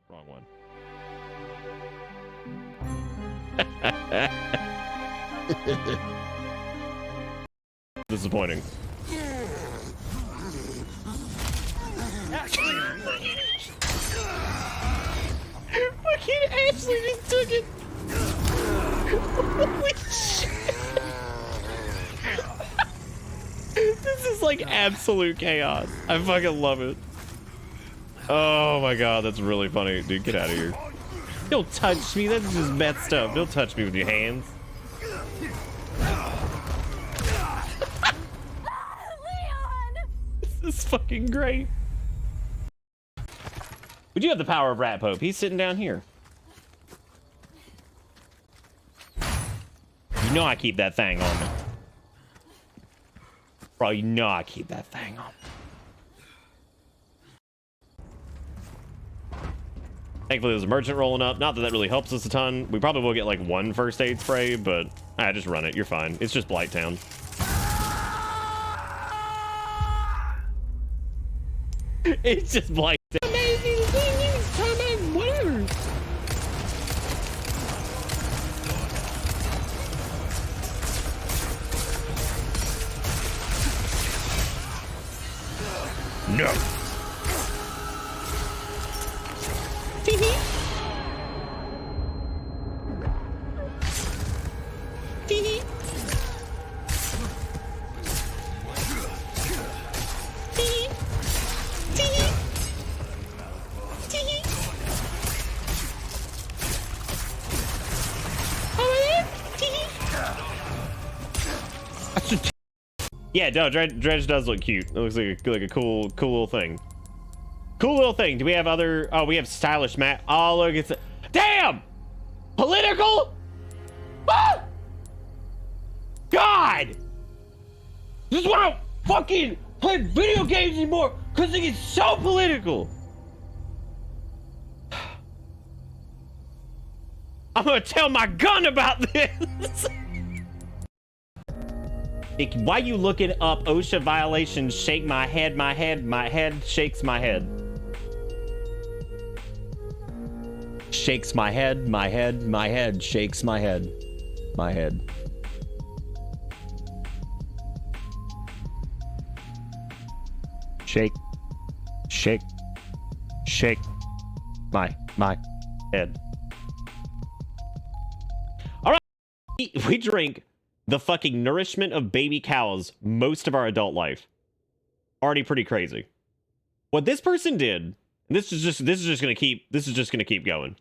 Wrong one. Disappointing. Fucking Ashley just took it. Holy shit. This is like absolute chaos. I fucking love it. Oh my god, that's really funny. Dude, get out of here. Don't touch me. That's just messed up. Don't touch me with your hands. This is fucking great. We do have the power of Rat Pope. He's sitting down here. You know I keep that thing on me. Bro, you know I keep that thing on. Thankfully, there's a merchant rolling up. Not that that really helps us a ton. We probably will get like one first aid spray, but just run it. You're fine. It's just Blight Town. It's just Blight Town. Amazing things coming. Whatever. No. Yeah, no, Dredge does look cute. It looks like a cool little thing. Cool little thing. Do we have other? Oh, we have stylish mat. Oh, look, it's damn political. Ah! God, this is why I don't fucking play video games anymore, because it gets so political. I'm gonna tell my gun about this. Why you looking up OSHA violations? Shake my head shakes my head. Shakes my head shakes my head. My head. Shake my head. All right, we drink the fucking nourishment of baby cows most of our adult life. Already pretty crazy. What this person did, and this is just gonna keep going.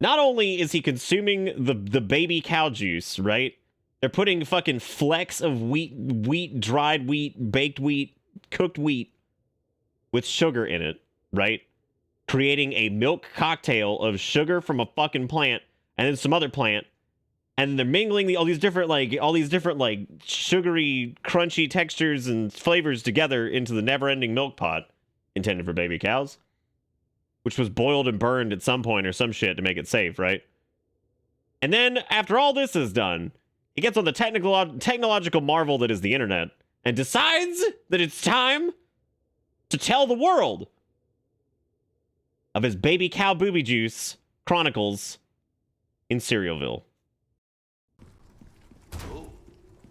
Not only is he consuming the baby cow juice, right? They're putting fucking flecks of wheat, dried wheat, baked wheat, cooked wheat with sugar in it, right? Creating a milk cocktail of sugar from a fucking plant and then some other plant. And they're mingling all these different sugary, crunchy textures and flavors together into the never-ending milk pot intended for baby cows, which was boiled and burned at some point or some shit to make it safe, right? And then after all this is done, he gets on the technological marvel that is the internet and decides that it's time to tell the world of his baby cow booby juice chronicles in Cerealville.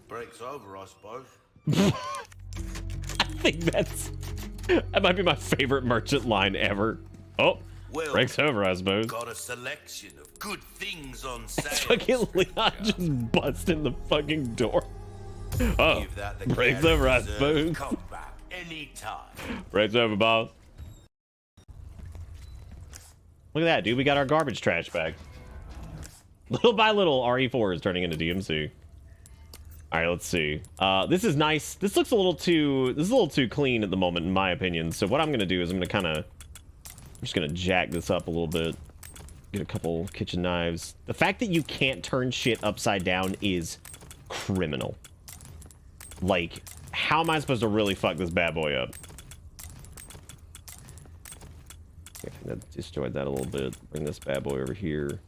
Breaks over, I suppose. I think that might be my favorite merchant line ever. Oh, well, breaks over, I suppose. Got a selection of good things on sale. It's fucking Leon just busting the fucking door. Oh, breaks over, I suppose. Come back anytime. Breaks over, boss. Look at that, dude. We got our garbage trash back. Little by little, RE4 is turning into DMC. All right, let's see. This is nice. This looks a little too clean at the moment, in my opinion. So what I'm gonna do is I'm just gonna jack this up a little bit. Get a couple kitchen knives. The fact that you can't turn shit upside down is criminal. Like, how am I supposed to really fuck this bad boy up? I think that destroyed that a little bit. Bring this bad boy over here.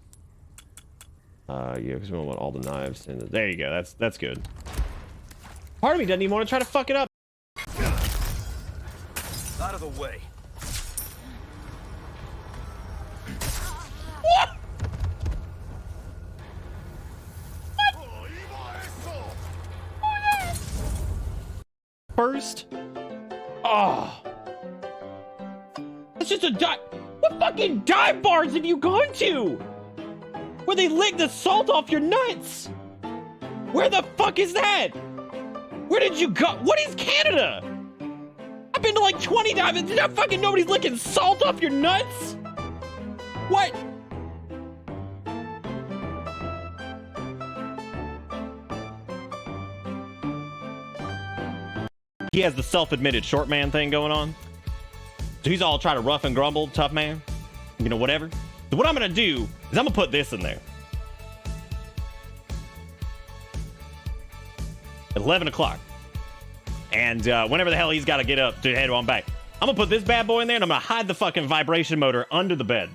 Yeah, because we don't want all the knives. And there you go. That's good. Part of me doesn't even want to try to fuck it up. Out of the way. first. Oh. It's just a dive. What fucking dive bars have you gone to? Where they lick the salt off your nuts? Where the fuck is that? Where did you go? What is Canada? I've been to like 20 dives. There's not fucking nobody's licking salt off your nuts? What? He has the self-admitted short man thing going on. So he's all trying to rough and grumble, tough man, you know, whatever. So what I'm gonna do is I'm gonna put this in there. At 11 o'clock. And whenever the hell he's got to get up to head on back, I'm gonna put this bad boy in there and I'm gonna hide the fucking vibration motor under the bed.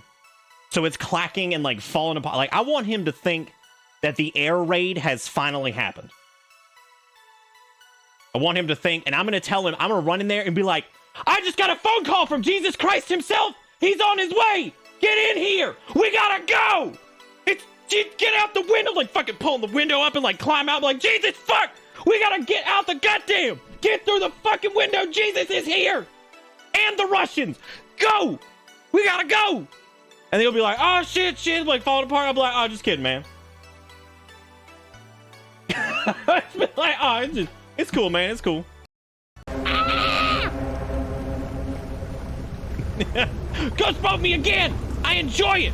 So it's clacking and like falling apart. Like I want him to think that the air raid has finally happened. I want him to think, and I'm going to tell him, I'm going to run in there and be like, I just got a phone call from Jesus Christ himself. He's on his way. Get in here. We got to go. Get out the window. Like fucking pulling the window up and like climb out. Like, Jesus, fuck. We got to get out the goddamn. Get through the fucking window. Jesus is here. And the Russians. Go. We got to go. And he'll be like, oh, shit, like falling apart. I'll be like, oh, just kidding, man. It's been like, oh, it's cool, man. It's cool. Ghost boat me again. I enjoy it.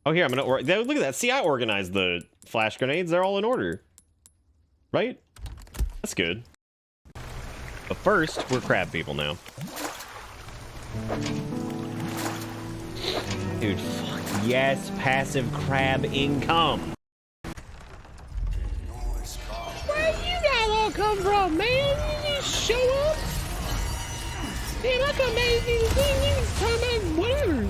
Oh, here, I'm gonna look at that. See, I organized the flash grenades. They're all in order. Right? That's good. But first, we're crab people now. Dude, fuck yes, passive crab income. Where you guys all come from, man? You just show up? Man, I come back and you talking about whatever.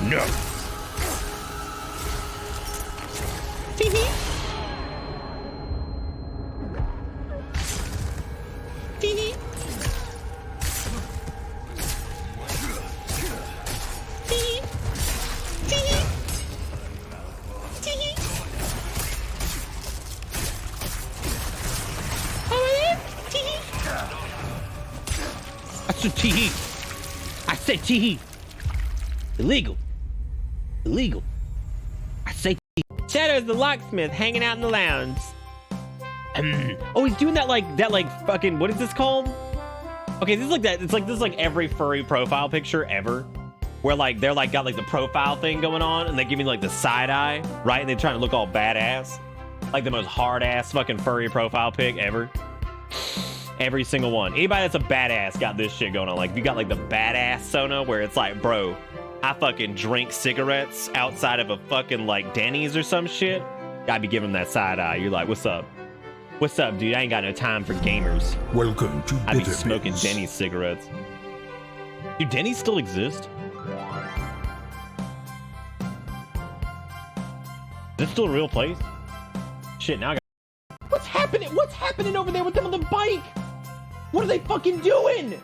No. Tee-hee. Tee-hee. Tee-hee. Tee-hee. Tee-hee. Tee-hee. I said tee-hee. I said tee-hee. Illegal. Illegal. I say Shadow's the locksmith hanging out in the lounge. Oh, he's doing that like fucking, what is this called? Okay, this is like that. It's like this is like every furry profile picture ever, where like they're like got like the profile thing going on and they give me like the side eye, right? And they're trying to look all badass, like the most hard ass fucking furry profile pic ever. Every single one. Anybody that's a badass got this shit going on. Like if you got like the badass Sona where it's like, bro, I fucking drink cigarettes outside of a fucking like Denny's or some shit. Gotta be giving them that side eye. You're like, what's up? What's up, dude? I ain't got no time for gamers. Welcome to I be smoking Denny's cigarettes. Do Denny's still exist? Is this still a real place? Shit, now I got... What's happening? What's happening over there with them on the bike? What are they fucking doing?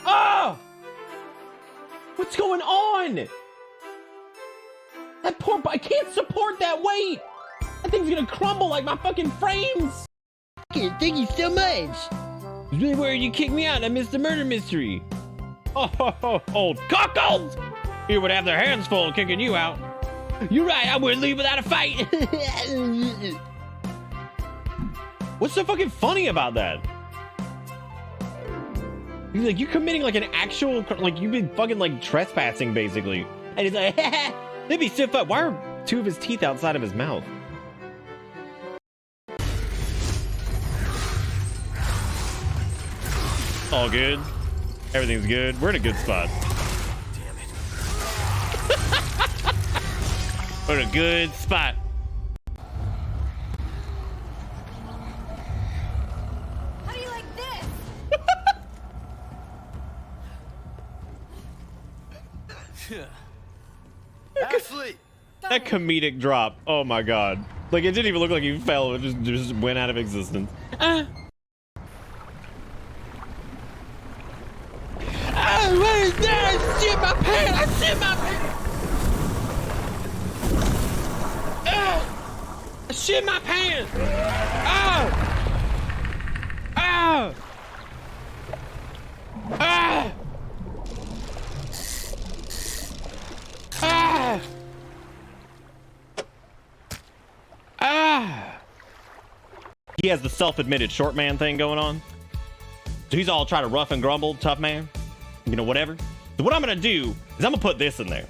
Oh! What's going on? That poor bike can't support that weight. That thing's gonna crumble like my fucking frames. Thank you so much. I was really worried you kicked me out and I missed the murder mystery. Oh, old cockles! You would have their hands full kicking you out. You're right, I wouldn't leave without a fight. What's so fucking funny about that? Like, you're committing like an actual, like you've been fucking like trespassing basically. And he's like, that'd be so fun. Why are two of his teeth outside of his mouth? All good. Everything's good. We're in a good spot. Damn it. We're in a good spot. How do you like this? Ashley! That comedic drop. Oh my god. Like, it didn't even look like he fell. It just went out of existence. Oh, what is that? I shit my pants! I shit my pants! I shit my pants! Oh! Ah! Ah! Ah! He has the self-admitted short man thing going on. So he's all trying to rough and grumble, tough man. You know, whatever. So what I'm going to do is I'm going to put this in there.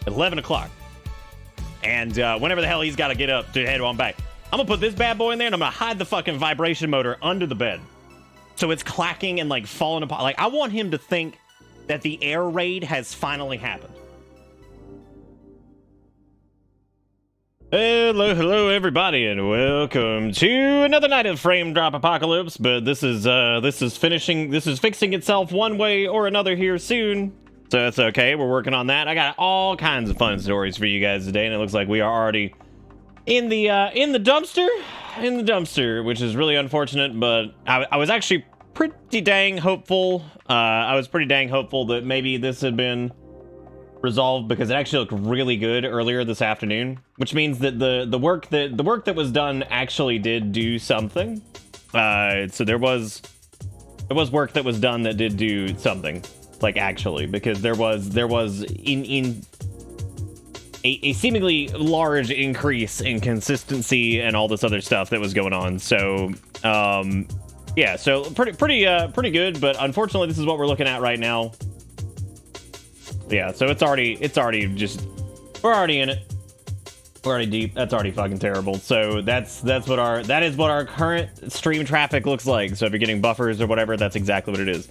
11 o'clock. And whenever the hell he's got to get up to head on back, I'm going to put this bad boy in there and I'm going to hide the fucking vibration motor under the bed. So it's clacking and like falling apart. Like, I want him to think that the air raid has finally happened. Hello, everybody, and welcome to another night of Frame Drop Apocalypse. But this is fixing itself one way or another here soon, so that's okay. We're working on that. I got all kinds of fun stories for you guys today, and it looks like we are already in the dumpster, which is really unfortunate. But I was actually pretty dang hopeful. I was pretty dang hopeful that maybe this had been resolved because it actually looked really good earlier this afternoon, which means that the work that was done actually did do something. So there was work that was done that did do something, like, actually, because there was in a seemingly large increase in consistency and all this other stuff that was going on. So yeah, so pretty good, but unfortunately this is what we're looking at right now. Yeah, so it's already we're already in it. We're already deep. That's already fucking terrible. So that is what our current stream traffic looks like. So if you're getting buffers or whatever, that's exactly what it is.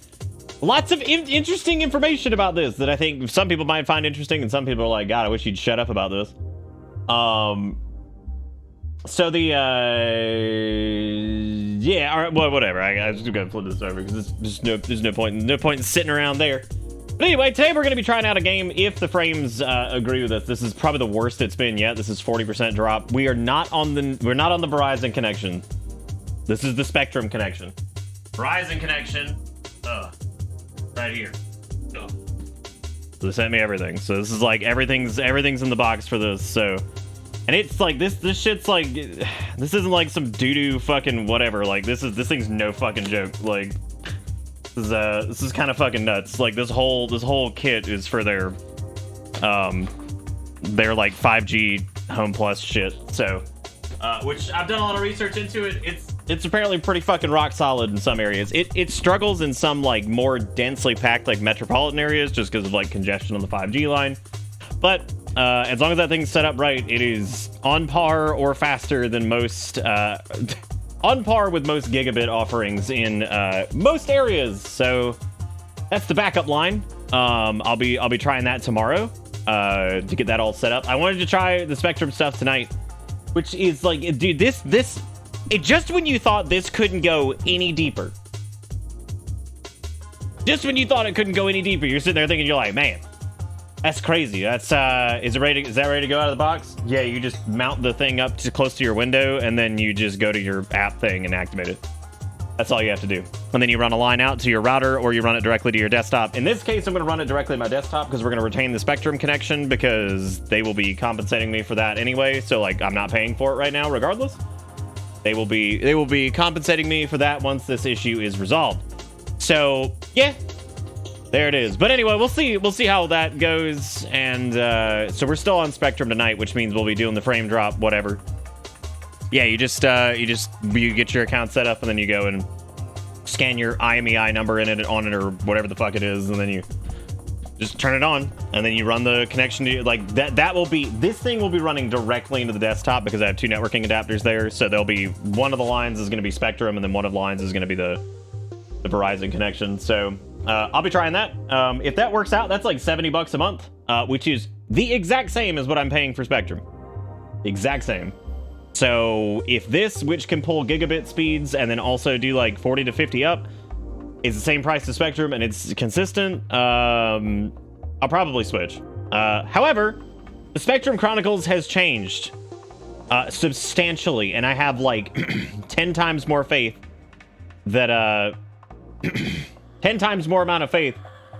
Lots of interesting information about this that I think some people might find interesting, and some people are like, God, I wish you'd shut up about this. So the yeah, all right, well, whatever. I just gotta flip this over because there's no point in sitting around there. But anyway, today we're going to be trying out a game if the frames agree with us. This is probably the worst it's been yet. This is 40% drop. We're not on the Verizon connection. This is the Spectrum connection. Verizon connection. Right here. So they sent me everything. So this is like everything's in the box for this. So, and it's like this shit's like, this isn't like some doo-doo fucking whatever. Like this thing's no fucking joke. Like, this is kind of fucking nuts. Like this whole kit is for their like 5G Home Plus shit. So which I've done a lot of research into it. It's apparently pretty fucking rock solid in some areas. It struggles in some like more densely packed like metropolitan areas just because of like congestion on the 5G line. But as long as that thing's set up right, it is on par or faster than most on par with most gigabit offerings in most areas. So that's the backup line. I'll be trying that tomorrow to get that all set up. I wanted to try the Spectrum stuff tonight, which is like, dude, it just when you thought this couldn't go any deeper, just when you thought it couldn't go any deeper, you're sitting there thinking, you're like, man, that's crazy. That's is that ready to go out of the box? Yeah, you just mount the thing up to close to your window, and then you just go to your app thing and activate it. That's all you have to do. And then you run a line out to your router, or you run it directly to your desktop. In this case, I'm going to run it directly to my desktop because we're going to retain the Spectrum connection because they will be compensating me for that anyway. So like, I'm not paying for it right now, regardless. They will be compensating me for that once this issue is resolved. So yeah. There it is. But anyway, we'll see how that goes. And so we're still on Spectrum tonight, which means we'll be doing the frame drop, whatever. Yeah, you get your account set up, and then you go and scan your IMEI number in it on it or whatever the fuck it is, and then you just turn it on, and then you run the connection to like that. This thing will be running directly into the desktop because I have two networking adapters there. So there'll be one of the lines is going to be Spectrum, and then one of the lines is going to be the Verizon connection. So I'll be trying that. If that works out, that's like $70 a month, which is the exact same as what I'm paying for Spectrum. The exact same. So if this, which can pull gigabit speeds and then also do like 40 to 50 up, is the same price as Spectrum and it's consistent, I'll probably switch. However, the Spectrum Chronicles has changed substantially, and I have like 10 times more faith that 10 times more amount of faith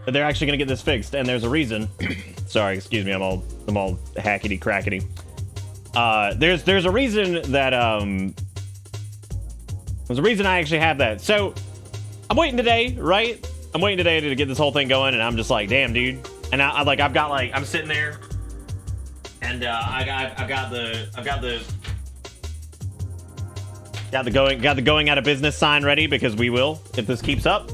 that they're actually gonna get this fixed. And there's a reason. Sorry, excuse me, I'm all hackety crackety. There's a reason that there's a reason I actually have that. So I'm waiting today, right? I'm waiting today to get this whole thing going, and I'm just like, damn, dude. And I'm sitting there, and I've got the going out of business sign ready, because we will if this keeps up.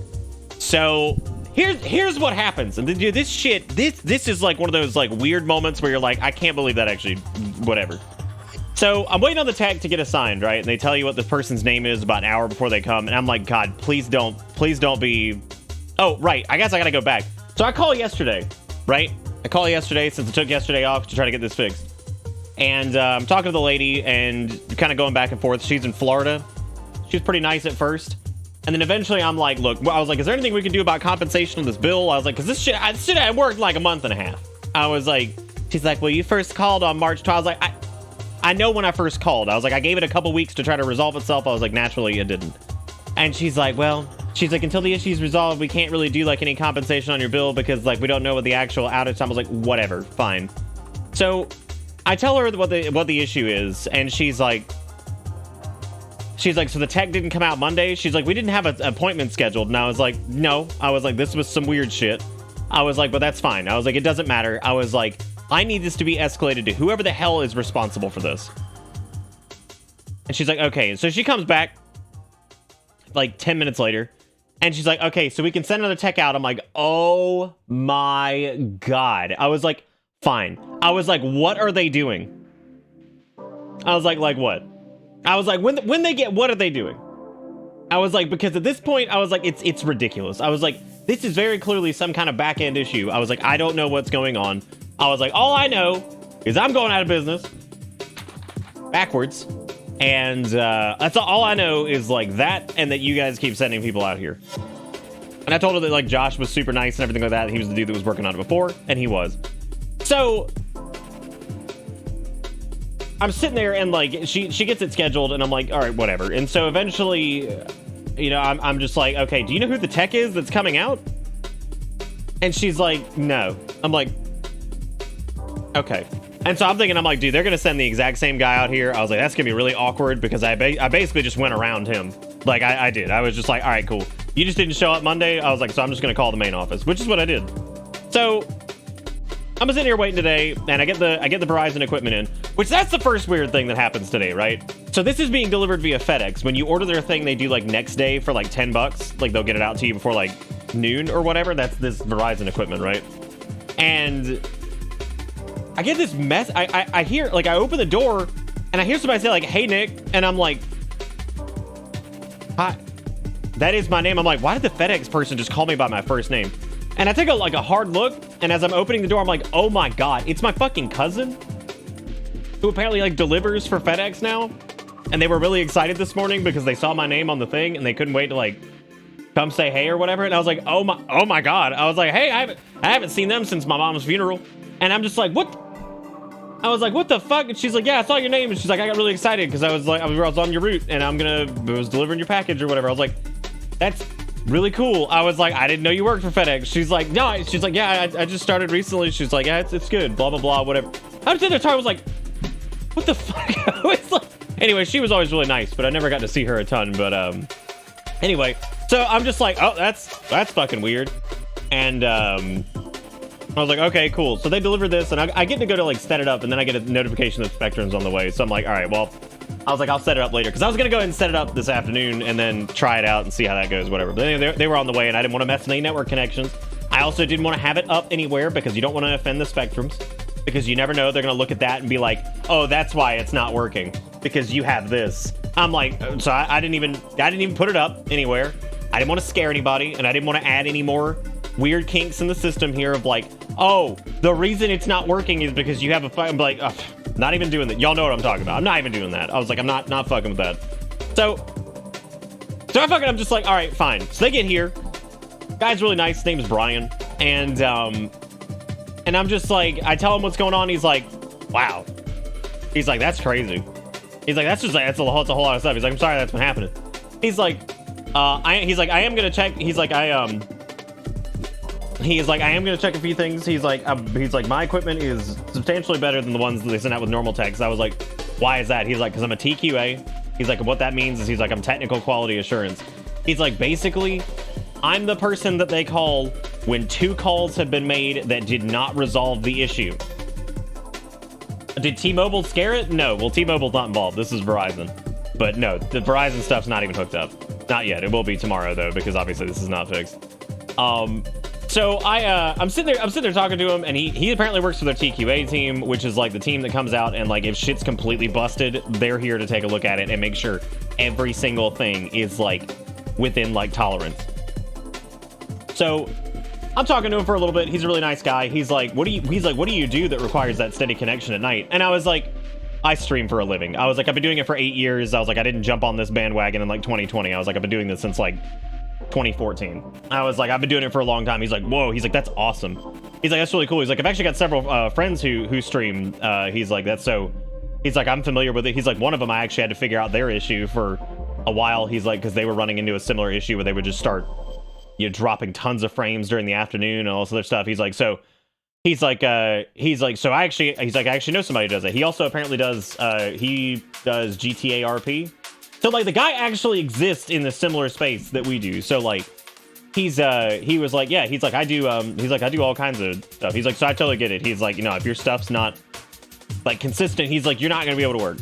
So here's what happens, and dude, this is like one of those like weird moments where you're like, I can't believe that actually, whatever. So I'm waiting on the tech to get assigned, right? And they tell you what the person's name is about an hour before they come, and I'm like, God, please don't be. Oh, right. I guess I gotta go back. So I call yesterday, right? I call yesterday since I took yesterday off to try to get this fixed. And I'm talking to the lady and kind of going back and forth. She's in Florida. She was pretty nice at first. And then eventually I'm like, look, I was like, is there anything we can do about compensation on this bill? I was like, because this shit had worked like a month and a half. I was like, she's like, well, you first called on March 12th. I was like, I know when I first called. I was like, I gave it a couple weeks to try to resolve itself. I was like, naturally it didn't. And she's like, well, until the issue's resolved, we can't really do like any compensation on your bill because like we don't know what the actual outage time was. Like, whatever, fine. So I tell her what the issue is, and she's like, so the tech didn't come out Monday. She's like, we didn't have an appointment scheduled. And I was like, no. I was like, this was some weird shit. I was like, but that's fine. I was like, it doesn't matter. I was like, I need this to be escalated to whoever the hell is responsible for this. And she's like, okay. So she comes back like 10 minutes later, and she's like, okay, so we can send another tech out. I'm like, oh my God. I was like, fine. I was like, what are they doing? I was like what? I was like, when they get, what are they doing? I was like, because at this point, I was like, it's ridiculous. I was like, this is very clearly some kind of back end issue. I was like, I don't know what's going on. I was like, all I know is I'm going out of business backwards. And that's all I know is like that, and that you guys keep sending people out here. And I told her that like Josh was super nice and everything like that. He was the dude that was working on it before, and he was. So I'm sitting there, and like she gets it scheduled, and I'm like, all right, whatever. And so eventually, you know, I'm just like, okay, do you know who the tech is that's coming out? And she's like, no. I'm like, okay. And so I'm thinking, I'm like, dude, they're going to send the exact same guy out here. I was like, that's going to be really awkward, because I basically just went around him. Like, I did. I was just like, all right, cool. You just didn't show up Monday? I was like, so I'm just going to call the main office, which is what I did. So I'm sitting here waiting today, and I get the Verizon equipment in, which that's the first weird thing that happens today, right? So this is being delivered via FedEx. When you order their thing, they do like next day for like $10. Like, they'll get it out to you before like noon or whatever. That's this Verizon equipment, right? And I get this mess. I hear, like, I open the door and I hear somebody say like, hey, Nick. And I'm like, hi, that is my name. I'm like, why did the FedEx person just call me by my first name? And I take a hard look, and as I'm opening the door, I'm like, oh my God, it's my fucking cousin, who apparently like delivers for FedEx now. And they were really excited this morning because they saw my name on the thing, and they couldn't wait to like come say hey or whatever. And I was like, oh my God. I was like, hey, I haven't seen them since my mom's funeral. And I'm just like, what? I was like, what the fuck? And she's like, yeah, I saw your name. And she's like, I got really excited because I was on your route, and I was delivering your package or whatever. I was like, that's really cool. I was like, I didn't know you worked for FedEx. She's like, no. She's like, yeah, I just started recently. She's like, yeah, it's good. Blah, blah, blah, whatever. I was sitting there, I was like, what the fuck? I was like, anyway, she was always really nice, but I never got to see her a ton. But anyway, so I'm just like, oh, that's fucking weird. And I was like, okay, cool. So they delivered this, and I get to go to like set it up, and then I get a notification that Spectrum's on the way. So I'm like, all right, well, I was like, I'll set it up later, because I was gonna go ahead and set it up this afternoon and then try it out and see how that goes, whatever. But anyway, they were on the way, and I didn't want to mess with any network connections. I also didn't want to have it up anywhere, because you don't want to offend the Spectrums, because you never know, they're gonna look at that and be like, oh, that's why it's not working, because you have this. I'm like, so I didn't even put it up anywhere. I didn't want to scare anybody, and I didn't want to add any more weird kinks in the system here of like, oh, the reason it's not working is because you have a I'm like, not even doing that. Y'all know what I'm talking about. I'm not even doing that. I was like, I'm not fucking with that. So I'm just like, all right, fine. So they get here. Guy's really nice. His name is Brian. And And I'm just like, I tell him what's going on. He's like, wow. He's like, that's crazy. He's like, that's a whole lot of stuff. He's like, I'm sorry that's been happening. He's like, I am gonna check. He's like, I am gonna check a few things. He's like, my equipment is substantially better than the ones that they sent out with normal techs. I was like, why is that? He's like, because I'm a TQA. He's like, what that means is he's like, I'm technical quality assurance. He's like, basically, I'm the person that they call when 2 calls have been made that did not resolve the issue. Did T-Mobile scare it? No. Well, T-Mobile's not involved. This is Verizon. But no, the Verizon stuff's not even hooked up. Not yet. It will be tomorrow though, because obviously this is not fixed. So I'm sitting there talking to him, and he apparently works for their TQA team, which is like the team that comes out and like if shit's completely busted, they're here to take a look at it and make sure every single thing is like within like tolerance. So I'm talking to him for a little bit. He's a really nice guy. He's like, what do you do that requires that steady connection at night? And I was like, I stream for a living. I was like, I've been doing it for 8 years. I was like, I didn't jump on this bandwagon in like 2020. I was like, I've been doing this since like 2014. I was like, I've been doing it for a long time. He's like, whoa. He's like, that's awesome. He's like, that's really cool. He's like, I've actually got several friends who stream. He's like, he's like, I'm familiar with it. He's like, one of them, I actually had to figure out their issue for a while. He's like, because they were running into a similar issue where they would just start, you know, dropping tons of frames during the afternoon and all this other stuff. He's like, so I actually know somebody who does it. He also apparently does GTA RP. So like the guy actually exists in the similar space that we do. So like he was like, yeah, he's like, I do all kinds of stuff. He's like, so I totally get it. He's like, you know, if your stuff's not like consistent, he's like, you're not gonna be able to work.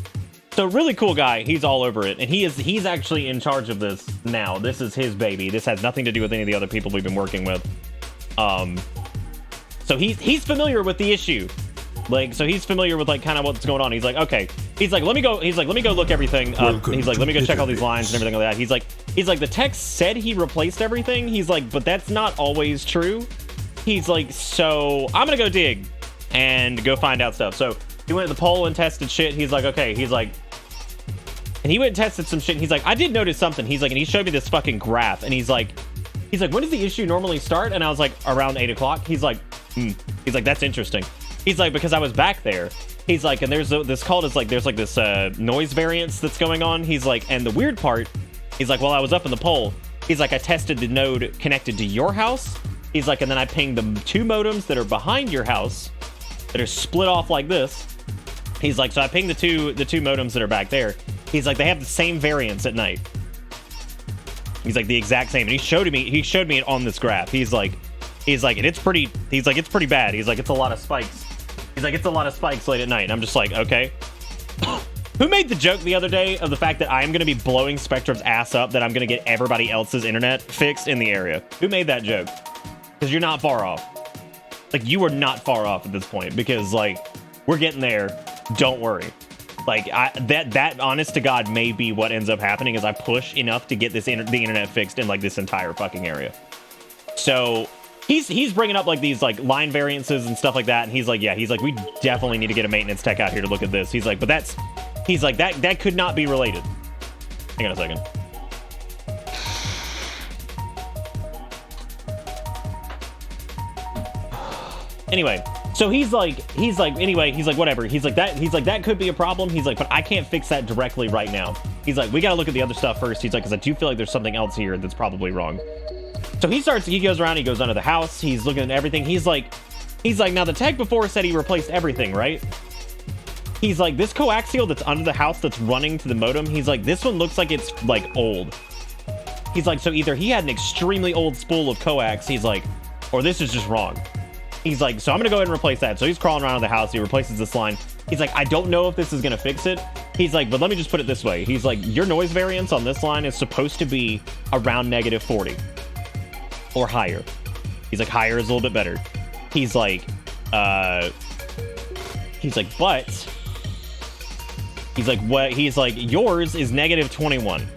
So really cool guy. He's all over it. And he's actually in charge of this now. This is his baby. This has nothing to do with any of the other people we've been working with. So he's familiar with the issue. Like, so he's familiar with like kind of what's going on. He's like, okay. He's like, let me go look everything up. He's like, let me go check all these lines and everything like that. He's like, the text said he replaced everything. He's like, but that's not always true. He's like, so I'm gonna go dig and go find out stuff. So he went to the poll and tested shit. He's like, okay. He's like, and he went and tested some shit. And he's like, I did notice something. He's like, and he showed me this fucking graph. And he's like, when does the issue normally start? And I was like, around 8 o'clock. He's like, He's like, that's interesting. He's like, because I was back there. He's like, and there's this called as like, there's like this noise variance that's going on. He's like, and the weird part, he's like, while I was up in the pole, he's like, I tested the node connected to your house. He's like, and then I pinged the 2 modems that are behind your house that are split off like this. He's like, so I pinged the two modems that are back there. He's like, they have the same variance at night. He's like, the exact same. And he showed me it on this graph. He's like, and it's pretty bad. He's like, it's a lot of spikes. He's like, it's a lot of spikes late at night. And I'm just like, okay. Who made the joke the other day of the fact that I'm going to be blowing Spectrum's ass up, that I'm going to get everybody else's internet fixed in the area? Who made that joke? Because you're not far off. Like, you are not far off at this point, because like, we're getting there. Don't worry. Like, that honest to God may be what ends up happening, is I push enough to get the internet fixed in like this entire fucking area. So he's bringing up like these like line variances and stuff like that, and he's like, we definitely need to get a maintenance tech out here to look at this. He's like, but that could not be related. Hang on a second. Anyway, so he's like, whatever. He's like, that could be a problem. He's like, but I can't fix that directly right now. He's like, we got to look at the other stuff first. He's like, because I do feel like there's something else here that's probably wrong. So he goes around, he goes under the house, he's looking at everything. He's like, now the tech before said he replaced everything, right? He's like, this coaxial that's under the house that's running to the modem, he's like, this one looks like it's like old. He's like, so either he had an extremely old spool of coax, he's like, or this is just wrong. He's like, so I'm gonna go ahead and replace that. So he's crawling around the house, he replaces this line. He's like, I don't know if this is gonna fix it. He's like, but let me just put it this way. He's like, your noise variance on this line is supposed to be around -40 or higher. He's like, higher is a little bit better. He's like, but he's like, what? He's like, yours is -21.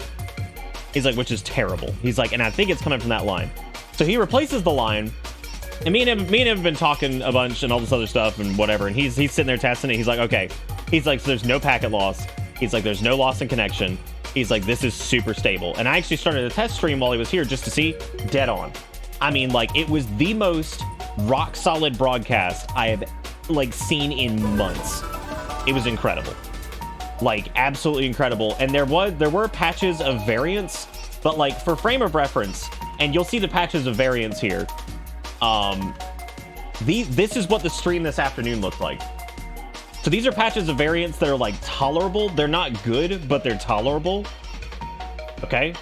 He's like, which is terrible. He's like, and I think it's coming from that line. So he replaces the line. And me and him have been talking a bunch and all this other stuff and whatever. And he's sitting there testing it. He's like, okay. He's like, so there's no packet loss. He's like, there's no loss in connection. He's like, this is super stable. And I actually started a test stream while he was here just to see. Dead on. I mean, like, it was the most rock solid broadcast I have like seen in months. It was incredible. Like absolutely incredible. And there were patches of variance, but like for frame of reference, and you'll see the patches of variance here. This is what the stream this afternoon looked like. So these are patches of variance that are like tolerable. They're not good, but they're tolerable. Okay.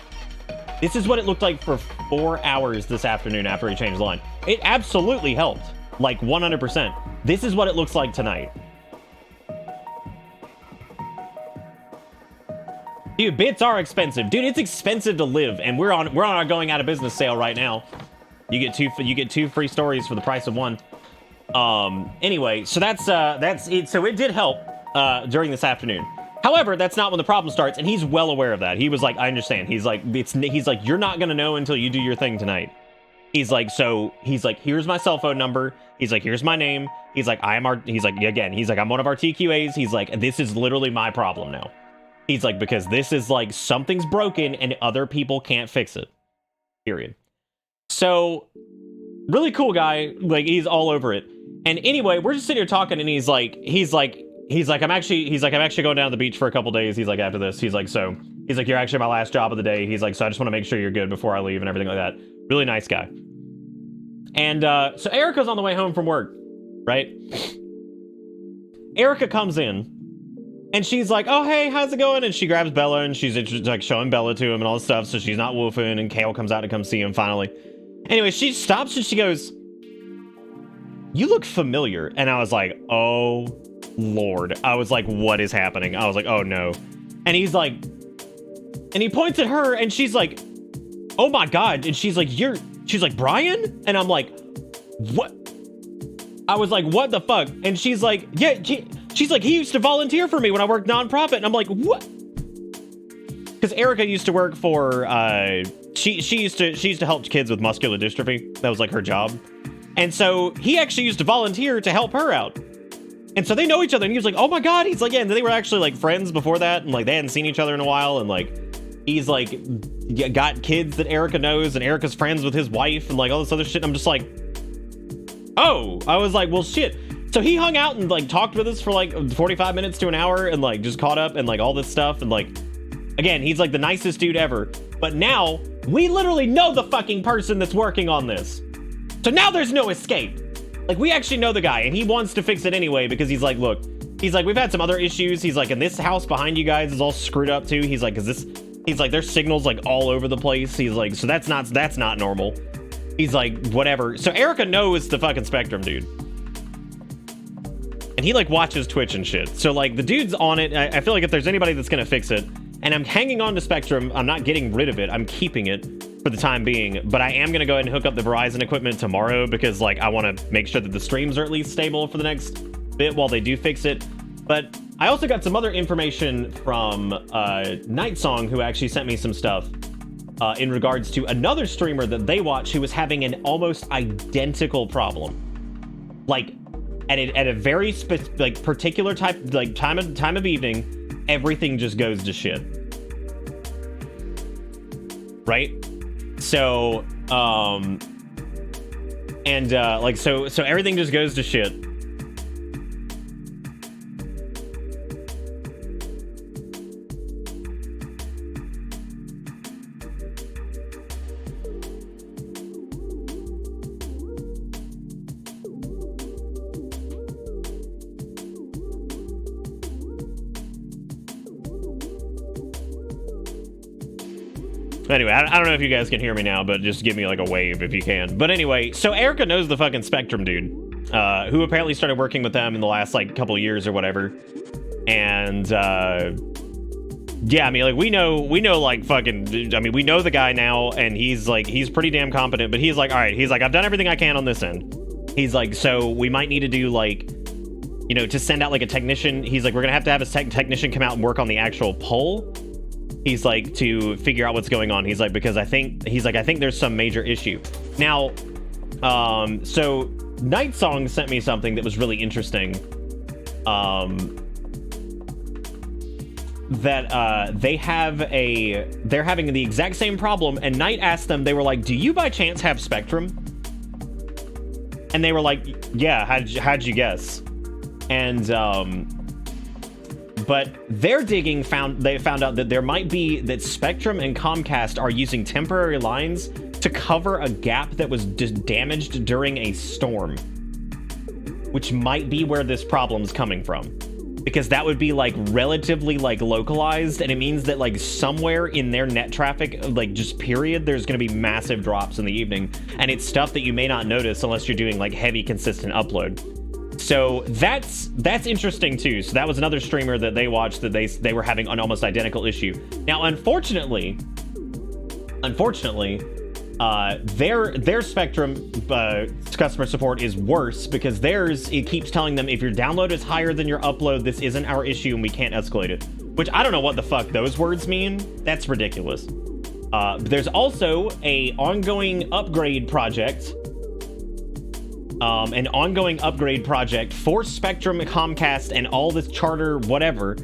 This is what it looked like for 4 hours this afternoon after he changed the line. It absolutely helped. Like 100%. This is what it looks like tonight. Dude, bits are expensive. Dude, it's expensive to live, and we're on our going out of business sale right now. You get two free stories for the price of one. Anyway, so that's it. So it did help during this afternoon. However, that's not when the problem starts, and he's well aware of that. He was like, I understand. He's like, you're not gonna know until you do your thing tonight. He's like, here's my cell phone number. He's like, here's my name. He's like, I'm one of our TQAs. He's like, this is literally my problem now. He's like, because this is like, something's broken and other people can't fix it. Period. So, really cool guy. Like, he's all over it. And anyway, we're just sitting here talking, and he's like, I'm actually going down to the beach for a couple days. He's like, after this, he's like, you're actually my last job of the day. He's like, so I just want to make sure you're good before I leave and everything like that. Really nice guy. And so Erica's on the way home from work, right? Erica comes in, and she's like, oh, hey, how's it going? And she grabs Bella, and she's like showing Bella to him and all this stuff, so she's not woofing, and Kale comes out to come see him finally. Anyway, she stops, and she goes, you look familiar. And I was like, oh, Lord. I was like, what is happening? I was like, oh, no. And he's like, and he points at her, and she's like, oh, my God. And she's like, she's like, Brian? And I'm like, what? I was like, what the fuck? And she's like, yeah, she's like, he used to volunteer for me when I worked nonprofit. And I'm like, what? Because Erica used to work for, she used to help kids with muscular dystrophy. That was like her job. And so he actually used to volunteer to help her out. And so they know each other. And he was like, oh my God. He's like, yeah. And they were actually like friends before that. And like, they hadn't seen each other in a while. And like, he's like, got kids that Erica knows. And Erica's friends with his wife and like all this other shit. And I'm just like, oh, I was like, well, shit. So he hung out and like talked with us for like 45 minutes to an hour and like just caught up and like all this stuff. And like, again, he's like the nicest dude ever. But now we literally know the fucking person that's working on this. So now there's no escape. Like, we actually know the guy, and he wants to fix it anyway, because he's like, look, he's like, we've had some other issues. He's like, and this house behind you guys is all screwed up too. He's like, he's like, there's signals like all over the place. He's like, so that's not normal. He's like, whatever. So Erica knows the fucking Spectrum dude. And he like watches Twitch and shit. So like the dude's on it. I feel like if there's anybody that's going to fix it, and I'm hanging on to Spectrum, I'm not getting rid of it. I'm keeping it for the time being, but I am going to go ahead and hook up the Verizon equipment tomorrow because like I want to make sure that the streams are at least stable for the next bit while they do fix it. But I also got some other information from Night Song, who actually sent me some stuff in regards to another streamer that they watch who was having an almost identical problem. Like at a very like particular time of evening, everything just goes to shit. Right? So, like, so everything just goes to shit. Anyway, I don't know if you guys can hear me now, but just give me like a wave if you can. But anyway, so Erica knows the fucking Spectrum dude, who apparently started working with them in the last like couple of years or whatever. And yeah, I mean, like we know like fucking, I mean, we know the guy now, and he's pretty damn competent. But he's like, all right, he's like, I've done everything I can on this end. He's like, so we might need to do like, you know, to send out like a technician. He's like, we're gonna have to have a technician come out and work on the actual pole. He's like, to figure out what's going on. He's like, because I think there's some major issue. Now, so Night Song sent me something that was really interesting. That they're having the exact same problem, and Night asked them, they were like, do you by chance have Spectrum? And they were like, yeah, how'd you guess? And but their digging found out that there might be that Spectrum and Comcast are using temporary lines to cover a gap that was damaged during a storm, which might be where this problem's coming from, because that would be like relatively like localized, and it means that like somewhere in their net traffic, like just period, there's going to be massive drops in the evening, and it's stuff that you may not notice unless you're doing like heavy consistent upload. So that's interesting too. So that was another streamer that they watched that they were having an almost identical issue. Now, unfortunately, their Spectrum customer support is worse, because theirs, it keeps telling them if your download is higher than your upload, this isn't our issue and we can't escalate it. Which I don't know what the fuck those words mean. That's ridiculous. There's also a ongoing upgrade project. An ongoing upgrade project for Spectrum, Comcast, and all this Charter whatever,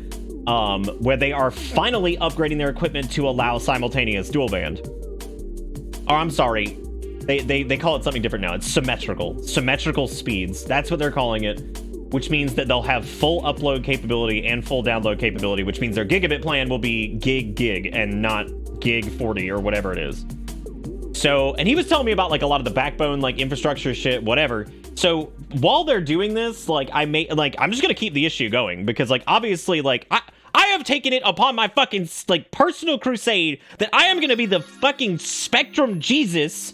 where they are finally upgrading their equipment to allow simultaneous dual band. Or I'm sorry, they call it something different now. It's symmetrical speeds. That's what they're calling it, which means that they'll have full upload capability and full download capability, which means their gigabit plan will be gig and not gig 40 or whatever it is. So, and he was telling me about like a lot of the backbone, like infrastructure shit, whatever. So while they're doing this, like I'm just gonna keep the issue going, because like obviously like I have taken it upon my fucking like personal crusade that I am gonna be the fucking Spectrum Jesus,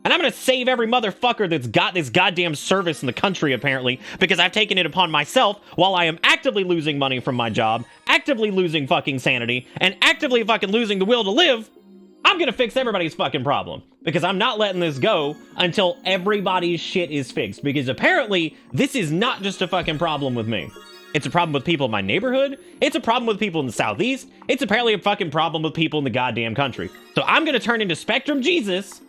and I'm gonna save every motherfucker that's got this goddamn service in the country, apparently, because I've taken it upon myself while I am actively losing money from my job, actively losing fucking sanity, and actively fucking losing the will to live. I'm gonna fix everybody's fucking problem, because I'm not letting this go until everybody's shit is fixed, because apparently this is not just a fucking problem with me. It's a problem with people in my neighborhood. It's a problem with people in the Southeast. It's apparently a fucking problem with people in the goddamn country. So I'm gonna turn into Spectrum Jesus,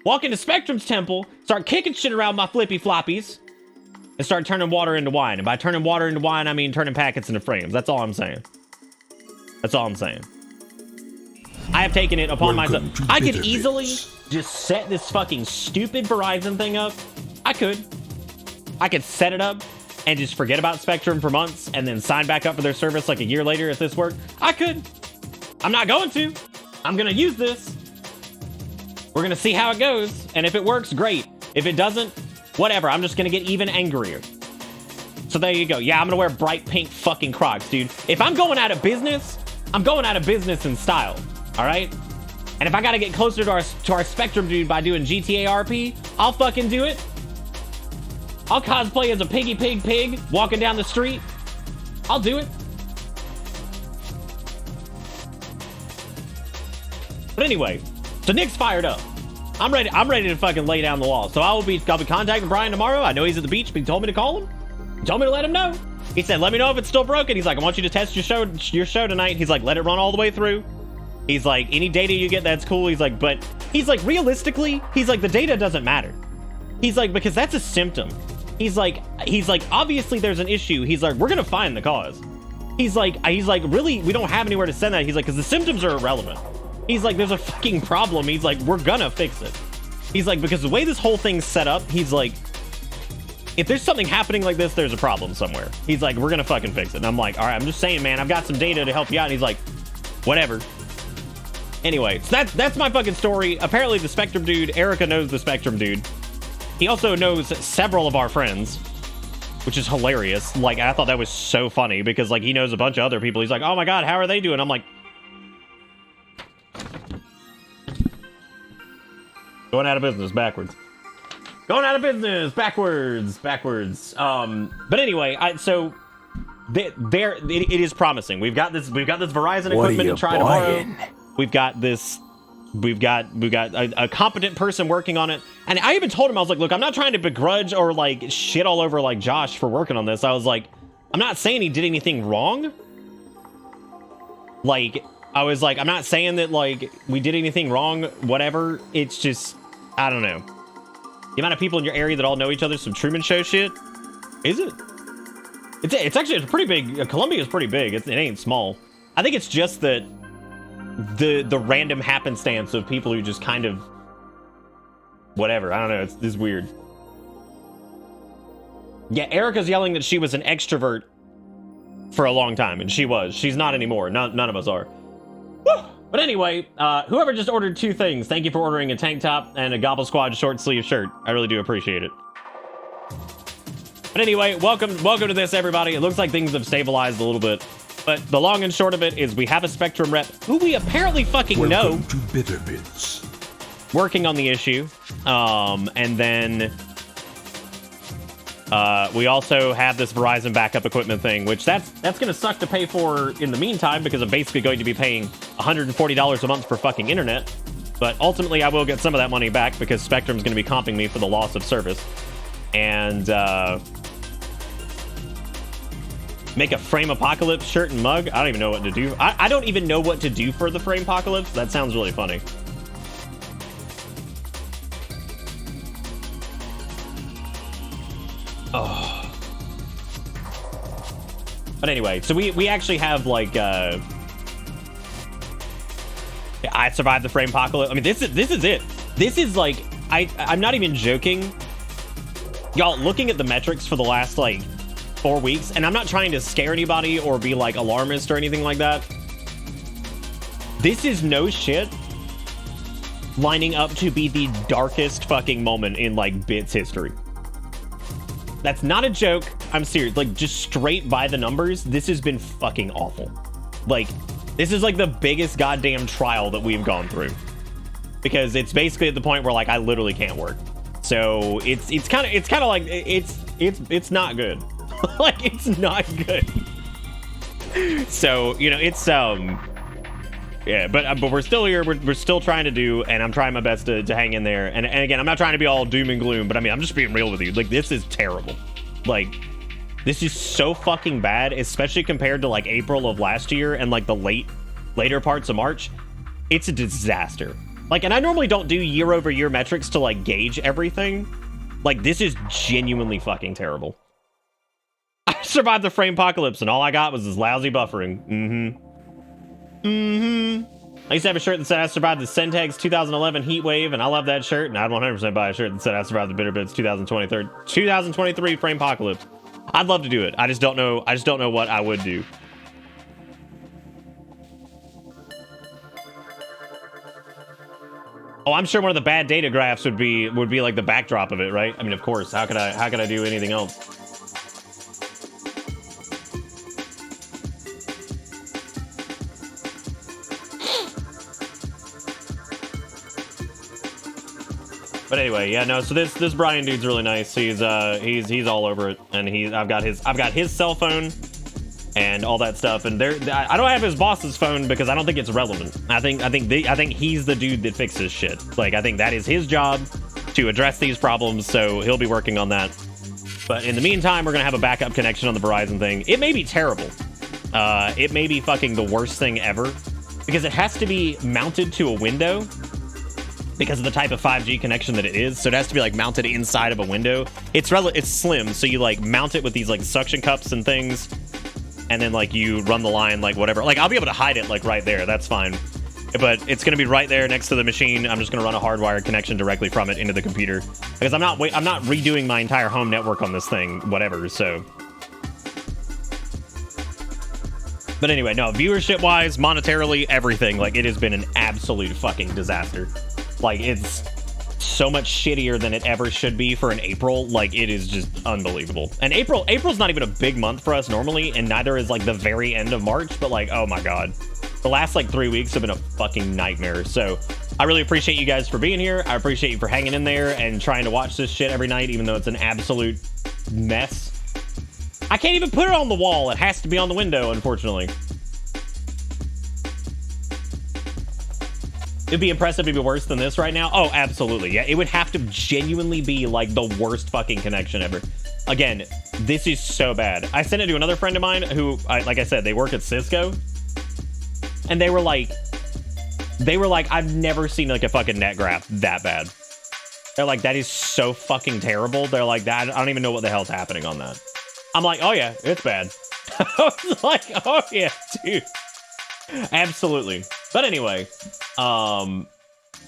walk into Spectrum's temple, start kicking shit around my flippy floppies, and start turning water into wine. And by turning water into wine, I mean turning packets into frames. That's all I'm saying. That's all I'm saying. I have taken it upon myself. I could easily just set this fucking stupid Verizon thing up. I could set it up and just forget about Spectrum for months and then sign back up for their service like a year later if this worked. I could. I'm not going to. I'm going to use this. We're going to see how it goes. And if it works, great. If it doesn't, whatever. I'm just going to get even angrier. So there you go. Yeah, I'm going to wear bright pink fucking Crocs, dude. If I'm going out of business, I'm going out of business in style. All right? And if I got to get closer to our Spectrum dude by doing GTA RP, I'll fucking do it. I'll cosplay as a piggy pig walking down the street. I'll do it. But anyway, so Nick's fired up. I'm ready to fucking lay down the wall. So I'll be contacting Brian tomorrow. I know he's at the beach, but he told me to call him. He told me to let him know. He said, let me know if it's still broken. He's like, I want you to test your show tonight. He's like, let it run all the way through. He's like, any data you get, that's cool. He's like, but he's like, realistically, he's like, the data doesn't matter. He's like, because that's a symptom. He's like, obviously there's an issue. He's like, we're gonna find the cause. He's like, really, we don't have anywhere to send that. He's like, because the symptoms are irrelevant. He's like, there's a fucking problem. He's like, we're gonna fix it. He's like, because the way this whole thing's set up, he's like, if there's something happening like this, there's a problem somewhere. He's like, we're gonna fucking fix it. And I'm like, all right, I'm just saying, man, I've got some data to help you out. And he's like, whatever. Anyway, so that's my fucking story. Apparently the Spectrum dude, Erica knows the Spectrum dude. He also knows several of our friends, which is hilarious. Like, I thought that was so funny because, like, he knows a bunch of other people. He's like, oh my God, how are they doing? I'm like, going out of business backwards. Going out of business backwards. But anyway, it is promising. We've got this Verizon equipment to try tomorrow. We've got a competent person working on it. And I even told him, I was like, look, I'm not trying to begrudge or like shit all over like Josh for working on this. I was like, I'm not saying he did anything wrong. Like, I was like, I'm not saying that like we did anything wrong, whatever. It's just, I don't know. The amount of people in your area that all know each other, some Truman Show shit. Is it? It's actually, it's pretty big. Columbia is pretty big. It ain't small. I think it's just that the random happenstance of people who just kind of whatever. I don't know. It's weird. Yeah, Erica's yelling that she was an extrovert for a long time, and she was. She's not anymore. None of us are. Woo! But anyway, whoever just ordered 2 things, thank you for ordering a tank top and a Gobble Squad short sleeve shirt. I really do appreciate it. But anyway, welcome to this, everybody. It looks like things have stabilized a little bit. But the long and short of it is we have a Spectrum rep who we apparently fucking know. Welcome to Bitter Bits. Working on the issue. And then we also have this Verizon backup equipment thing, which that's going to suck to pay for in the meantime because I'm basically going to be paying $140 a month for fucking internet. But ultimately, I will get some of that money back because Spectrum's going to be comping me for the loss of service. And make a Frame Apocalypse shirt and mug. I don't even know what to do. I don't even know what to do for the Frame Apocalypse. That sounds really funny. Oh. But anyway, so we actually have like I survived the Frame Apocalypse. I mean, this is it. This is like I'm not even joking. Y'all, looking at the metrics for the last like 4 weeks, and I'm not trying to scare anybody or be like alarmist or anything like that. This is no shit lining up to be the darkest fucking moment in like Bits history. That's not a joke. I'm serious. Like, just straight by the numbers, this has been fucking awful. Like, this is like the biggest goddamn trial that we've gone through. Because it's basically at the point where like I literally can't work. So it's kind of like it's not good. Like, it's not good. So, you know, it's yeah, but we're still here. We're still trying to do, and I'm trying my best to hang in there. And again, I'm not trying to be all doom and gloom, but I mean, I'm just being real with you. Like, this is terrible. Like, this is so fucking bad, especially compared to like April of last year and like the later parts of March. It's a disaster. Like, and I normally don't do year-over-year metrics to like gauge everything. Like, this is genuinely fucking terrible. I survived the Frame Apocalypse, and all I got was this lousy buffering. I used to have a shirt that said I survived the Centex 2011 heat wave, and I love that shirt, and I'd 100% buy a shirt that said I survived the Bitter Bits 2023 Frame Apocalypse. I'd love to do it. I just don't know what I would do. Oh, I'm sure one of the bad data graphs would be like the backdrop of it, right? I mean, of course. How could I do anything else? But anyway, yeah, no. So this Brian dude's really nice. He's all over it, and I've got his cell phone and all that stuff. And I don't have his boss's phone because I don't think it's relevant. I think he's the dude that fixes shit. Like, I think that is his job to address these problems. So he'll be working on that. But in the meantime, we're gonna have a backup connection on the Verizon thing. It may be terrible. It may be fucking the worst thing ever because it has to be mounted to a window. Because of the type of 5G connection that it is, so it has to be like mounted inside of a window. It's slim, so you like mount it with these like suction cups and things, and then like you run the line like whatever. Like, I'll be able to hide it like right there. That's fine, but it's gonna be right there next to the machine. I'm just gonna run a hardwired connection directly from it into the computer because I'm not redoing my entire home network on this thing, whatever. So, but anyway, no, viewership wise, monetarily, everything, like, it has been an absolute fucking disaster. Like, it's so much shittier than it ever should be for an April. Like, it is just unbelievable. And April's not even a big month for us normally, and neither is like the very end of March, but like, oh my god, the last like 3 weeks have been a fucking nightmare. So I really appreciate you guys for being here. I appreciate you for hanging in there and trying to watch this shit every night, even though it's an absolute mess. I can't even put it on the wall. It has to be on the window, unfortunately. It'd be impressive to be worse than this right now. Oh, absolutely. Yeah, it would have to genuinely be like the worst fucking connection ever. Again, this is so bad. I sent it to another friend of mine who, like I said, they work at Cisco. And they were like, I've never seen like a fucking net graph that bad. They're like, that is so fucking terrible. They're like, that, I don't even know what the hell's happening on that. I'm like, oh yeah, it's bad. I was like, oh yeah, dude. Absolutely. But anyway,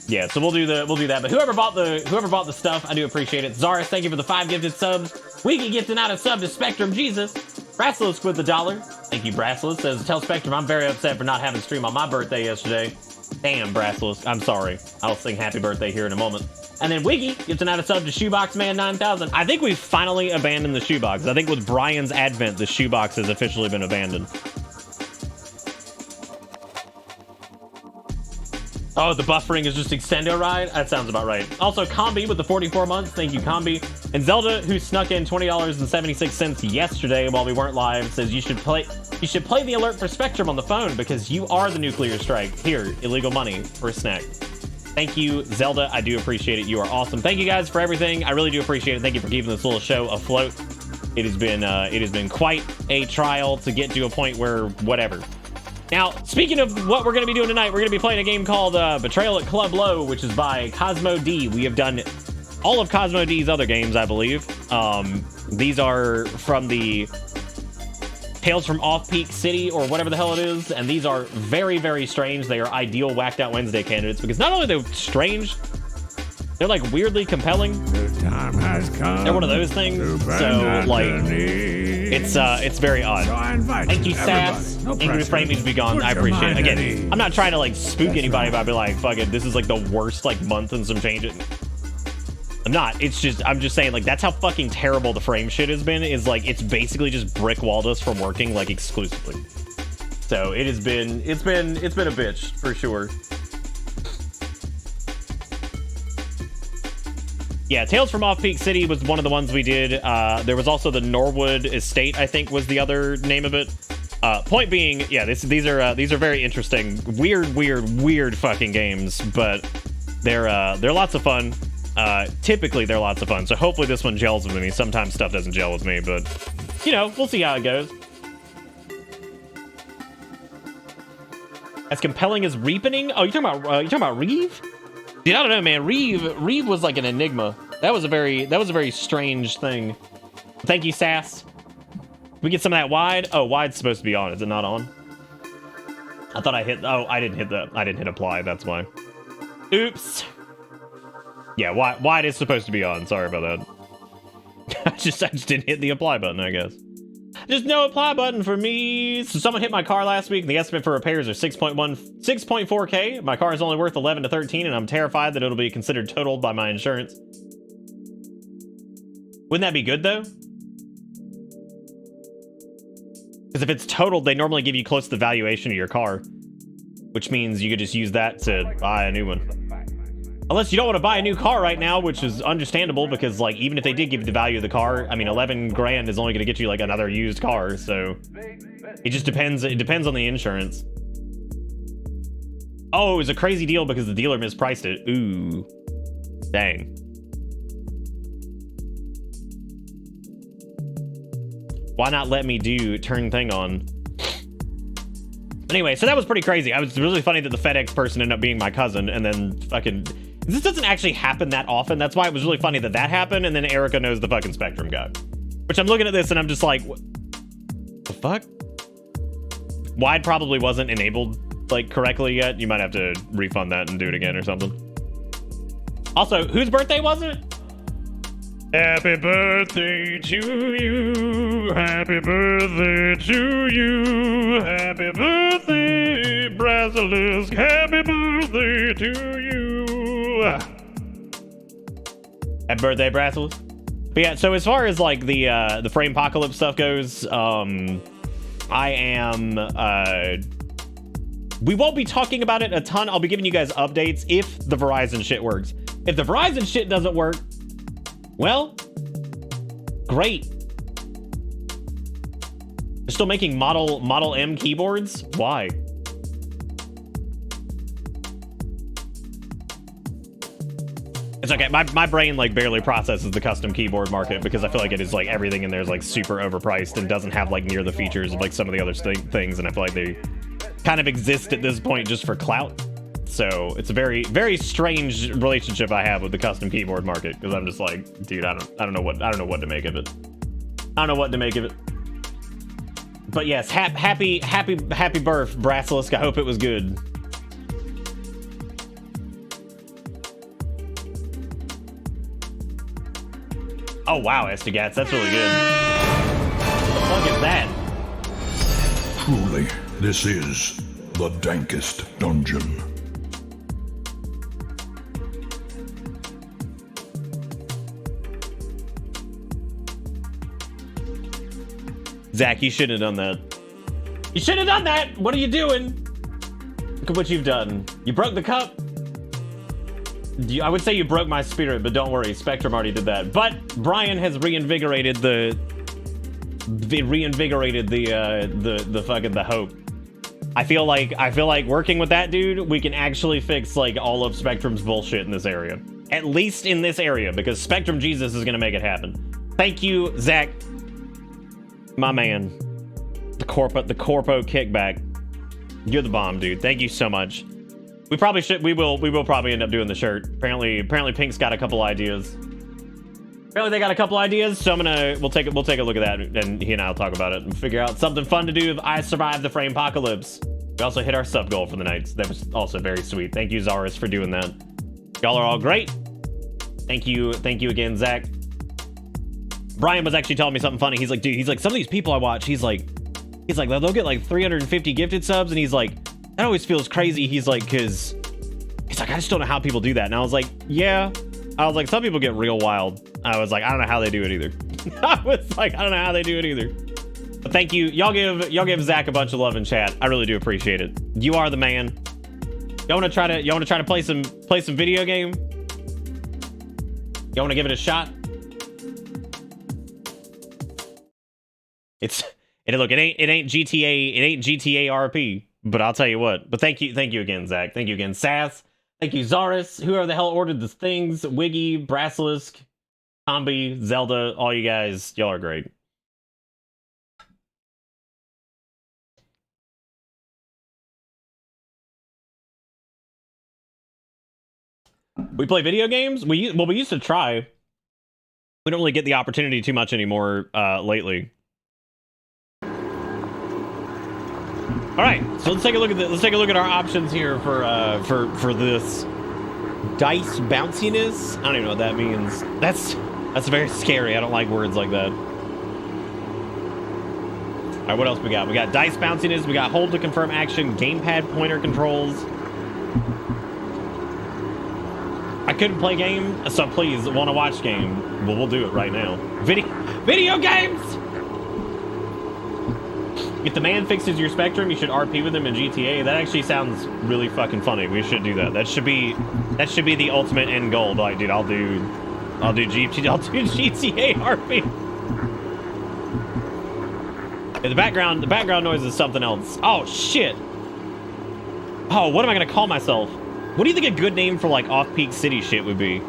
Yeah, so we'll do that. But whoever bought the stuff, I do appreciate it. Zaris, thank you for the 5 gifted subs. Wiki gets another sub to Spectrum Jesus. Brassless with the $1. Thank you, Brassless. Says, tell Spectrum I'm very upset for not having stream on my birthday yesterday. Damn, Brassless. I'm sorry. I'll sing happy birthday here in a moment. And then Wiggy gives another sub to Shoebox Man 9000. I think we've finally abandoned the shoebox. I think with Brian's advent, the shoebox has officially been abandoned. Oh, the buffering is just Extendo Ride? That sounds about right. Also, Combi with the 44 months. Thank you, Combi. And Zelda, who snuck in $20.76 yesterday while we weren't live, says you should play the alert for Spectrum on the phone because you are the nuclear strike. Here, illegal money for a snack. Thank you, Zelda. I do appreciate it. You are awesome. Thank you guys for everything. I really do appreciate it. Thank you for keeping this little show afloat. It has been quite a trial to get to a point where whatever. Now, speaking of what we're going to be doing tonight, we're going to be playing a game called Betrayal at Club Low, which is by Cosmo D. We have done all of Cosmo D's other games, I believe. These are from the Tales from Off-Peak City, or whatever the hell it is, and these are very, very strange. They are ideal Whacked Out Wednesday candidates, because not only are they strange, they're, like, weirdly compelling. The time has come. They're one of those things, so, like, it's very odd. So Thank you, Sass. No Angry Framing to be gone. I appreciate it. Again, I'm not trying to, like, spook anybody by being like, fuck it, this is, like, the worst, like, month and some change. I'm not. It's just, I'm just saying, like, that's how fucking terrible the frame shit has been, is, like, it's basically just brick-walled us from working, like, exclusively. So, it's been a bitch, for sure. Yeah, Tales from Off-Peak City was one of the ones we did. There was also the Norwood Estate, I think, was the other name of it. Point being, yeah, these are very interesting, weird fucking games, but they're lots of fun. Typically, they're lots of fun. So hopefully this one gels with me. Sometimes stuff doesn't gel with me, but you know, we'll see how it goes. As compelling as Reapening? Oh, you're talking about Reeve? Dude, I don't know, man. Reeve was like an enigma. That was a very strange thing. Thank you, Sass. We get some of that wide. Oh, wide's supposed to be on. Is it not on? I thought I hit. Oh, I didn't hit that. I didn't hit apply. That's why. Oops. Yeah, wide is supposed to be on. Sorry about that. I just didn't hit the apply button, I guess. Just no apply button for me. So someone hit my car last week, and the estimate for repairs are 6.4K. My car is only worth 11 to 13, and I'm terrified that it'll be considered totaled by my insurance. Wouldn't that be good, though? Because if it's totaled, they normally give you close to the valuation of your car, which means you could just use that to buy a new one. Unless you don't want to buy a new car right now, which is understandable, because, like, even if they did give you the value of the car, I mean, 11 grand is only going to get you, like, another used car, so it just depends. It depends on the insurance. Oh, it was a crazy deal because the dealer mispriced it. Ooh. Dang. Why not let me turn thing on? Anyway, so that was pretty crazy. It was really funny that the FedEx person ended up being my cousin, and then fucking... This doesn't actually happen that often. That's why it was really funny that happened, and then Erica knows the fucking Spectrum guy. Which I'm looking at this, and I'm just like, what the fuck? Wide probably wasn't enabled, like, correctly yet. You might have to refund that and do it again or something. Also, whose birthday was it? Happy birthday to you. Happy birthday to you. Happy birthday, Brasilisk. Happy birthday to you. Happy birthday, Brasilisk. But yeah, so as far as like the Framepocalypse stuff goes, I am we won't be talking about it a ton. I'll be giving you guys updates if the Verizon shit works. If the Verizon shit doesn't work, well, great. They're still making Model M keyboards? Why? It's okay. My brain like barely processes the custom keyboard market because I feel like it is like everything in there is like super overpriced and doesn't have like near the features of like some of the other things, and I feel like they kind of exist at this point just for clout. So it's a very, very strange relationship I have with the custom keyboard market, because I'm just like, dude, I don't know what to make of it. I don't know what to make of it. But yes, happy birth, Brasilisk. I hope it was good. Oh wow, Estigats, that's really good. What the fuck is that? Truly, this is the dankest dungeon. Zach, you shouldn't have done that. You shouldn't have done that! What are you doing? Look at what you've done. You broke the cup. I would say you broke my spirit, but don't worry, Spectrum already did that. But Brian has reinvigorated the hope. I feel like working with that dude, we can actually fix like all of Spectrum's bullshit in this area. At least in this area, because Spectrum Jesus is gonna make it happen. Thank you, Zach. My man. The corpo kickback. You're the bomb, dude. Thank you so much. We will probably end up doing the shirt. Apparently Pink's got a couple ideas. Apparently they got a couple ideas, so we'll take a look at that, and he and I'll talk about it and figure out something fun to do if I survive the frame apocalypse. We also hit our sub goal for the night. So that was also very sweet. Thank you, Zaris, for doing that. Y'all are all great. Thank you again, Zach. Brian was actually telling me something funny. He's like, dude, some of these people I watch, he's like, they'll get like 350 gifted subs, and he's like, that always feels crazy. He's like, I just don't know how people do that. And I was like, yeah. I was like, some people get real wild. I was like, I don't know how they do it either. I was like, I don't know how they do it either. But thank you. Y'all give Zach a bunch of love in chat. I really do appreciate it. You are the man. Y'all wanna try to play some video game? Y'all wanna give it a shot? Look, it ain't GTA RP. But I'll tell you what. But thank you again, Zach. Thank you again, Sass. Thank you, Zaris. Whoever the hell ordered the things, Wiggy, Brasilisk, Combi, Zelda, all you guys, y'all are great. We play video games? We used to try. We don't really get the opportunity too much anymore lately. All right, so let's take a look at our options here for this dice bounciness. I don't even know what that means. That's very scary. I don't like words like that. All right, what else we got? We got dice bounciness. We got hold to confirm action, gamepad pointer controls. I couldn't play game, so please want to watch game. Well, we'll do it right now. Video games. If the man fixes your Spectrum, you should RP with him in GTA. That actually sounds really fucking funny. We should do that. That should be the ultimate end goal. Like, dude, I'll do GTA RP. Yeah, the background noise is something else. Oh shit. Oh, what am I gonna call myself? What do you think a good name for like off-peak city shit would be?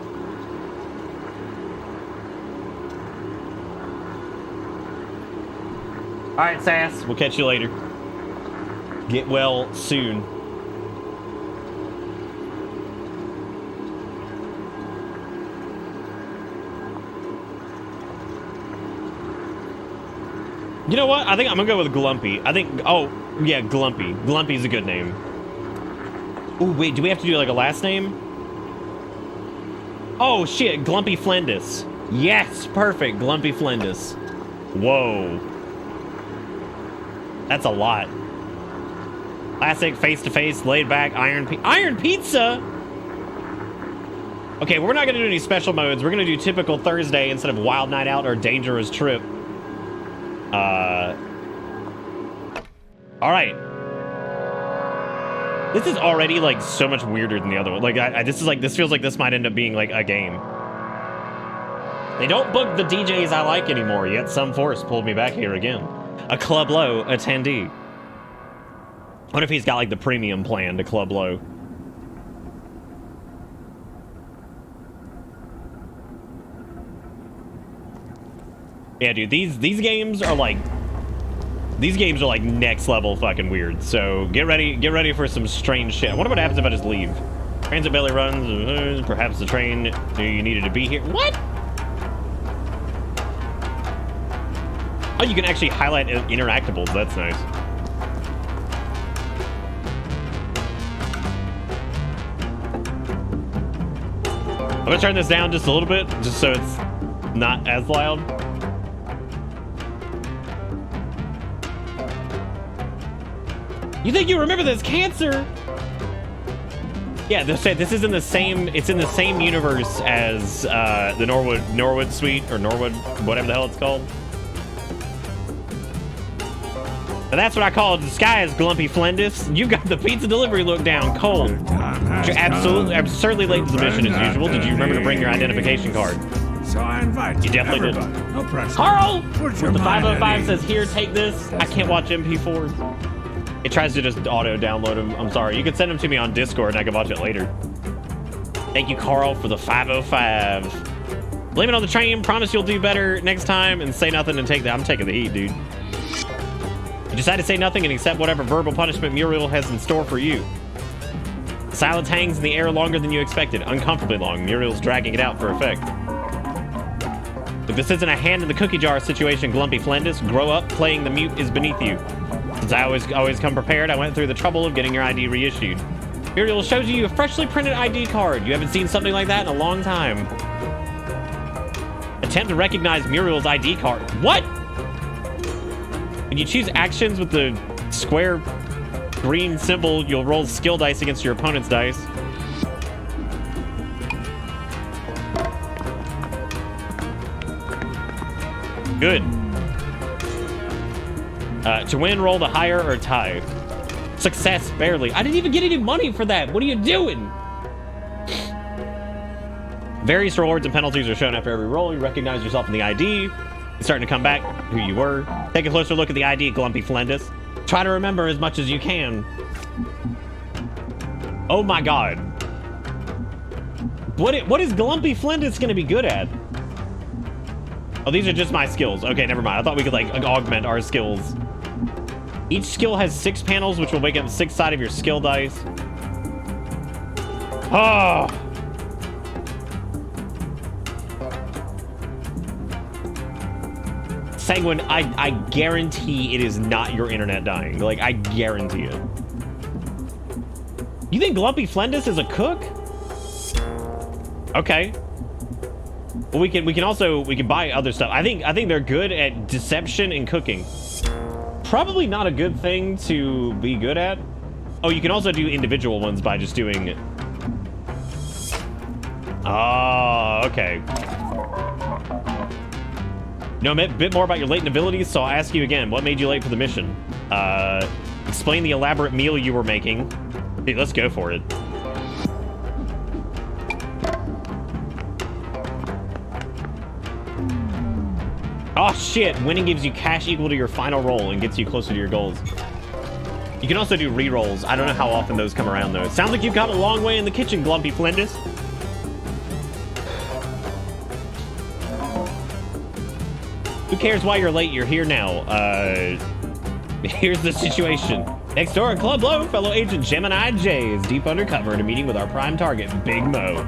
All right, Sass. We'll catch you later. Get well soon. You know what? I think I'm gonna go with Glumpy. Oh, yeah, Glumpy. Glumpy's a good name. Oh, wait, do we have to do like a last name? Oh, shit, Glumpy Flendus. Yes, perfect, Glumpy Flendus. Whoa. That's a lot. Classic, face-to-face, laid-back, Iron Pizza? Okay, we're not gonna do any special modes. We're gonna do typical Thursday instead of Wild Night Out or Dangerous Trip. All right. This is already like so much weirder than the other one. Like, this feels like this might end up being like a game. They don't book the DJs I like anymore, yet some force pulled me back here again. A Club Low attendee. What if he's got like the premium plan to Club Low? Yeah, dude, these games are like next level fucking weird. So get ready for some strange shit. I wonder what happens if I just leave. Transit belly runs, perhaps the train you needed to be here. What? Oh, you can actually highlight interactables. That's nice. I'm gonna turn this down just a little bit, just so it's Not as loud. You think you remember this cancer? Yeah, this is in the same. It's in the same universe as the Norwood Suite or Norwood, whatever the hell it's called. But that's what I call a disguise, Glumpy Flendis. You got the pizza delivery look down, cold. You're absolutely absurdly late to the mission as usual. Did you remember to bring your identification card? So I invite You definitely everybody. did. No pressure. Carl! Put your The mind at 505 ease. says, here, take this. I can't watch MP4s. It tries to just auto-download them. I'm sorry. You can send them to me on Discord and I can watch it later. Thank you, Carl, for the 505. Blame it on the train. Promise you'll do better next time and say nothing and take that. I'm taking the heat, dude. You decide to say nothing and accept whatever verbal punishment Muriel has in store for you. Silence hangs in the air longer than you expected. Uncomfortably long. Muriel's dragging it out for effect. Look, this isn't a hand in the cookie jar situation, Glumpy Flendis. Grow up. Playing the mute is beneath you. Since I always come prepared, I went through the trouble of getting your ID reissued. Muriel shows you a freshly printed ID card. You haven't seen something like that in a long time. Attempt to recognize Muriel's ID card. What? When you choose actions with the square green symbol, you'll roll skill dice against your opponent's dice. Good. To win, roll the higher or tie. Success, barely. I didn't even get any money for that. What are you doing? Various rewards and penalties are shown after every roll. You recognize yourself in the ID. It's starting to come back who you were. Take a closer look at the ID, Glumpy Flendis. Try to remember as much as you can. Oh my god. What is Glumpy Flendis going to be good at? Oh, these are just my skills. Okay, never mind. I thought we could like augment our skills. Each skill has 6 panels, which will make up 6 sides of your skill dice. Oh. Sanguine, I guarantee it is not your internet dying. Like, I guarantee it. You think Glumpy Flendis is a cook? Okay. Well, we can buy other stuff. I think they're good at deception and cooking. Probably not a good thing to be good at. Oh, you can also do individual ones by just doing. Oh, okay. Know a bit more about your latent abilities, so I'll ask you again. What made you late for the mission? Explain the elaborate meal you were making. Dude, let's go for it. Oh shit, winning gives you cash equal to your final roll and gets you closer to your goals. You can also do re-rolls. I don't know how often those come around though. It sounds like you've got a long way in the kitchen, Glumpy Flendis. Who cares why you're late? You're here now. Here's the situation. Next door at Club Low, fellow agent Gemini J is deep undercover in a meeting with our prime target, Big Mo.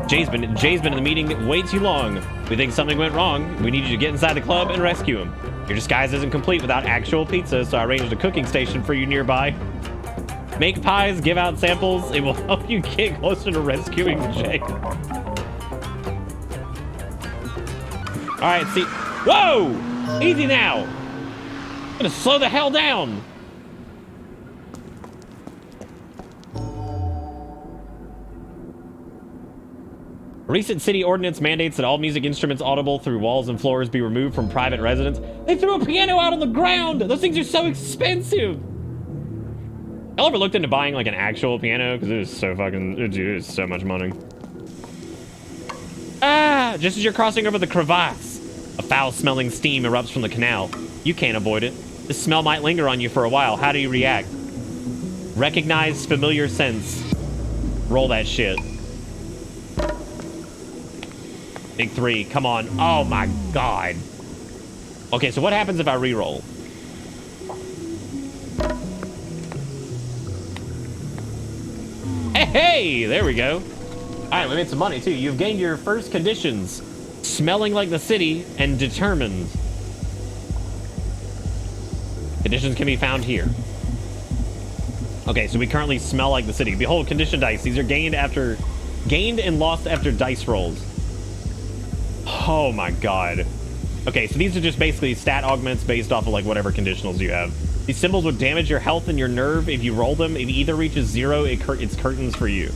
Jay's been in the meeting way too long. We think something went wrong. We need you to get inside the club and rescue him. Your disguise isn't complete without actual pizza, so I arranged a cooking station for you nearby. Make pies, give out samples. It will help you get closer to rescuing Jay. All right, see. Whoa! Easy now. I'm gonna slow the hell down. A recent city ordinance mandates that all music instruments audible through walls and floors be removed from private residence. They threw a piano out on the ground! Those things are so expensive! Y'all ever looked into buying like an actual piano? Because it is so fucking, dude, it's so much money. Ah! Just as you're crossing over the crevasse, a foul-smelling steam erupts from the canal. You can't avoid it. This smell might linger on you for a while. How do you react? Recognize familiar sense. Roll that shit. Big 3, come on. Oh my god. Okay, so what happens if I re-roll? Hey, there we go. All right, we made some money too. You've gained your first conditions. Smelling like the city and determined. Conditions can be found here. Okay, so we currently smell like the city. Behold, condition dice. These are gained and lost after dice rolls. Oh my god. Okay, so these are just basically stat augments based off of like whatever conditionals you have. These symbols would damage your health and your nerve if you roll them. If either reaches 0, it's curtains for you.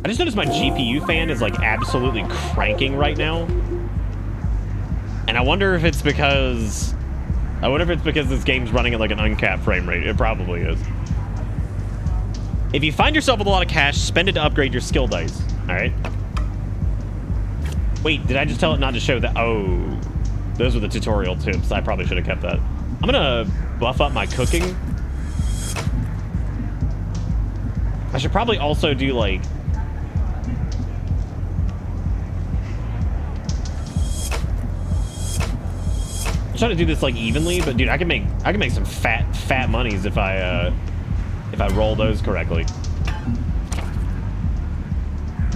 I just noticed my GPU fan is like absolutely cranking right now. And I wonder if it's because... this game's running at like an uncapped frame rate. It probably is. If you find yourself with a lot of cash, spend it to upgrade your skill dice. Alright. Wait, did I just tell it not to show that? Oh, those were the tutorial tips. I probably should have kept that. I'm gonna buff up my cooking. I should probably also do like... I'm trying to do this like evenly, but dude, I can make some fat monies if I roll those correctly.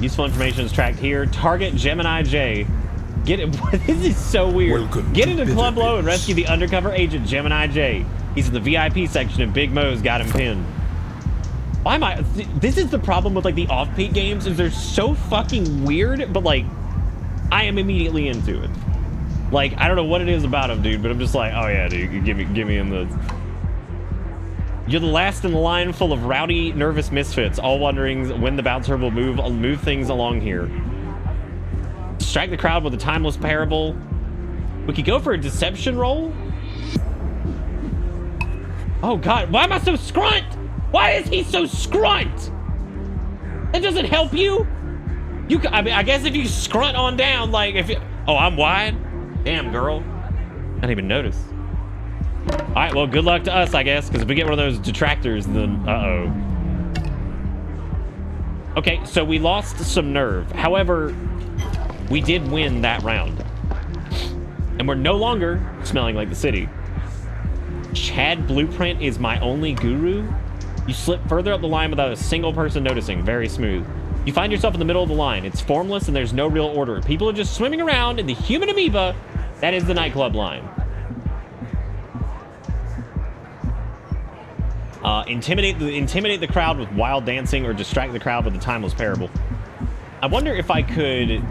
Useful information is tracked here. Target Gemini J. Get it. This is so weird. Welcome Get to into Club Bitter Low and Bits. rescue the undercover agent Gemini J. He's in the VIP section and Big Mo's got him pinned. Why am I? This is the problem with like the off-peak games, is they're so fucking weird, but like I am immediately into it. Like I don't know what it is about them, dude, but I'm just like, oh yeah, dude, give me in the. You're the last in the line full of rowdy, nervous misfits, all wondering when the bouncer will move things along here. Distract the crowd with a timeless parable. We could go for a deception roll. Oh god, why am I so scrunt? Why is he so scrunt? That doesn't help you. I mean, I guess if you scrunt on down, like if you... Oh, I'm wide? Damn, girl. I didn't even notice. All right, well, good luck to us, I guess, because if we get one of those detractors, then uh-oh. Okay, so we lost some nerve. However, we did win that round. And we're no longer smelling like the city. Chad Blueprint is my only guru. You slip further up the line without a single person noticing. Very smooth. You find yourself in the middle of the line. It's formless and there's no real order. People are just swimming around in the human amoeba. That is the nightclub line. Intimidate the crowd with wild dancing or distract the crowd with a timeless parable. I wonder if I could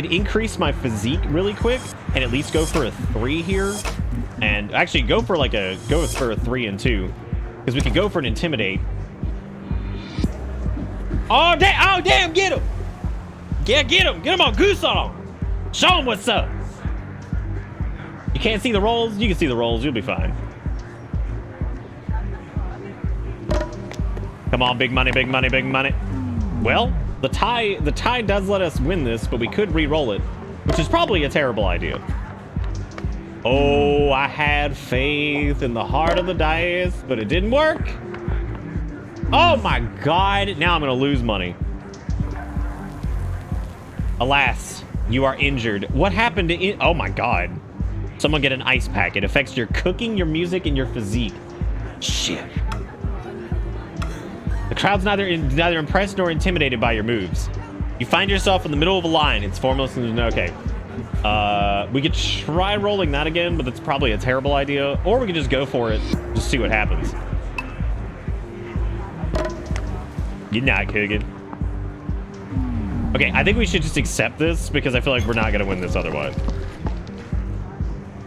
increase my physique really quick and at least go for a 3 here, and actually go for a 3 and 2, because we could go for an intimidate. Oh damn, get him! Yeah, get him on goose on him. Show him what's up. You can't see the rolls? You can see the rolls, you'll be fine. Come on, big money, big money, big money. Well, the tie does let us win this, but we could re-roll it, which is probably a terrible idea. Oh, I had faith in the heart of the dice, but it didn't work. Oh my god, now I'm gonna lose money. Alas, you are injured. What happened to oh my god. Someone get an ice pack. It affects your cooking, your music, and your physique. Shit. The crowd's neither impressed nor intimidated by your moves. You find yourself in the middle of a line. It's formless and okay. We could try rolling that again, but that's probably a terrible idea. Or we could just go for it. Just see what happens. You're not cooking. Okay, I think we should just accept this because I feel like we're not going to win this otherwise.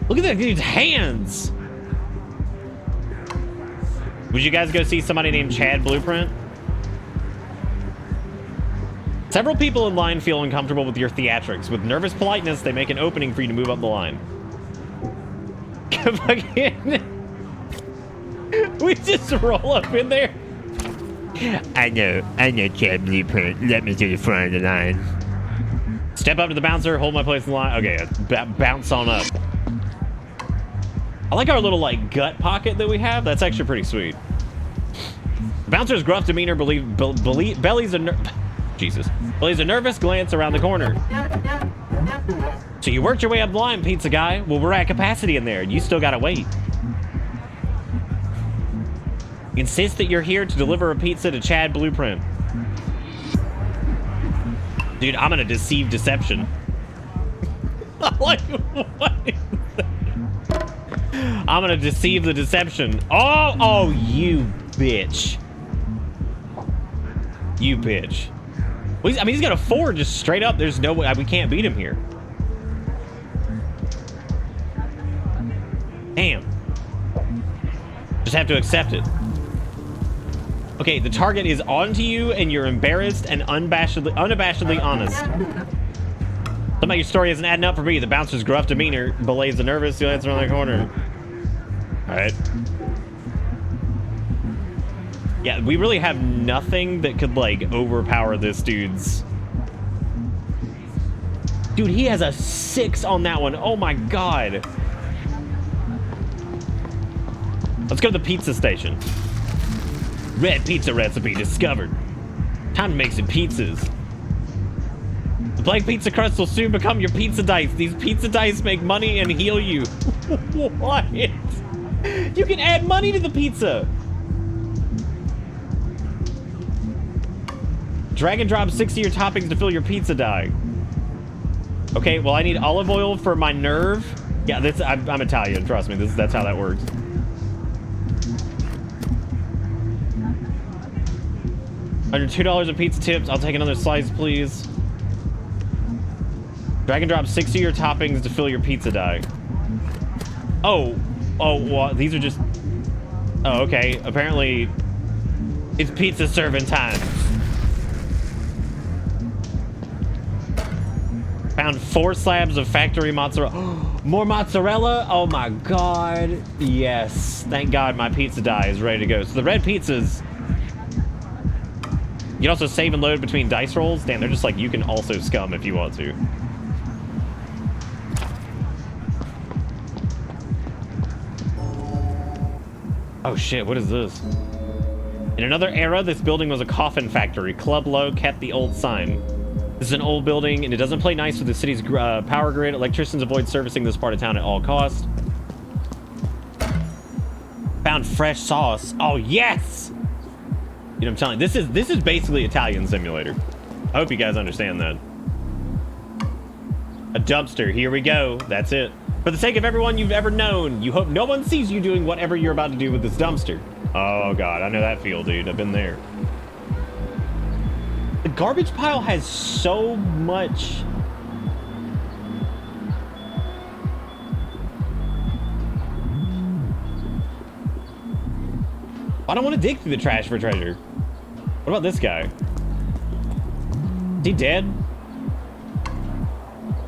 Look at that dude's hands. Would you guys go see somebody named Chad Blueprint? Several people in line feel uncomfortable with your theatrics. With nervous politeness, they make an opening for you to move up the line. We just roll up in there. I know, Chad Blueprint. Let me to the front of the line. Step up to the bouncer, hold my place in the line. Okay, bounce on up. I like our little, like, gut pocket that we have. That's actually pretty sweet. The bouncer's gruff demeanor bellies a nervous glance around the corner. So you worked your way up the line, pizza guy. Well, we're at capacity in there. You still gotta wait. Insist that you're here to deliver a pizza to Chad Blueprint. Dude, I'm gonna deceive deception. Like, what is that? I'm gonna deceive the deception. Oh, you bitch. You bitch. Well, I mean, he's got a 4 just straight up. There's no way. We can't beat him here. Damn. Just have to accept it. Okay, the target is onto you, and you're embarrassed and unabashedly honest. Somehow your story isn't adding up for me. The bouncer's gruff demeanor belays the nervous. You'll answer around the corner. All right. Yeah, we really have nothing that could, like, overpower this dude's... Dude, he has a 6 on that one. Oh, my God. Let's go to the pizza station. Red pizza recipe discovered. Time to make some pizzas. The blank pizza crust will soon become your pizza dice. These pizza dice make money and heal you. What? You can add money to the pizza. Drag and drop 6 of your toppings to fill your pizza die. Okay, well, I need olive oil for my nerve. Yeah, I'm Italian. Trust me, that's how that works. Under $2 in pizza tips. I'll take another slice, please. Drag and drop 6 of your toppings to fill your pizza die. Oh, well, these are just... Oh, okay. Apparently, it's pizza serving time. Found 4 slabs of factory mozzarella. More mozzarella? Oh my God. Yes. Thank God my pizza die is ready to go. So the red pizzas... You can also save and load between dice rolls. Damn, they're just like, you can also scum if you want to. Oh shit, what is this? In another era, this building was a coffin factory. Club Low kept the old sign. This is an old building, and it doesn't play nice with the city's power grid. Electricians avoid servicing this part of town at all costs. Found fresh sauce. Oh, yes! You know what I'm telling you, this is basically Italian Simulator. I hope you guys understand that. A dumpster, here we go. That's it. For the sake of everyone you've ever known, you hope no one sees you doing whatever you're about to do with this dumpster. Oh God, I know that feel, dude. I've been there. The garbage pile has so much... I don't want to dig through the trash for treasure. What about this guy? Is he dead?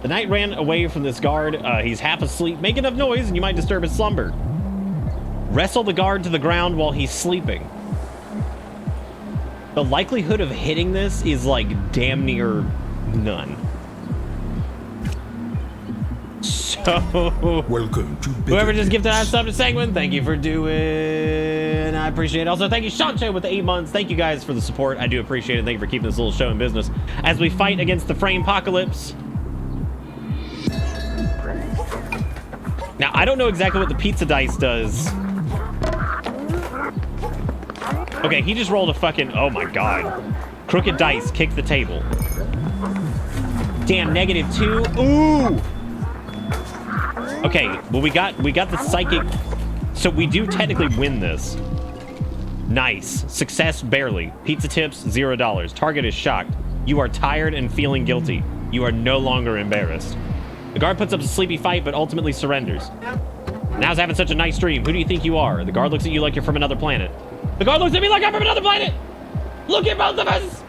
The knight ran away from this guard. He's half asleep. Make enough noise and you might disturb his slumber. Wrestle the guard to the ground while he's sleeping. The likelihood of hitting this is like damn near none. So, Welcome to whoever just gifted us sub to Sanguine, thank you for doing. I appreciate it. Also, thank you, Shancho, with the 8 months. Thank you guys for the support. I do appreciate it. Thank you for keeping this little show in business as we fight against the frame apocalypse. Now, I don't know exactly what the pizza dice does. Okay, he just rolled a fucking... Oh my God. Crooked dice. Kick the table. Damn, -2. Ooh! Okay, well, we got the psychic... So we do technically win this. Nice. Success, barely. Pizza tips, $0. Target is shocked. You are tired and feeling guilty. You are no longer embarrassed. The guard puts up a sleepy fight, but ultimately surrenders. Now's having such a nice dream. Who do you think you are? The guard looks at you like you're from another planet. The guard looks at me like I'm from another planet! Look at both of us!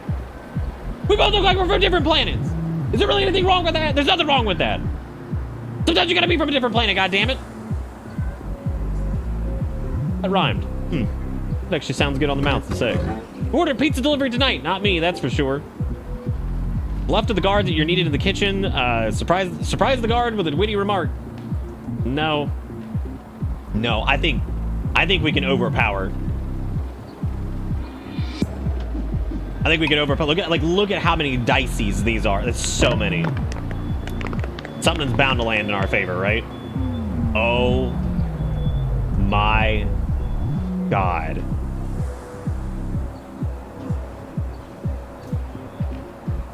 We both look like we're from different planets. Is there really anything wrong with that? There's nothing wrong with that. Sometimes you gotta be from a different planet, goddammit. That rhymed. That actually sounds good on the mouth to say. Who ordered pizza delivery tonight? Not me, that's for sure. Bluff to the guard that you're needed in the kitchen. Surprise the guard with a witty remark. No. No, I think we can overpower. I think we can overpower. Look at how many dices these are. That's so many. Something's bound to land in our favor, right? Oh my God.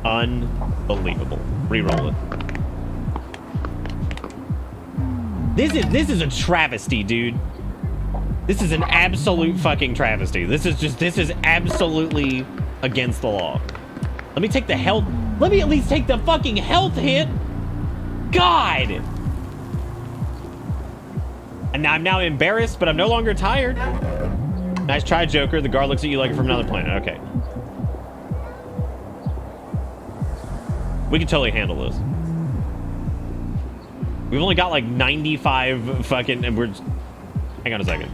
Unbelievable. Reroll it. This is a travesty, dude. This is an absolute fucking travesty. This is absolutely against the law. Let me take the health. Let me at least take the fucking health hit. God. And now I'm now embarrassed, but I'm no longer tired. Nice try, Joker. The guard looks at you like you're from another planet. Okay. We can totally handle this. We've only got like 95 fucking, and we're just, hang on a second.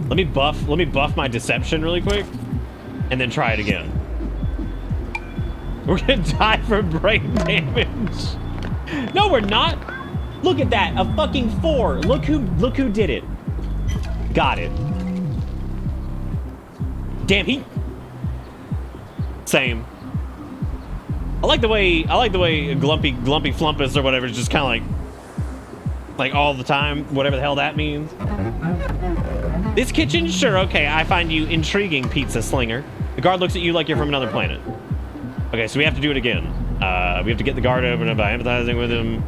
Let me buff my deception really quick, and then try it again. We're gonna die from brain damage. No, we're not. Look at that, a fucking 4. Look who did it. Got it. Damn, he. Same. I like the way Glumpy Flumpus or whatever is just kind of like all the time, whatever the hell that means. This kitchen, sure, okay. I find you intriguing, pizza slinger. The guard looks at you like you're from another planet. Okay, so we have to do it again. We have to get the guard open by empathizing with him.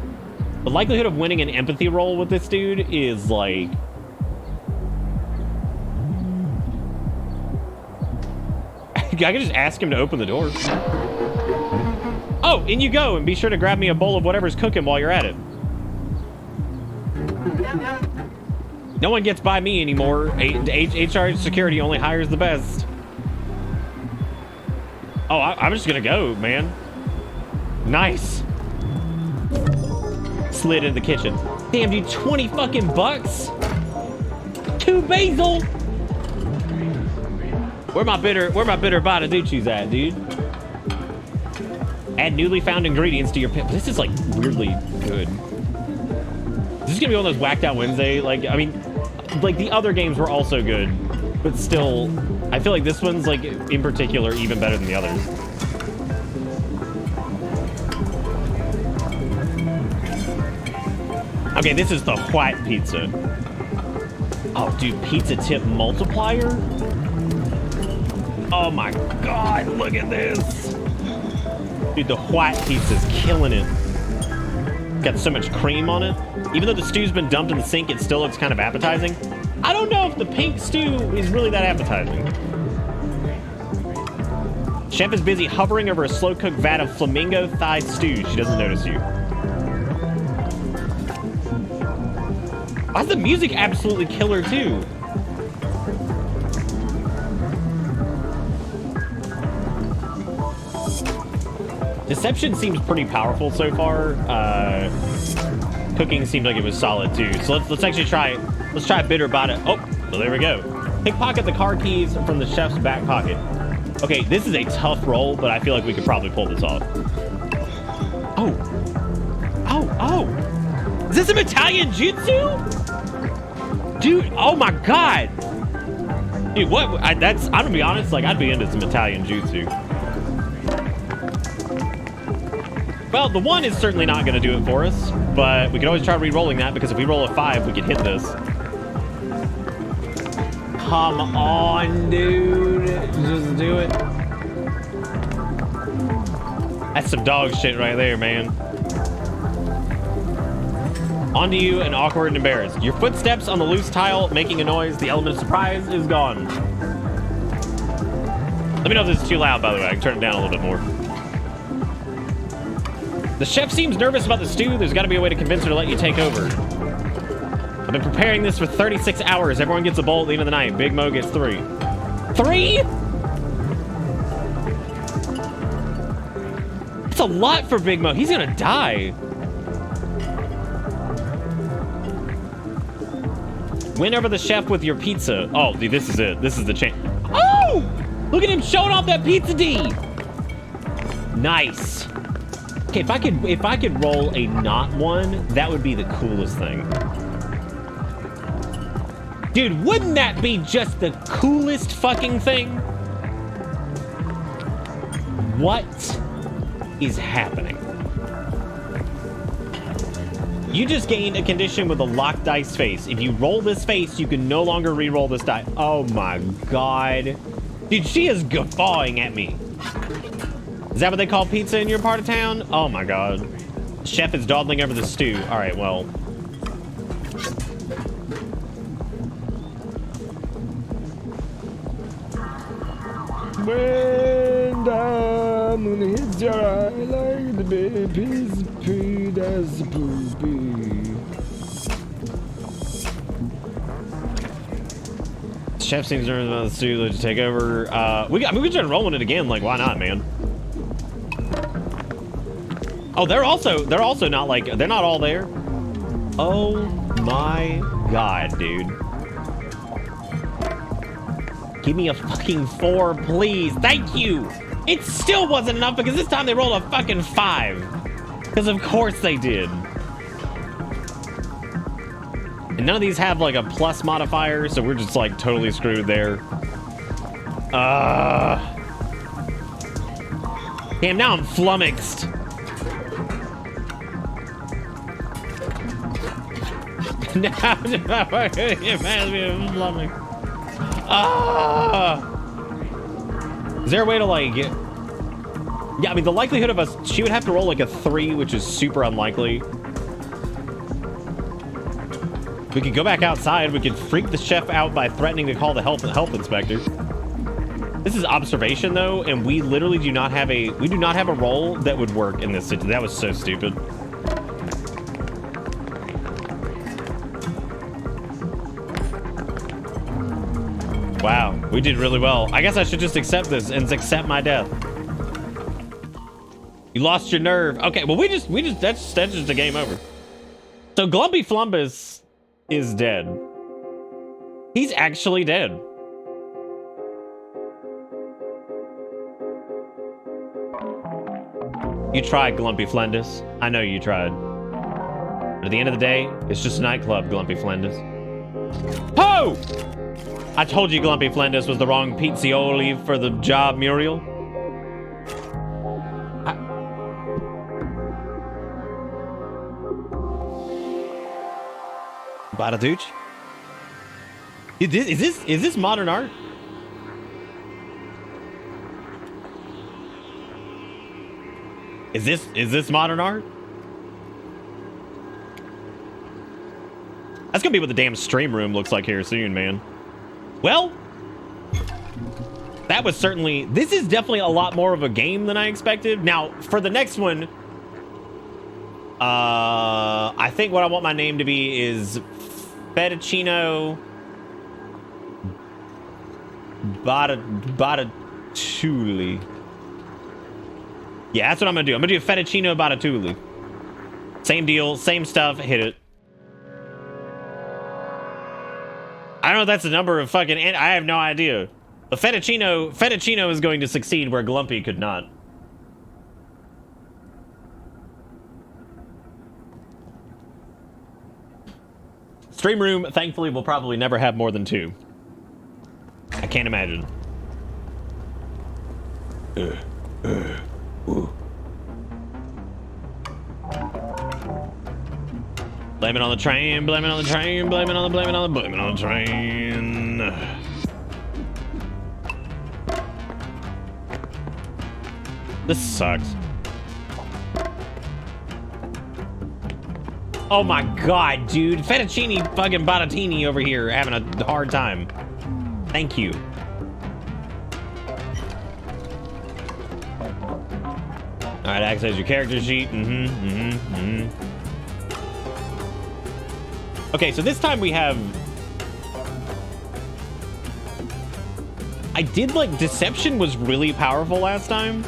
The likelihood of winning an empathy roll with this dude is like. I can just ask him to open the door. Oh, in you go, and be sure to grab me a bowl of whatever's cooking while you're at it. No one gets by me anymore. HR security only hires the best. Oh, I'm just gonna go, man. Nice. Slid into the kitchen. Damn, dude, 20 fucking bucks? 2 basil? Where my bitter Bottaducci's at, dude? Add newly found ingredients to your pit. This is like weirdly good. This is gonna be one of those whacked out Wednesday. Like, I mean, like the other games were also good, but still, I feel like this one's like in particular even better than the others. Okay, this is the white pizza. Oh, dude, pizza tip multiplier? Oh my God, look at this. Dude, the white pizza's killing it. Got so much cream on it. Even though the stew's been dumped in the sink, it still looks kind of appetizing. I don't know if the pink stew is really that appetizing. Chef is busy hovering over a slow-cooked vat of flamingo thigh stew. She doesn't notice you. Why's the music absolutely killer, too? Deception seems pretty powerful so far. Cooking seemed like it was solid too. So let's actually try it. Let's try bitter bada. Oh, well, there we go. Pickpocket the car keys from the chef's back pocket. Okay, this is a tough roll, but I feel like we could probably pull this off. Oh. Oh. Is this some Italian jutsu? Dude, oh my God. Dude, what? I'm gonna be honest, like I'd be into some Italian jutsu. Well, the 1 is certainly not going to do it for us, but we can always try re-rolling that, because if we roll a 5, we can hit this. Come on, dude. Just do it. That's some dog shit right there, man. Onto you, and awkward and embarrassed. Your footsteps on the loose tile making a noise. The element of surprise is gone. Let me know if this is too loud, by the way. I can turn it down a little bit more. The chef seems nervous about the stew. There's got to be a way to convince her to let you take over. I've been preparing this for 36 hours. Everyone gets a bowl at the end of the night. Big Mo gets 3. 3? That's a lot for Big Mo. He's gonna die. Win over the chef with your pizza. Oh, dude, this is it. This is the chance. Oh! Look at him showing off that pizza D. Nice. Okay, if I could roll a not 1, that would be the coolest thing. Dude, wouldn't that be just the coolest fucking thing? What is happening? You just gained a condition with a locked dice face. If you roll this face, you can no longer re-roll this die. Oh my God. Dude, she is guffawing at me. Is that what they call pizza in your part of town? Oh my God. The chef is dawdling over the stew. All right, well. When the moon hits your eye like the baby's pee, that's poopy. Chef seems nervous about the stew to take over. We can try rolling it again. Like, why not, man? Oh, they're also not like, they're not all there. Oh my god, dude. Give me a fucking 4, please. Thank you. It still wasn't enough because this time they rolled a fucking 5. Because of course they did. And none of these have like a plus modifier, so we're just like totally screwed there. Damn, now I'm flummoxed. Now it reminds me of flummoxed. Is there a way to like... Yeah, I mean, the likelihood of us... She would have to roll like a 3, which is super unlikely. We could go back outside. We could freak the chef out by threatening to call the health inspector. This is observation though, and we literally do not have a roll that would work in this situation. That was so stupid. Wow, we did really well. I guess I should just accept this and accept my death. You lost your nerve. Okay, well that's just a game over. So Glumpy Flumbus is dead. He's actually dead. You tried, Glumpy Flendus. I know you tried. But at the end of the day, it's just a nightclub, Glumpy Flendus. Ho! I told you Glumpy Flendus was the wrong pizzioli for the job, Muriel. Badadooch? Is this modern art? Is this modern art? That's gonna be what the damn stream room looks like here soon, man. Well, that was certainly... This is definitely a lot more of a game than I expected. Now, for the next one, I think what I want my name to be is Fettuccino Batatuli. Yeah, that's what I'm gonna do. I'm gonna do Fettuccino Batatuli. Same deal, same stuff, hit it. I don't know if that's the number of fucking... I have no idea. The Fettuccino is going to succeed where Glumpy could not. Stream room, thankfully, will probably never have more than 2. I can't imagine. Blame it on the train, blame it on the train, blame it on the train. This sucks. Oh my god, dude. Fettuccine fucking Batatini over here having a hard time. Thank you. Alright, access your character sheet. Okay, so this time we have... I did like... Deception was really powerful last time.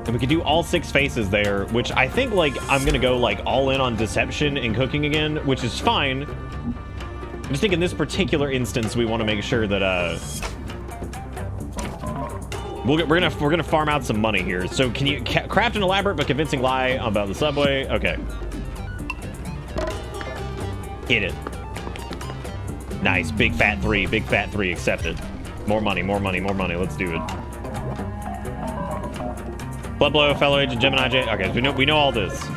And we could do all 6 faces there, which I think, like, I'm gonna go, like, all in on deception and cooking again, which is fine. I just think in this particular instance, we want to make sure that, we're gonna farm out some money here. So can you craft an elaborate but convincing lie about the subway? Okay. Hit it. Nice. Big fat 3. Big fat 3 accepted. More money, more money, more money. Let's do it. Blood Blow, Fellow Agent, Gemini J. Okay, we know all this. All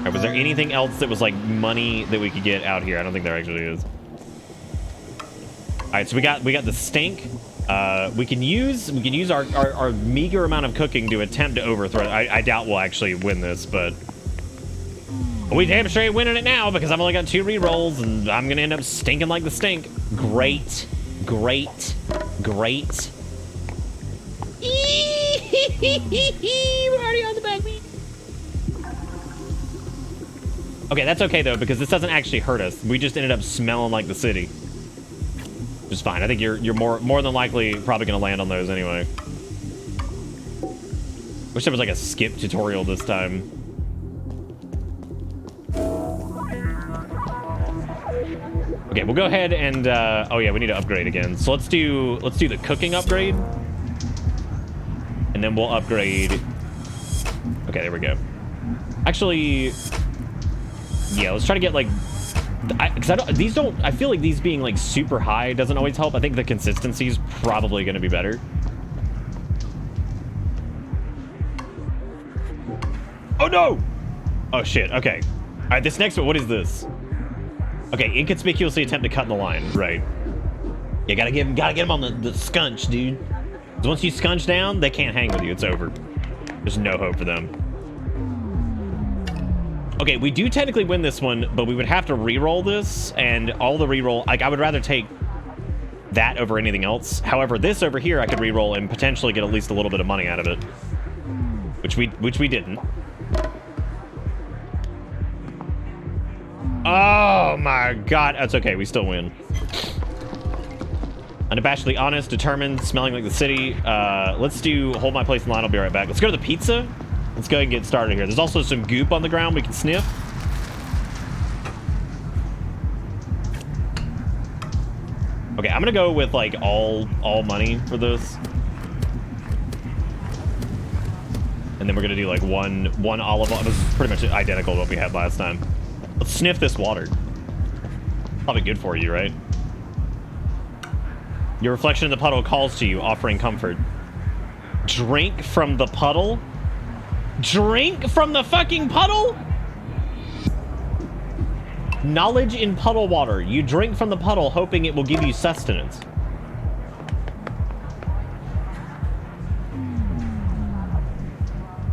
right, was there anything else that was like money that we could get out here? I don't think there actually is. All right, so we got the stink. We can use our meager amount of cooking to attempt to overthrow. I doubt we'll actually win this, but We damn straight winning it now because I've only got 2 rerolls and I'm gonna end up stinking like the stink. Great, great, great. We're already on the back beat. Okay, that's okay though because this doesn't actually hurt us. We just ended up smelling like the city. Which is fine. I think you're more than likely probably gonna land on those anyway. Wish there was like a skip tutorial this time. Okay, we'll go ahead and oh yeah, we need to upgrade again. So let's do the cooking upgrade. And then we'll upgrade. Okay, there we go. Actually, yeah, let's try to get like because I feel like these being like super high doesn't always help. I think the consistency is probably going to be better. Oh no! Oh shit, okay. All right, this next one, what is this? Okay, inconspicuously attempt to cut in the line, right. You gotta get him on the scunch, dude. 'Cause once you scunch down, they can't hang with you, it's over. There's no hope for them. Okay, we do technically win this one, but we would have to re-roll this, and all the re-roll, like I would rather take that over anything else. However, this over here I could re-roll and potentially get at least a little bit of money out of it. Which we didn't. Oh my god, that's okay, we still win. Unabashedly honest, determined, smelling like the city. Let's do hold my place in line, I'll be right back. Let's go to the pizza. Let's go ahead and get started here. There's also some goop on the ground we can sniff. Okay, I'm gonna go with like all money for this. And then we're gonna do like one olive oil. This is pretty much identical to what we had last time. Let's sniff this water. Probably good for you, right? Your reflection in the puddle calls to you, offering comfort. Drink from the puddle? Drink from the fucking puddle? Knowledge in puddle water. You drink from the puddle, hoping it will give you sustenance.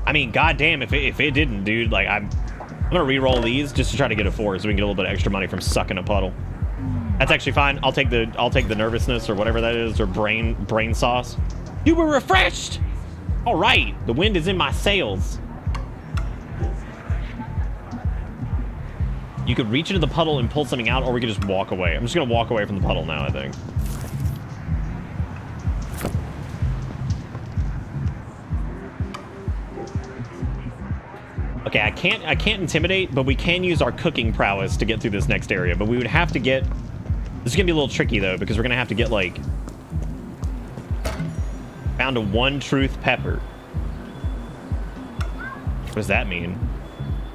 I mean, goddamn, if it didn't, dude. Like, I'm gonna re-roll these just to try to get a 4, so we can get a little bit of extra money from sucking a puddle. That's actually fine. I'll take the nervousness or whatever that is, or brain sauce. You were refreshed. All right, the wind is in my sails. You could reach into the puddle and pull something out, or we could just walk away. I'm just gonna walk away from the puddle now, I think. Okay, I can't intimidate, but we can use our cooking prowess to get through this next area. But we would have to get. This is gonna be a little tricky though, because we're gonna have to get like down to 1 truth pepper. What does that mean?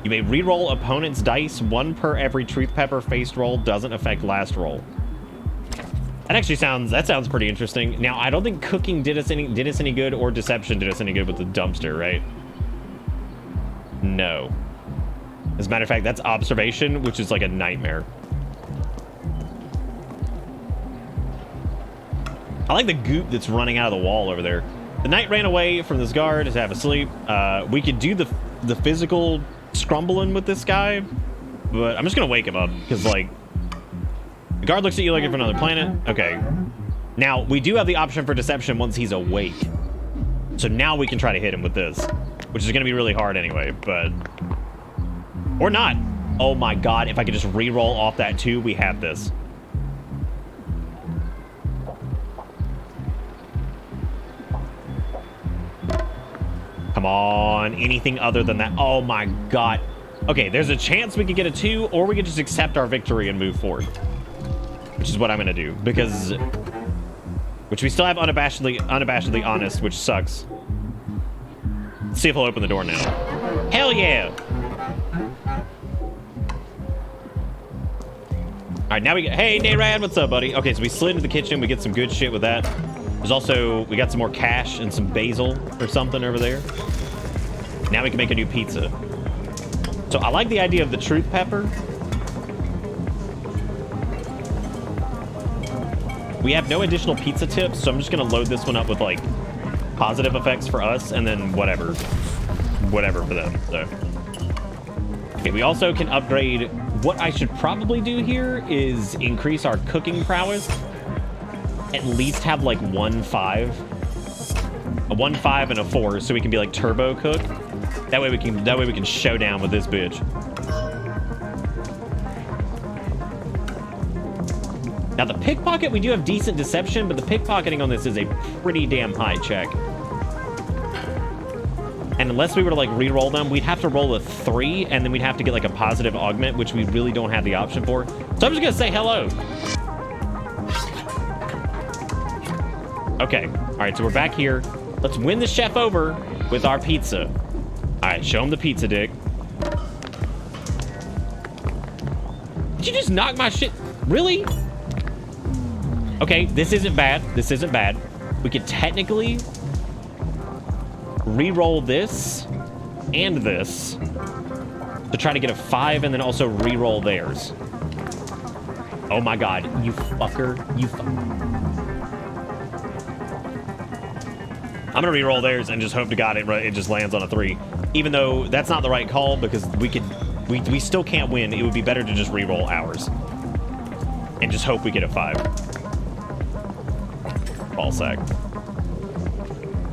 You may re-roll opponent's dice 1 per every truth pepper faced roll. Doesn't affect last roll. That actually sounds pretty interesting. Now I don't think cooking did us any good, or deception did us any good with the dumpster, right? No. As a matter of fact, that's observation, which is like a nightmare. I like the goop that's running out of the wall over there. The knight ran away from this guard to have a sleep. We could do the physical scrumbling with this guy, but I'm just gonna wake him up because like the guard looks at you looking for another planet. Okay. Now we do have the option for deception once he's awake. So now we can try to hit him with this, which is gonna be really hard anyway, but or not. Oh my god, if I could just re-roll off that 2, we have this. Come on, anything other than that. Oh my god. Okay, there's a chance we could get a 2, or we could just accept our victory and move forward. Which is what I'm gonna do, because which we still have unabashedly honest, which sucks. Let's see if he'll open the door now. Hell yeah! Alright, now we get hey Nayrad, what's up, buddy? Okay, so we slid into the kitchen, we get some good shit with that. There's also, we got some more cash and some basil or something over there. Now we can make a new pizza. So I like the idea of the truth pepper. We have no additional pizza tips, so I'm just gonna load this one up with like positive effects for us, and then whatever for them. So Okay, we also can upgrade. What I should probably do here is increase our cooking prowess. At least have like 1-5. A 1-5 and a 4, so we can be like turbo cook. That way we can show down with this bitch. Now the pickpocket, we do have decent deception, but the pickpocketing on this is a pretty damn high check. And unless we were to like re-roll them, we'd have to roll a 3, and then we'd have to get like a positive augment, which we really don't have the option for. So I'm just gonna say hello. Okay, all right, so we're back here. Let's win the chef over with our pizza. All right, show him the pizza dick. Did you just knock my shit? Really? Okay, this isn't bad. This isn't bad. We could technically re-roll this and this to try to get a 5 and then also re-roll theirs. Oh my God, you fucker. You fucker. I'm gonna re-roll theirs and just hope to God it just lands on a 3. Even though that's not the right call because we still can't win. It would be better to just re-roll ours. And just hope we get a 5. Ball sack.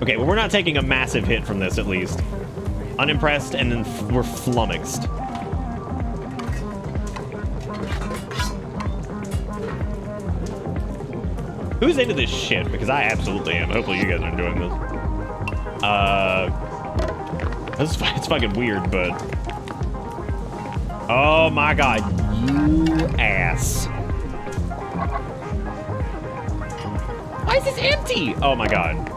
Okay, well, we're not taking a massive hit from this, at least. Unimpressed, and then we're flummoxed. Who's into this shit? Because I absolutely am. Hopefully you guys are enjoying this. It's fucking weird, but... Oh my God, you ass. Why is this empty? Oh my God.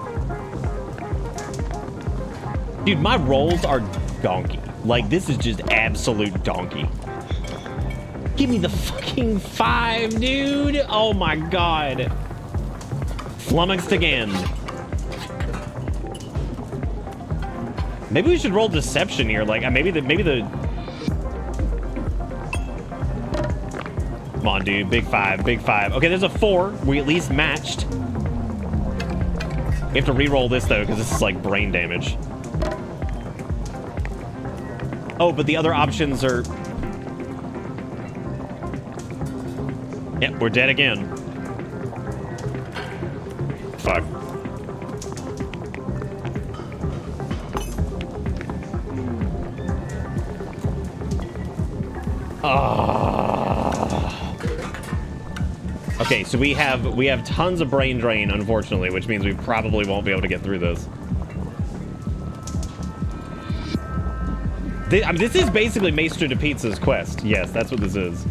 Dude, my rolls are donkey. Like, this is just absolute donkey. Give me the fucking 5, dude. Oh my God. Flummoxed again. Maybe we should roll deception here. Like, maybe the... Come on, dude. Big 5, big 5. Okay, there's a 4. We at least matched. We have to re-roll this, though, because this is, like, brain damage. Oh, but the other options are... Yep, we're dead again. Fuck. Okay, so we have tons of brain drain, unfortunately, which means we probably won't be able to get through this. I mean, this is basically Maestro de Pizza's quest. Yes, that's what this is.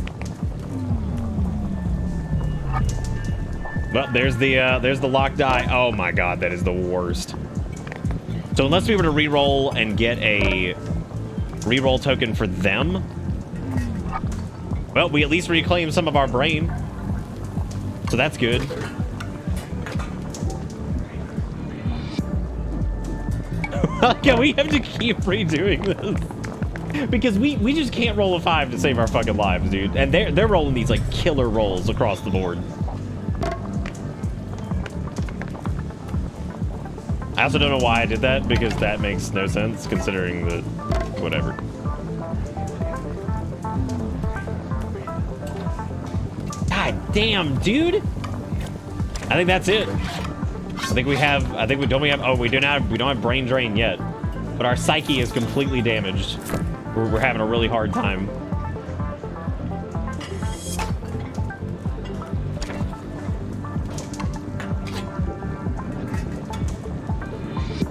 Well, there's the locked die. Oh my God, that is the worst. So unless we were to re-roll and get a re-roll token for them, well, we at least reclaim some of our brain. So that's good. Yeah, we have to keep redoing this. Because we just can't roll a 5 to save our fucking lives, dude. And they're rolling these like killer rolls across the board. I also don't know why I did that, because that makes no sense considering that whatever. God damn, dude. I think that's it. We don't have brain drain yet, but our psyche is completely damaged. We're having a really hard time.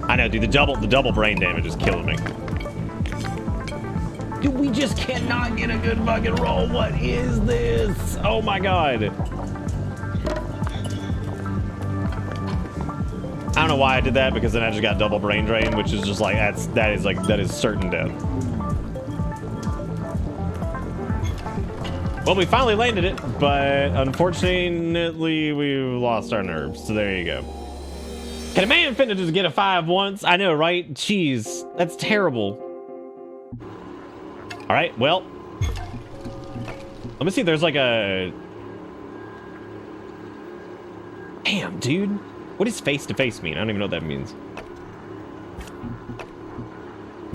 I know, dude, the double brain damage is killing me. Dude, we just cannot get a good fucking roll. What is this? Oh my God. I don't know why I did that, because then I just got double brain drain, which is just like, that is certain death. Well, we finally landed it, but unfortunately we lost our nerves. So there you go. Can a man finna just get a 5 once? I know, right? Jeez, that's terrible. All right, well, let me see if there's like a... Damn, dude. What does face to face mean? I don't even know what that means.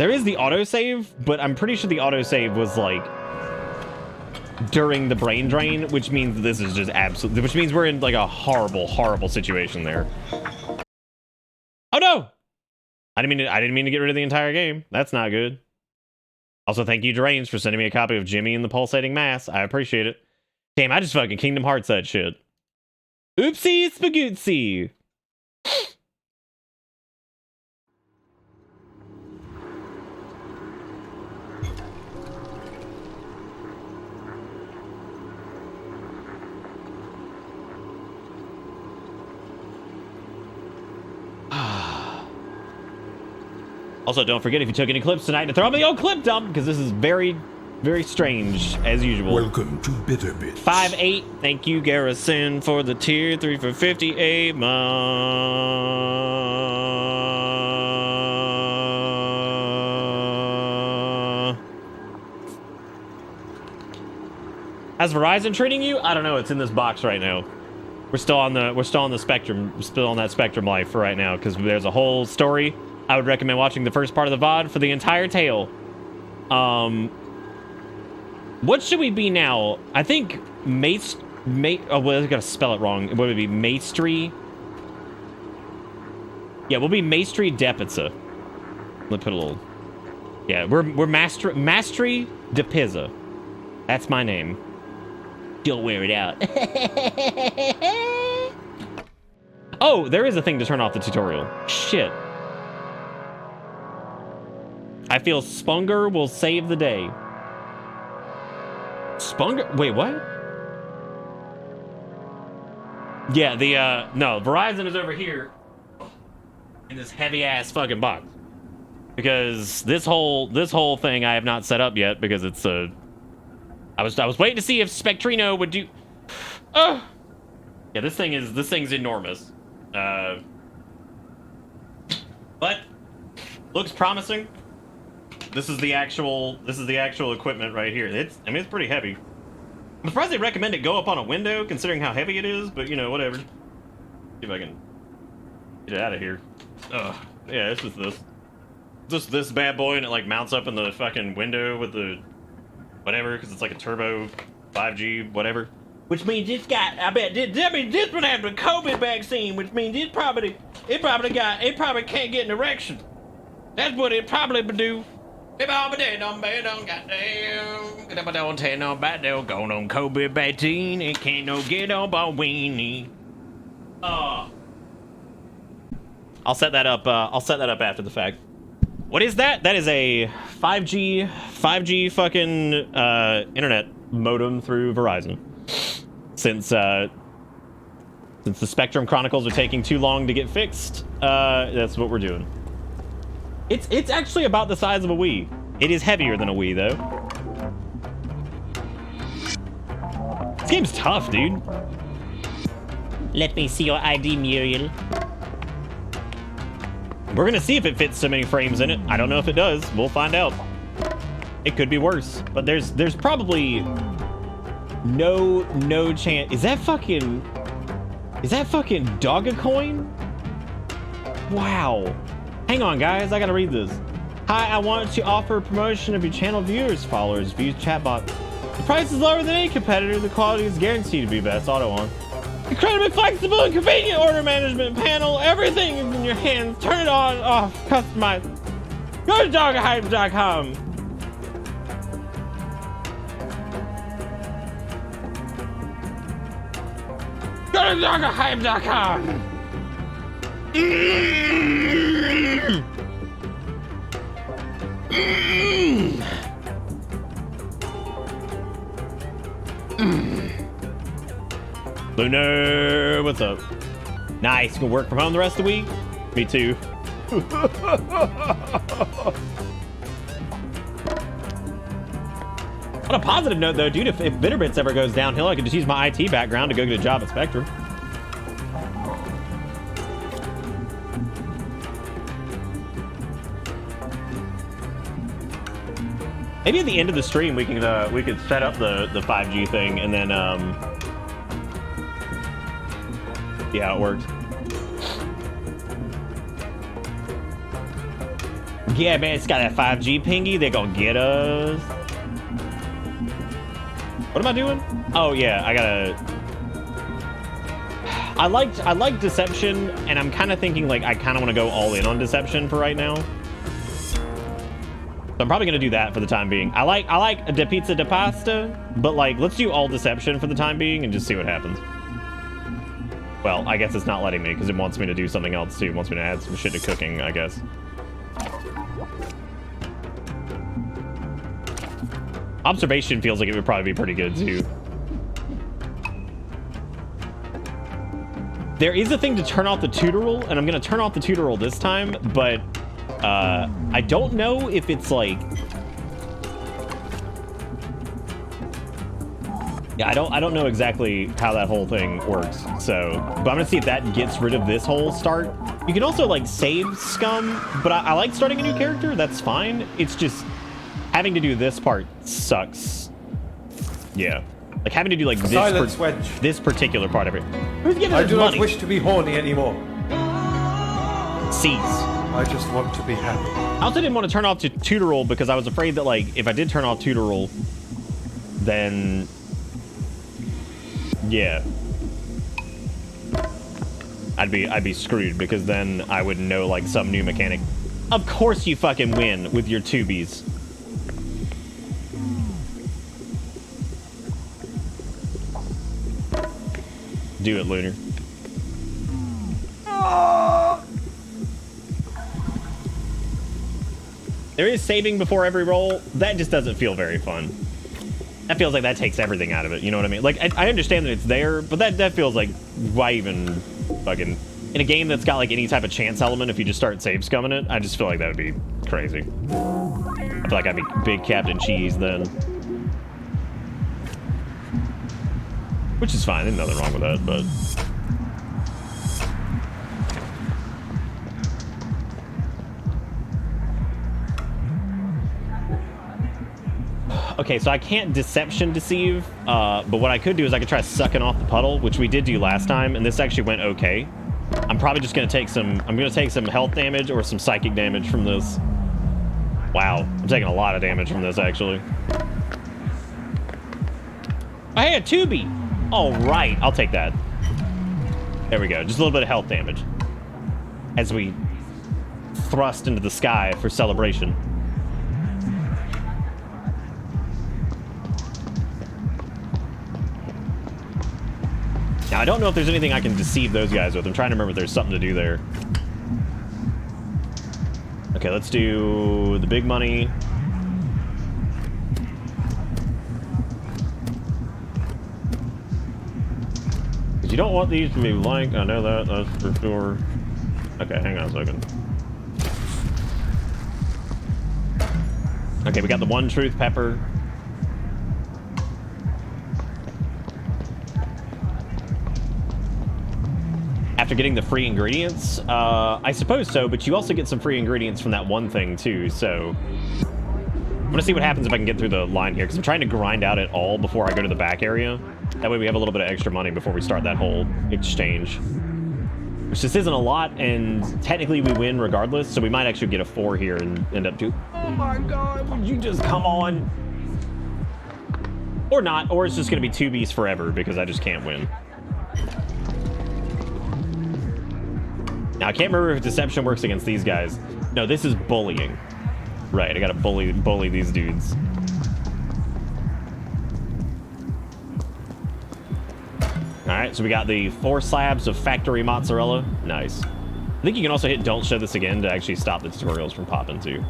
There is the autosave, but I'm pretty sure the autosave was like during the brain drain, which means this is just absolutely, which means we're in like a horrible, horrible situation there. Oh no! I didn't mean to get rid of the entire game. That's not good. Also, thank you, Drains, for sending me a copy of Jimmy and the Pulsating Mass. I appreciate it. Damn, I just fucking Kingdom Hearts that shit. Oopsie spagootsy. Also, don't forget, if you took any clips tonight, to throw me the old clip dump, because this is very, very strange, as usual. Welcome to Bitter Bits. 5-8. Thank you, Garrison, for the tier. 3 for 58 How's Verizon treating you? I don't know. It's in this box right now. We're still on the spectrum. We're still on that spectrum life for right now, because there's a whole story. I would recommend watching the first part of the VOD for the entire tale. What should we be now? I think oh, well, I gotta spell it wrong. What would it be? Maestri? Yeah, we'll be Maestri Depizza. Let's put a little... Yeah, we're Maestri Depizza. That's my name. You'll wear it out. Oh, there is a thing to turn off the tutorial. Shit. I feel Spunger will save the day. Spunger? Wait, what? Yeah, no, Verizon is over here in this heavy ass fucking box. Because this whole thing I have not set up yet because it's I was waiting to see if Spectrino would do. Yeah, this thing's enormous. But looks promising. This is the actual equipment right here. It's pretty heavy. I'm surprised they recommend it go up on a window, considering how heavy it is. But you know, whatever. See if I can get it out of here. Ugh. Yeah, it's just this. Just this bad boy, and it like mounts up in the fucking window with the whatever, because it's like a turbo 5G whatever. Which means it's got, I bet this one had the COVID vaccine, which means it probably can't get an erection. That's what it probably would do. If I don't tell nobody they'll go on COVID vaccine, it can't no get on by weenie. I'll set that up. I'll set that up after the fact. What is that? That is a 5G fucking internet modem through Verizon. Since the Spectrum Chronicles are taking too long to get fixed, that's what we're doing. It's actually about the size of a Wii. It is heavier than a Wii though. This game's tough, dude. Let me see your ID, Muriel. We're gonna see if it fits so many frames in it. I don't know if it does. We'll find out. It could be worse, but there's probably no chance. Is that fucking Dogecoin? Wow. Hang on, guys. I gotta read this. Hi, I want to offer a promotion of your channel viewers, followers, views, chatbot. The price is lower than any competitor. The quality is guaranteed to be best. Auto on. Incredibly flexible and convenient order management panel. Everything is in your hands. Turn it on, off, customize. Go to doghype.com. Go to doghype.com. Lunar, what's up? Nice, you can work from home the rest of the week? Me too. On a positive note though, dude, if Bitterbits ever goes downhill, I could just use my IT background to go get a job at Spectrum. Maybe at the end of the stream we could set up the 5G thing and then see how it works. Yeah, man, it's got that 5G pingy. They're gonna get us. What am I doing? Oh yeah, I gotta. I like deception, and I'm kind of thinking like I kind of want to go all in on deception for right now. So I'm probably gonna do that for the time being. I like a de pizza de pasta, but like let's do all deception for the time being and just see what happens. Well, I guess it's not letting me because it wants me to do something else too. It wants me to add some shit to cooking, I guess. Observation feels like it would probably be pretty good too. There is a thing to turn off the tutorial, and I'm gonna turn off the tutorial this time, but I don't know if it's like, yeah, I don't know exactly how that whole thing works. So, but I'm gonna see if that gets rid of this whole start. You can also like save scum, but I like starting a new character. That's fine. It's just having to do this part sucks. Yeah. Like having to do like this particular part of it. Who's giving I us do money? not wish to be horny anymore. Cease. I just want to be happy. I also didn't want to turn off tutorial because I was afraid that like if I did turn off tutorial, then yeah, I'd be screwed because then I would know like some new mechanic. Of course you fucking win with your tubies. Do it, Lunar. There is saving before every roll. That just doesn't feel very fun. That feels like that takes everything out of it. You know what I mean? Like, I understand that it's there, but that feels like, why even fucking... In a game that's got, like, any type of chance element, if you just start save scumming it, I just feel like that would be crazy. I feel like I'd be big Captain Cheese then. Which is fine. There's nothing wrong with that, but... Okay, so I can't deception deceive, but what I could do is I could try sucking off the puddle, which we did do last time, and this actually went okay. I'm probably just gonna take some health damage or some psychic damage from this. Wow, I'm taking a lot of damage from this, actually. I had a tubie! All right, I'll take that. There we go, just a little bit of health damage. As we thrust into the sky for celebration. Now, I don't know if there's anything I can deceive those guys with. I'm trying to remember if there's something to do there. Okay, let's do the big money. You don't want these to be blank. I know that. That's for sure. Okay, hang on a second. Okay, we got the one truth pepper. After getting the free ingredients? I suppose so, but you also get some free ingredients from that one thing too, so... I'm gonna see what happens if I can get through the line here, because I'm trying to grind out it all before I go to the back area. That way we have a little bit of extra money before we start that whole exchange. Which just isn't a lot, and technically we win regardless, so we might actually get a 4 here and end up doing... Oh my god, would you just come on? Or not, or it's just gonna be 2Bs forever, because I just can't win. Now, I can't remember if deception works against these guys. No, this is bullying. Right, I gotta bully these dudes. Alright, so we got the 4 slabs of factory mozzarella. Nice. I think you can also hit don't show this again to actually stop the tutorials from popping too.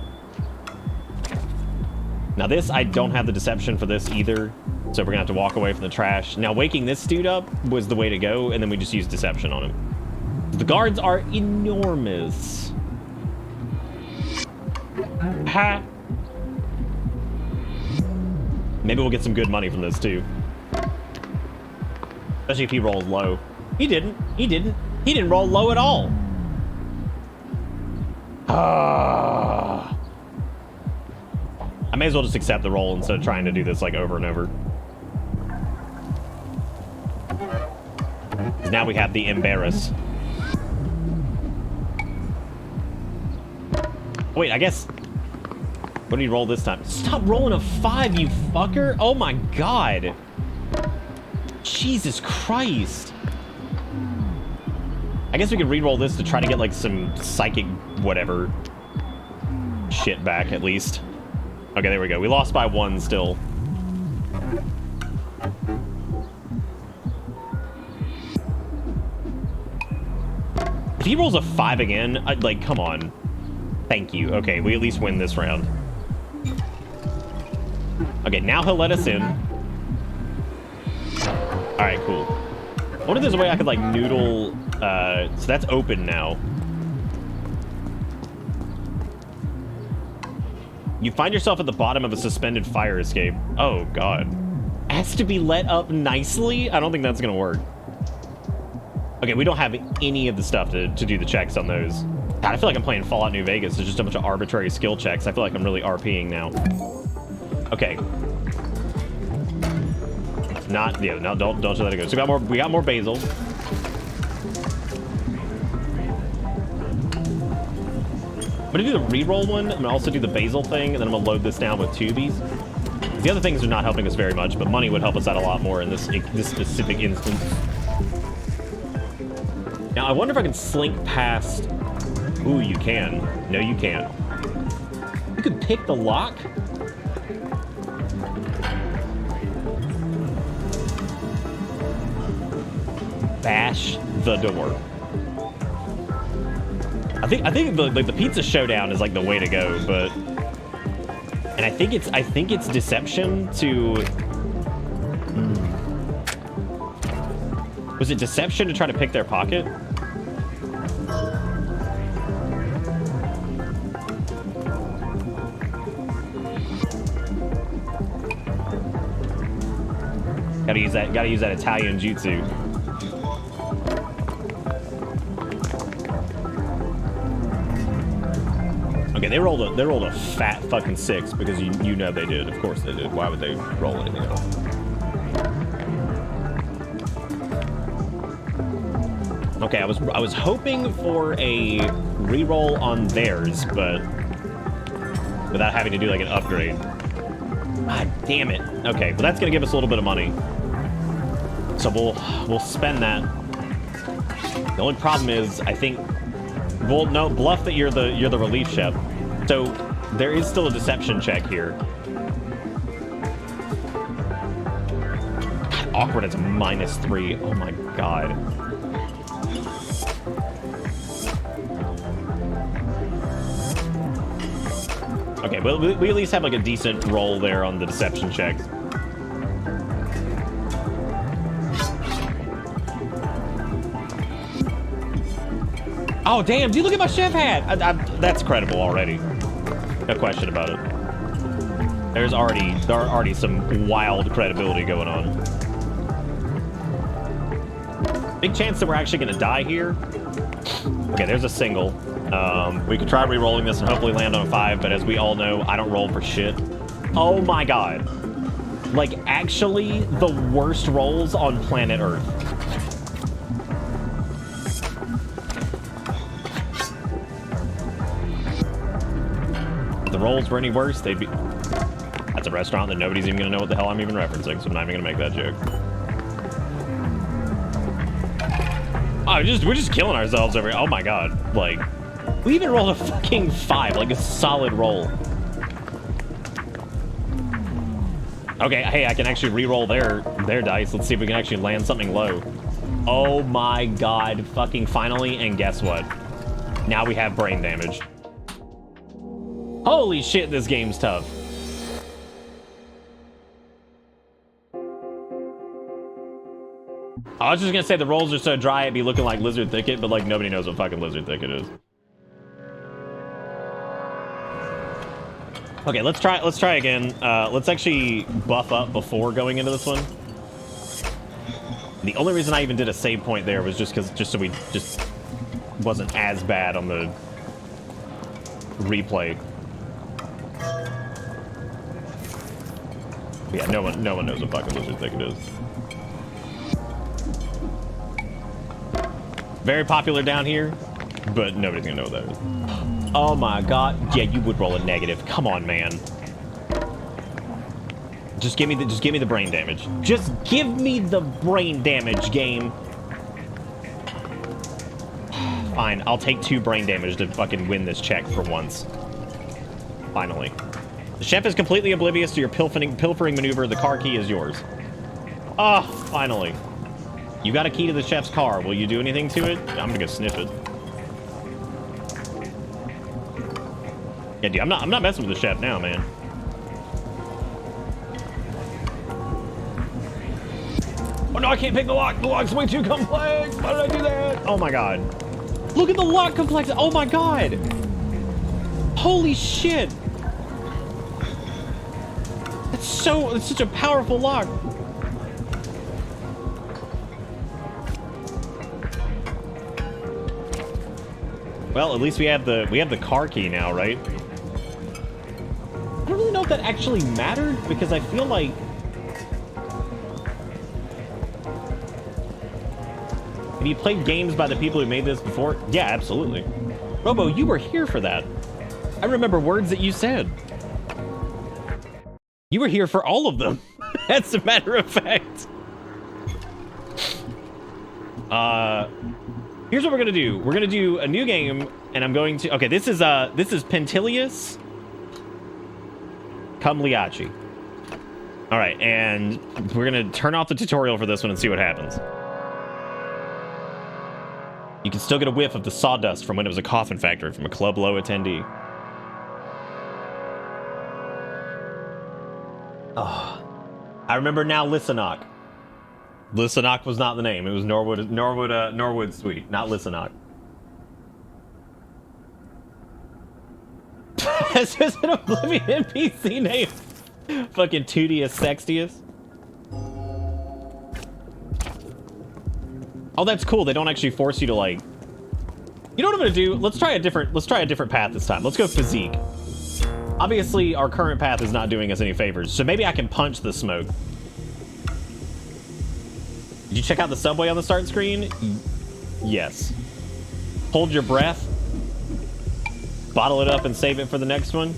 Now this, I don't have the deception for this either. So we're gonna have to walk away from the trash. Now waking this dude up was the way to go, and then we just use deception on him. The guards are enormous. Ha! Maybe we'll get some good money from this too. Especially if he rolls low. He didn't. He didn't roll low at all. I may as well just accept the roll instead of trying to do this like over and over. Now we have the embarrass. Wait, I guess... What did he roll this time? Stop rolling a 5, you fucker! Oh my god! Jesus Christ! I guess we could re-roll this to try to get, like, some psychic whatever shit back, at least. Okay, there we go. We lost by 1 still. If he rolls a 5 again, I'd, like, come on. Thank you. Okay, we at least win this round. Okay, now he'll let us in. Alright, cool. I wonder if there's a way I could, like, noodle... so that's open now. You find yourself at the bottom of a suspended fire escape. Oh, God. Has to be let up nicely? I don't think that's gonna work. Okay, we don't have any of the stuff to do the checks on those. God, I feel like I'm playing Fallout New Vegas. There's just a bunch of arbitrary skill checks. I feel like I'm really RPing now. Okay. Not, yeah, no, don't let it go. So we got more basil. I'm gonna do the re-roll one. I'm gonna also do the basil thing, and then I'm gonna load this down with tubies. The other things are not helping us very much, but money would help us out a lot more in this specific instance. Now, I wonder if I can slink past... Ooh, you can. No, you can't. You could pick the lock? Bash the door. I think the pizza showdown is like the way to go, but... And I think it's deception to... Was it deception to try to pick their pocket? Gotta use that Italian jutsu. Okay, they rolled a fat fucking 6 because you know they did. Of course they did. Why would they roll anything else? Okay, I was hoping for a reroll on theirs, but without having to do like an upgrade. God damn it. Okay, well that's gonna give us a little bit of money. So we'll spend that. The only problem is I think well no, bluff that you're the relief chef. So there is still a deception check here. God, awkward as a -3. Oh my god. Okay, well, we at least have like a decent roll there on the deception checks. Oh, damn, dude, look at my chef hat. That's credible already. No question about it. There are already some wild credibility going on. Big chance that we're actually going to die here. Okay, there's a single. We could try re-rolling this and hopefully land on a 5, but as we all know, I don't roll for shit. Oh my god. Like, actually, the worst rolls on planet Earth. If the rolls were any worse, they'd be... That's a restaurant that nobody's even gonna know what the hell I'm even referencing, so I'm not even gonna make that joke. Oh, we're just killing ourselves over here. Oh my god. Like, we even rolled a fucking 5, like a solid roll. Okay, hey, I can actually re-roll their dice. Let's see if we can actually land something low. Oh my god, fucking finally, and guess what? Now we have brain damage. Holy shit, this game's tough. I was just gonna say the rolls are so dry it'd be looking like Lizard Thicket, but like nobody knows what fucking Lizard Thicket is. Okay, let's try again. Let's actually buff up before going into this one. The only reason I even did a save point there was just so we just wasn't as bad on the replay. Yeah, no one knows what fucking Lizard Thicket is. Very popular down here, but nobody's gonna know what that is. Oh my god. Yeah, you would roll a negative. Come on, man. Just give me the brain damage. Just give me the brain damage, game. Fine, I'll take 2 brain damage to fucking win this check for once. Finally. The chef is completely oblivious to your pilfering maneuver. The car key is yours. Ah, finally. You got a key to the chef's car. Will you do anything to it? I'm gonna go sniff it. Yeah, dude, I'm not messing with the chef now, man. Oh no, I can't pick the lock. The lock's way too complex. Why did I do that? Oh my god. Look at the lock complex. Oh my god. Holy shit. It's such a powerful lock. Well, at least we have the car key now, right? I don't really know if that actually mattered because I feel like have you played games by the people who made this before? Yeah, absolutely. Robo, you were here for that. I remember words that you said. You were here for all of them. As a matter of fact. Here's what we're gonna do. We're gonna do a new game, and I'm going to. Okay, this is Pentilius Cumliachi. All right, and we're gonna turn off the tutorial for this one and see what happens. You can still get a whiff of the sawdust from when it was a coffin factory from a Club Low attendee. Oh, I remember now. Listenok. Listenok was not the name. It was Norwood Sweet, not Listenok. That's just an Oblivion NPC name. Fucking Tutius Sextius. Oh, that's cool. They don't actually force you to like. You know what I'm gonna do? Let's try a different path this time. Let's go physique. Obviously, our current path is not doing us any favors, so maybe I can punch the smoke. Did you check out the subway on the start screen? Yes. Hold your breath. Bottle it up and save it for the next one.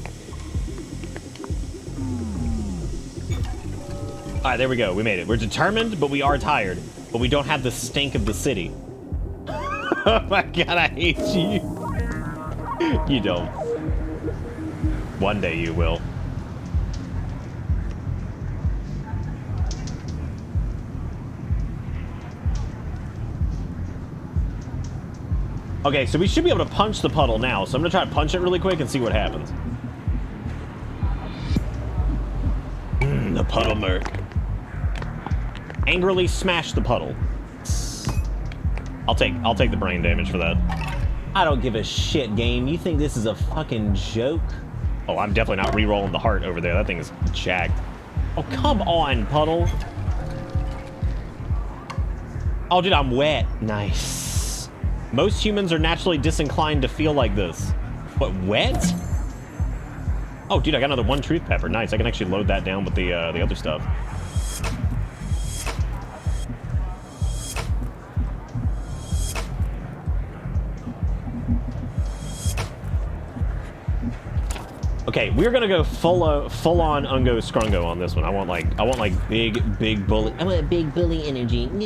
All right, there we go. We made it. We're determined, but we are tired. But we don't have the stink of the city. Oh my god, I hate you. You don't. One day you will. Okay, so we should be able to punch the puddle now, so I'm gonna try to punch it really quick and see what happens. The puddle merc. Angrily smash the puddle. I'll take the brain damage for that. I don't give a shit, game. You think this is a fucking joke? Oh, I'm definitely not re-rolling the heart over there. That thing is jacked. Oh, come on, puddle. Oh, dude, I'm wet. Nice. Most humans are naturally disinclined to feel like this. What, wet? Oh, dude, I got another 1 truth pepper. Nice, I can actually load that down with the other stuff. Okay, we're gonna go full on Ungo Scrungo on this one. I want like big bully. I want big bully energy. I'm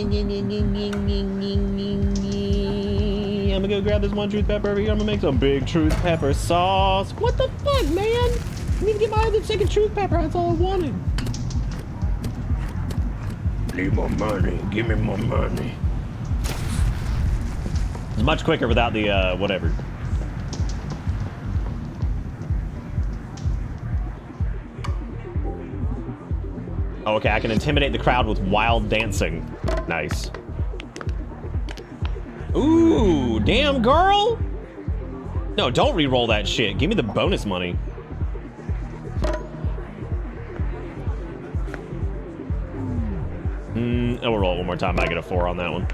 gonna go grab this 1 truth pepper over here. I'm gonna make some big truth pepper sauce. What the fuck, man? I need to get my other 2nd truth pepper. That's all I wanted. Need more money. Give me more money. It's much quicker without the whatever. Oh, okay, I can intimidate the crowd with wild dancing. Nice. Ooh, damn, girl! No, don't re-roll that shit. Give me the bonus money. I will roll it one more time. I get a 4 on that one.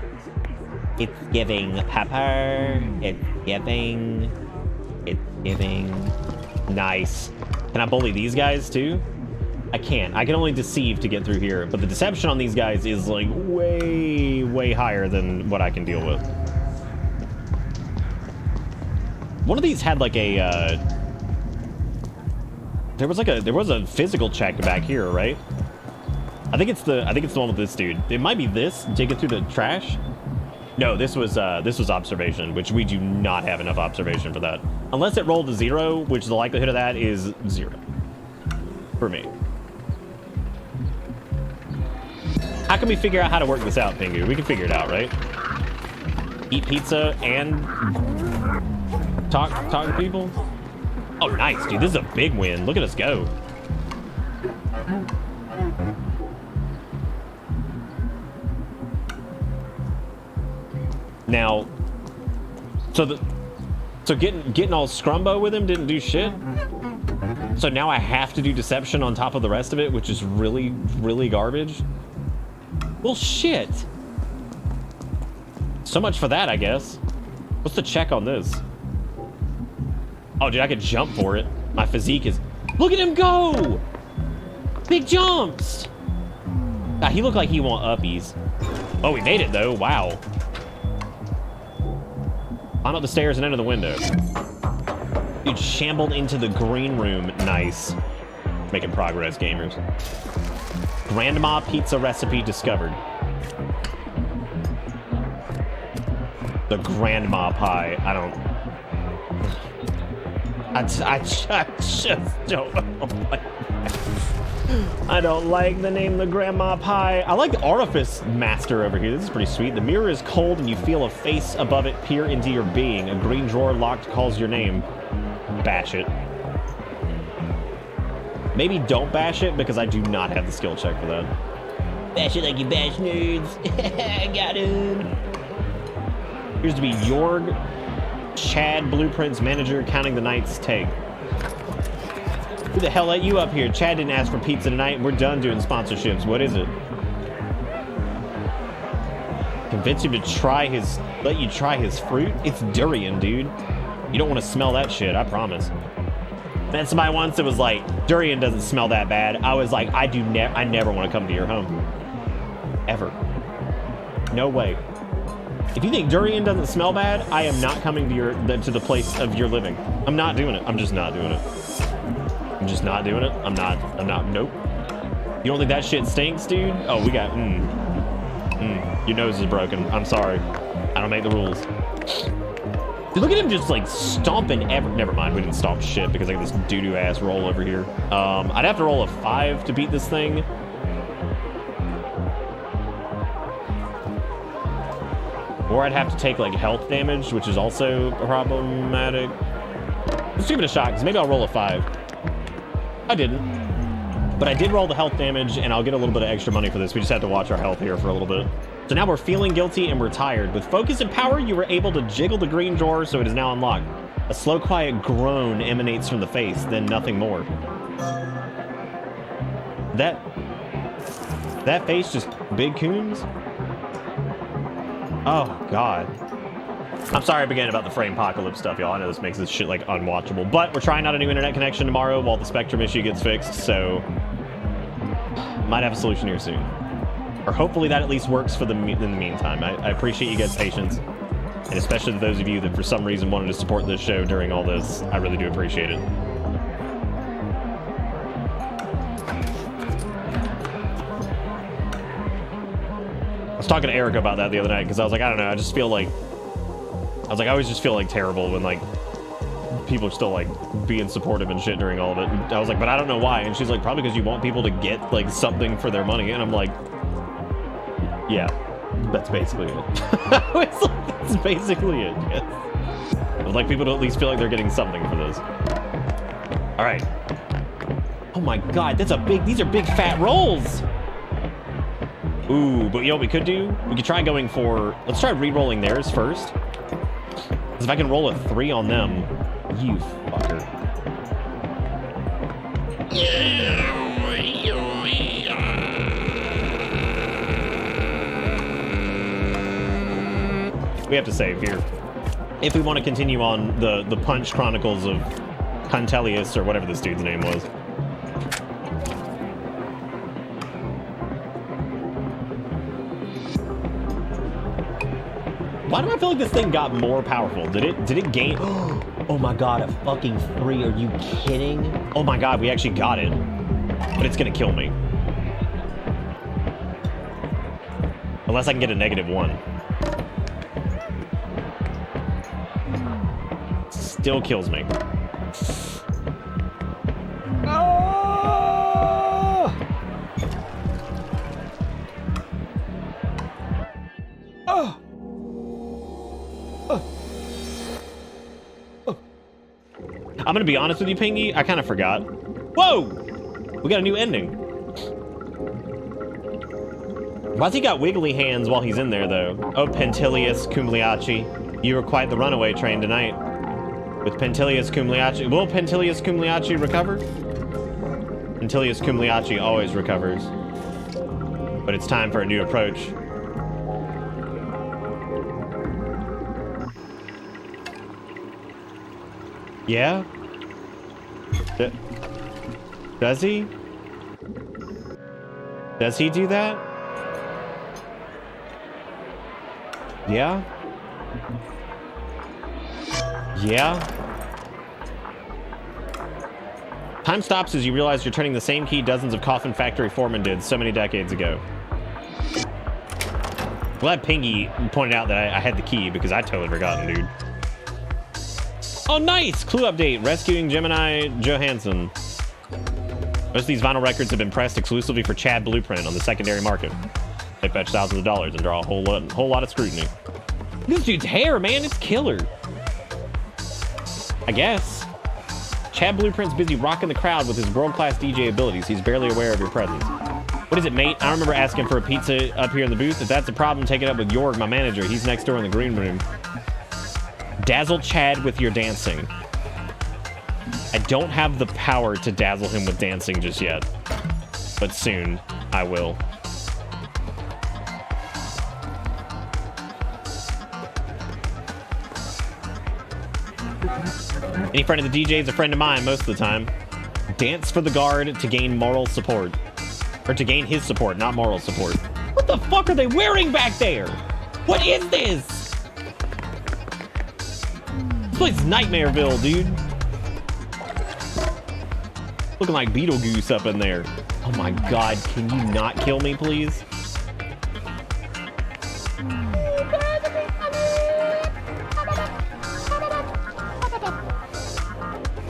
It's giving pepper. It's giving. It's giving. Nice. Can I bully these guys too? I can't. I can only deceive to get through here, but the deception on these guys is like way higher than what I can deal with. One of these had like a, there was a physical check back here, right? I think it's the one with this dude. It might be this. Take it through the trash. No, this was observation, which we do not have enough observation for that. Unless it rolled a 0, which the likelihood of that is 0 for me. How can we figure out how to work this out, Pingu? We can figure it out, right? Eat pizza and talk to people. Oh, nice, dude. This is a big win. Look at us go. Now, so getting all scrumbo with him didn't do shit. So now I have to do deception on top of the rest of it, which is really, really garbage. Well, shit. So much for that, I guess. What's the check on this? Oh, dude, I could jump for it. My physique is... Look at him go! Big jumps! Ah, he looked like he want uppies. Oh, we made it, though. Wow. Climb up the stairs and enter the window. Dude, shambled into the green room. Nice. Making progress, gamers. Grandma pizza recipe discovered. The grandma pie. I just don't like I don't like the name the grandma pie. I like the orifice master over here. This is pretty sweet. The mirror is cold and you feel a face above it peer into your being. A green drawer locked calls your name. Bash it. Maybe don't bash it because I do not have the skill check for that. Bash it like you bash nerds. I got him. Here's to be Jorg, Chad, Blueprints manager, counting the night's take. Who the hell let you up here? Chad didn't ask for pizza tonight. We're done doing sponsorships. What is it? Convince him to let you try his fruit? It's durian, dude. You don't want to smell that shit, I promise. Met somebody once that was like, durian doesn't smell that bad. I was like, I never want to come to your home. Ever. No way. If you think durian doesn't smell bad, I am not coming to the place of your living. I'm not doing it. I'm just not doing it. I'm just not doing it. I'm not, nope. You don't think that shit stinks, dude? Oh, we got, your nose is broken. I'm sorry. I don't make the rules. Dude, look at him just like stomping never mind, we didn't stomp shit because I got this doo-doo ass roll over here. I'd have to roll a 5 to beat this thing. Or I'd have to take like health damage, which is also problematic. Let's give it a shot, because maybe I'll roll a 5. I didn't. But I did roll the health damage, and I'll get a little bit of extra money for this. We just have to watch our health here for a little bit. So now we're feeling guilty and we're tired. With focus and power, you were able to jiggle the green drawer, so it is now unlocked. A slow, quiet groan emanates from the face, then nothing more. That face just big coons? Oh, God. I'm sorry again about the frame apocalypse stuff, y'all. I know this makes this shit, like, unwatchable. But we're trying out a new internet connection tomorrow while the Spectrum issue gets fixed, so... might have a solution here soon. Or hopefully that at least works for in the meantime. I appreciate you guys' patience. And especially those of you that for some reason wanted to support this show during all this. I really do appreciate it. I was talking to Erica about that the other night because I was like, I don't know, I just feel like... I always just feel like terrible when like people are still like being supportive and shit during all of it. And I was like, but I don't know why. And she's like, probably because you want people to get like something for their money. And I'm like, yeah, that's basically it. It's like, that's basically it. Yes. I would like people to at least feel like they're getting something for this. All right. Oh my God, these are big fat rolls. Ooh, but you know what we could do? We could try going for, let's try re-rolling theirs first. Because if I can roll a 3 on them, you fucker. We have to save here. If we want to continue on the Punch Chronicles of Cuntelius, or whatever this dude's name was. Why do I feel like this thing got more powerful? Did it gain? Oh my god, a fucking 3. Are you kidding? Oh my god, we actually got it. But it's gonna kill me. Unless I can get a -1. Still kills me. I'm gonna be honest with you, Pingy. I kind of forgot. Whoa! We got a new ending. Why's he got wiggly hands while he's in there, though? Oh, Pentilius Cumliachi. You were quite the runaway train tonight. With Pentilius Cumliachi. Will Pentilius Cumliachi recover? Pentilius Cumliachi always recovers. But it's time for a new approach. Yeah? Does he? Does he do that? Yeah? Yeah? Time stops as you realize you're turning the same key dozens of coffin factory foremen did so many decades ago. Glad Pingy pointed out that I had the key because I totally forgotten, dude. Oh, nice! Clue update. Rescuing Gemini Johansson. Most of these vinyl records have been pressed exclusively for Chad Blueprint on the secondary market. They fetch thousands of dollars and draw a whole lot of scrutiny. This dude's hair, man, it's killer. I guess. Chad Blueprint's busy rocking the crowd with his world-class DJ abilities. He's barely aware of your presence. What is it, mate? I remember asking for a pizza up here in the booth. If that's a problem, take it up with Jorg, my manager. He's next door in the green room. Dazzle Chad with your dancing. I don't have the power to dazzle him with dancing just yet. But soon, I will. Any friend of the DJ is a friend of mine most of the time. Dance for the guard to gain moral support. Or to gain his support, not moral support. What the fuck are they wearing back there? What is this? This place is Nightmareville, dude. Looking like Beetlejuice up in there. Oh my god, can you not kill me, please?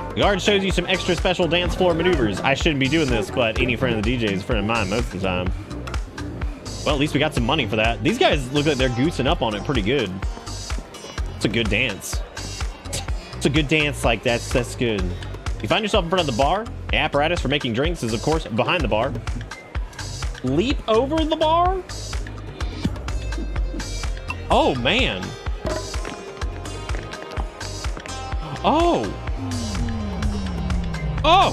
The guard shows you some extra special dance floor maneuvers. I shouldn't be doing this, but any friend of the DJ is a friend of mine most of the time. Well, at least we got some money for that. These guys look like they're goosing up on it pretty good. It's a good dance. It's a good dance, like that's good. You find yourself in front of the bar. The apparatus for making drinks is, of course, behind the bar. Leap over the bar? Oh, man. Oh. Oh!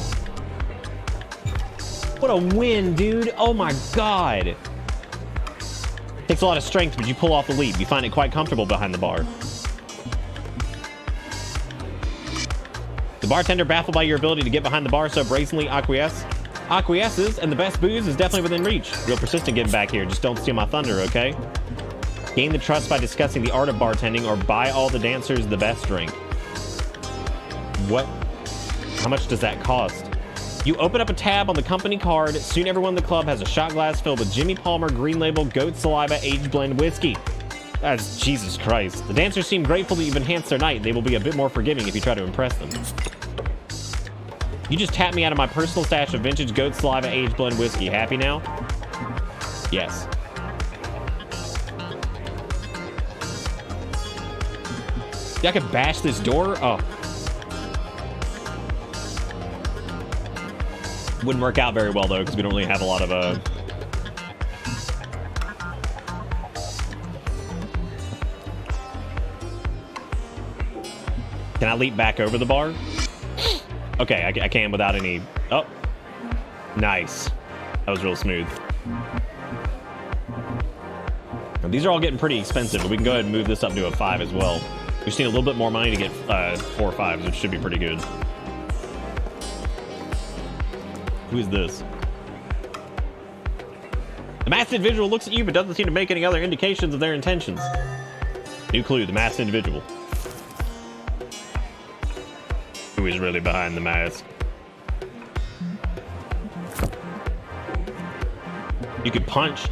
What a win, dude. Oh my god. Takes a lot of strength, but you pull off the leap. You find it quite comfortable behind the bar. The bartender, baffled by your ability to get behind the bar so brazenly acquiesces, and the best booze is definitely within reach. Real persistent getting back here. Just don't steal my thunder, okay? Gain the trust by discussing the art of bartending, or buy all the dancers the best drink. What? How much does that cost? You open up a tab on the company card. Soon everyone in the club has a shot glass filled with Jimmy Palmer Green Label Goat Saliva Aged Blend Whiskey. That's Jesus Christ. The dancers seem grateful that you've enhanced their night. They will be a bit more forgiving if you try to impress them. You just tapped me out of my personal stash of vintage Goat Saliva Aged Blend Whiskey. Happy now? Yes. Yeah, I could bash this door? Oh. Wouldn't work out very well, though, because we don't really have a lot of, Can I leap back over the bar? Okay, I can without any... Oh. Nice. That was real smooth. Now, these are all getting pretty expensive, but we can go ahead and move this up to a 5 as well. We just need a little bit more money to get 4 5s, which should be pretty good. Who is this? The masked individual looks at you but doesn't seem to make any other indications of their intentions. New clue, the masked individual. who is really behind the mask. You could punch.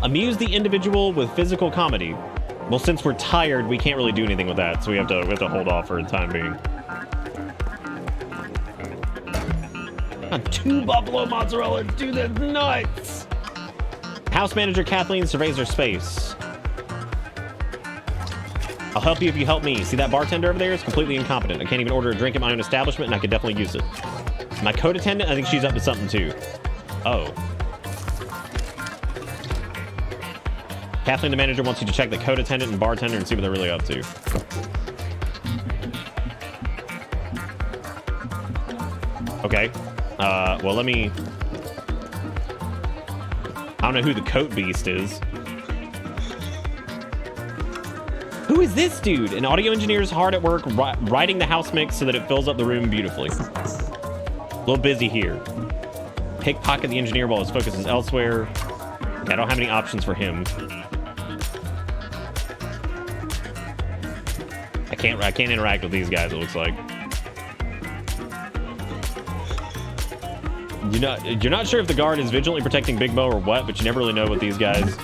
Amuse the individual with physical comedy. Well, since we're tired, we can't really do anything with that, so we have to hold off for the time being. 2 buffalo mozzarella, dude, that's nuts! House manager Kathleen surveys her space. I'll help you if you help me. See that bartender over there is completely incompetent. I can't even order a drink at my own establishment, and I could definitely use it. My code attendant, I think she's up to something too. Oh. Kathleen, the manager, wants you to check the code attendant and bartender and see what they're really up to. Okay. Well, let me... I don't know who the coat beast is. Who is this dude? An audio engineer is hard at work writing the house mix so that it fills up the room beautifully. A little busy here. Pickpocket the engineer while his focus is elsewhere. Okay, I don't have any options for him. I can't interact with these guys, it looks like. You're not sure if the guard is vigilantly protecting Big Mo or what, but you never really know with these guys.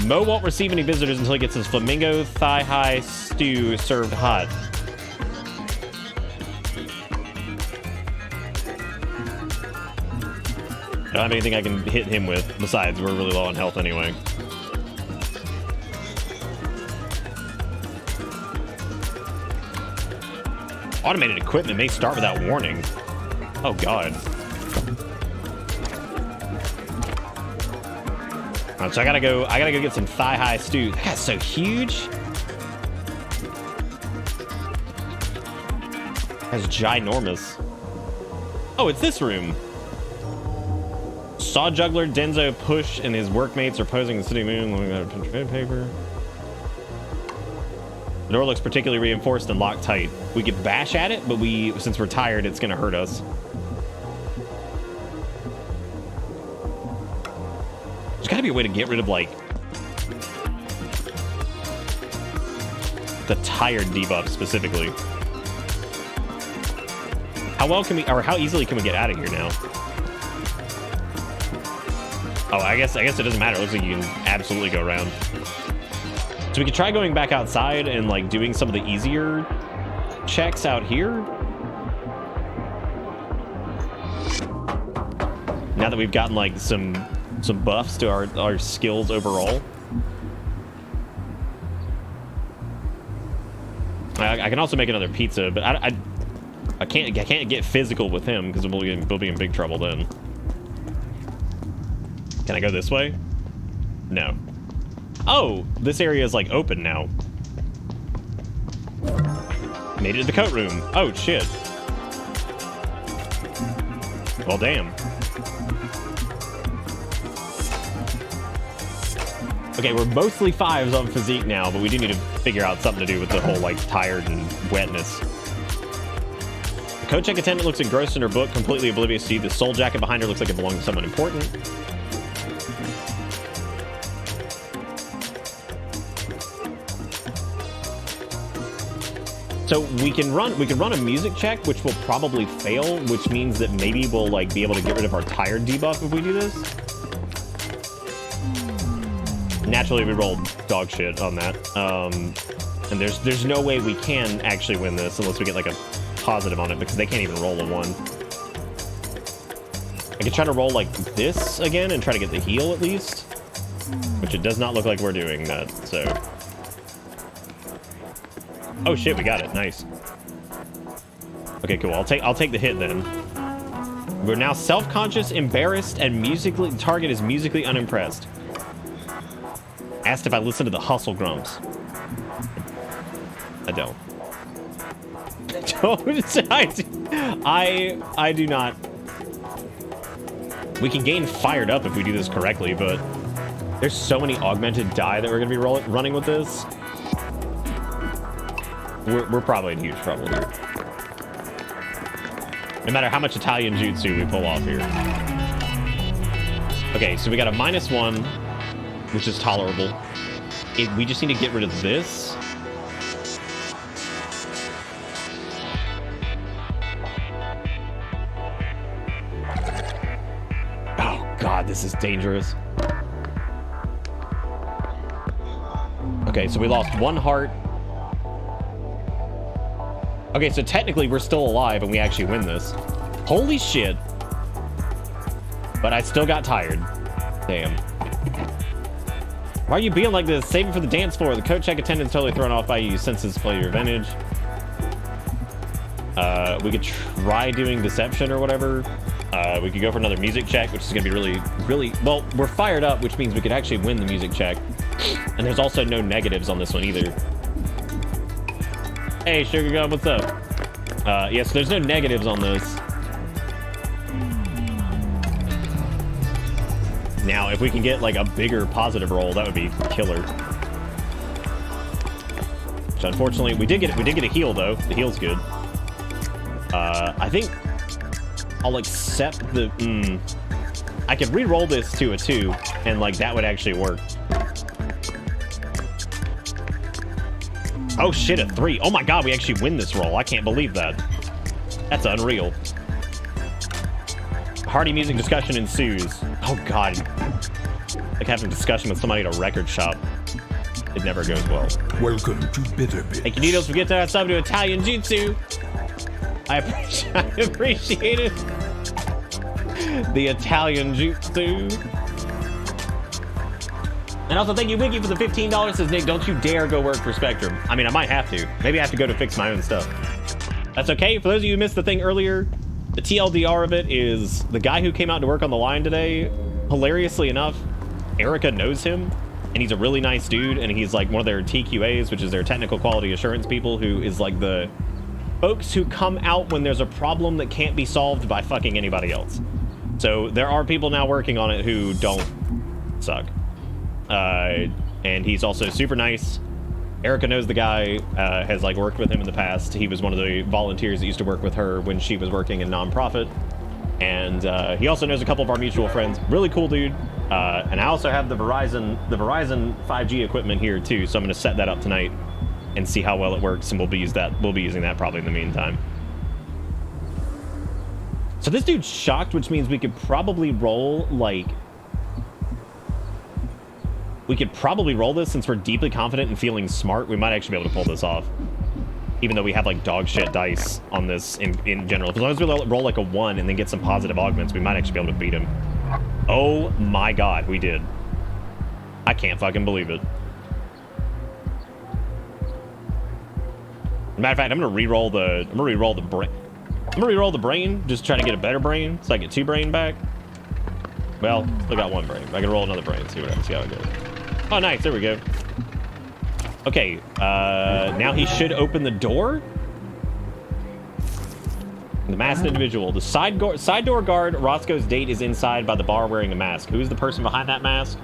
Mo won't receive any visitors until he gets his flamingo thigh-high stew served hot. I don't have anything I can hit him with. Besides, we're really low on health anyway. Automated equipment may start without warning. Oh god. Alright, so I gotta go get some thigh-high stew. That guy's so huge. That's ginormous. Oh, it's this room. Saw juggler Denzo Push and his workmates are posing in the city moon. Looking at a paper. The door looks particularly reinforced and locked tight. We could bash at it, but since we're tired, it's gonna hurt us. There's gotta be a way to get rid of, like, the tired debuff specifically. How easily can we get out of here now? Oh, I guess it doesn't matter. It looks like you can absolutely go around. So we could try going back outside and, like, doing some of the easier checks out here. Now that we've gotten, like, some buffs to our skills overall. I can also make another pizza, but I can't get physical with him because we'll be in big trouble then. Can I go this way? No. Oh, this area is, like, open now. Made it to the coat room. Oh, shit. Well, damn. Okay, we're mostly 5s on physique now, but we do need to figure out something to do with the whole, like, tired and wetness. The coat check attendant looks engrossed in her book, completely oblivious to you. The soul jacket behind her looks like it belongs to someone important. So we can run a music check, which will probably fail, which means that maybe we'll, like, be able to get rid of our tired debuff if we do this. Naturally, we rolled dog shit on that. And there's no way we can actually win this unless we get, like, a positive on it, because they can't even roll a 1. I could try to roll, like, this again and try to get the heal at least, which it does not look like we're doing that, so... Oh shit, we got it. Nice. Okay, cool. I'll take the hit then. We're now self-conscious, embarrassed, and the target is musically unimpressed. Asked if I listen to the hustle grumps. I don't. I do not. We can gain fired up if we do this correctly, but there's so many augmented die that we're gonna be running with this. We're probably in huge trouble here. No matter how much Italian jutsu we pull off here. Okay, so we got a -1, which is tolerable. We just need to get rid of this. this is dangerous. Okay, so we lost 1 heart. Okay, so technically we're still alive and we actually win this. Holy shit. But I still got tired. Damn. Why are you being like this? Save it for the dance floor. The coat check attendant's totally thrown off by you. Senses play your advantage. We could try doing deception or whatever. We could go for another music check, which is going to be really... Well, we're fired up, which means we could actually win the music check. And there's also no negatives on this one either. Hey, Sugar Gum, what's up? Yes, there's no negatives on this. Now, if we can get like a bigger positive roll, that would be killer. Which unfortunately, we did get a heal though. The heal's good. I think I'll accept the. I could re-roll this to a 2, and like that would actually work. Oh shit, a 3. Oh my god, we actually win this roll. I can't believe that. That's unreal. Hearty music discussion ensues. Oh god. Like having a discussion with somebody at a record shop. It never goes well. Welcome to Bitter Bits. Thank you, Needles, for getting that sub to Italian Jutsu. I appreciate it. The Italian Jutsu. And also thank you, Wiggy, for the $15. Says Nick, don't you dare go work for Spectrum. I mean, I might have to. Maybe I have to go to fix my own stuff. That's okay. For those of you who missed the thing earlier, the TLDR of it is the guy who came out to work on the line today, hilariously enough, Erica knows him, and he's a really nice dude, and he's like one of their TQAs, which is their technical quality assurance people, who is like the folks who come out when there's a problem that can't be solved by fucking anybody else. So there are people now working on it who don't suck. And he's also super nice. Erica knows the guy, has like worked with him in the past. He was one of the volunteers that used to work with her when she was working in nonprofit. And he also knows a couple of our mutual friends. Really cool dude. And I also have the Verizon 5G equipment here too. So I'm going to set that up tonight and see how well it works. And we'll be using that probably in the meantime. So this dude's shocked, which means we could probably roll like... We could probably roll this since we're deeply confident and feeling smart. We might actually be able to pull this off. Even though we have like dog shit dice on this in general. As long as we roll like a 1 and then get some positive augments, we might actually be able to beat him. Oh my god, we did. I can't fucking believe it. Matter of fact, I'm gonna re-roll the brain, just try to get a better brain, so I get 2 brain back. Well, still got 1 brain. I can roll another brain, see how it goes. Oh, nice. There we go. Okay. Now he should open the door. The masked individual. The side door guard. Roscoe's date is inside by the bar wearing a mask. Who's the person behind that mask?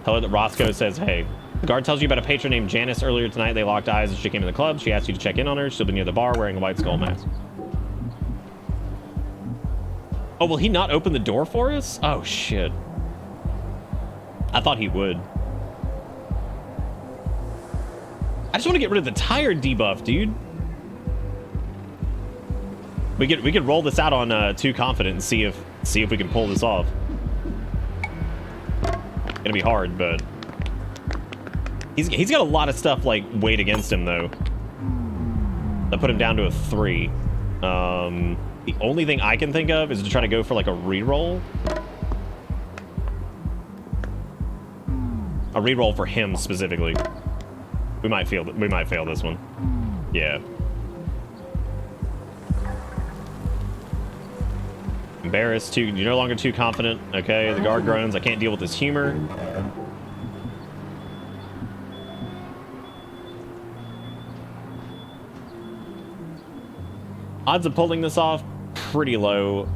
Tell her that Roscoe says, hey. The guard tells you about a patron named Janice earlier tonight. They locked eyes as she came in the club. She asked you to check in on her. She'll be near the bar wearing a white skull mask. Oh, will he not open the door for us? Oh, shit. I thought he would. I just want to get rid of the tired debuff, dude. We could roll this out on 2 confident and see if we can pull this off. Gonna be hard, but he's got a lot of stuff like weighed against him though. That put him down to a 3. The only thing I can think of is to try to go for like a reroll. A reroll for him specifically. We might fail this one. Yeah. Embarrassed. You're no longer too confident. Okay, the guard groans. I can't deal with this humor. Odds of pulling this off, pretty low.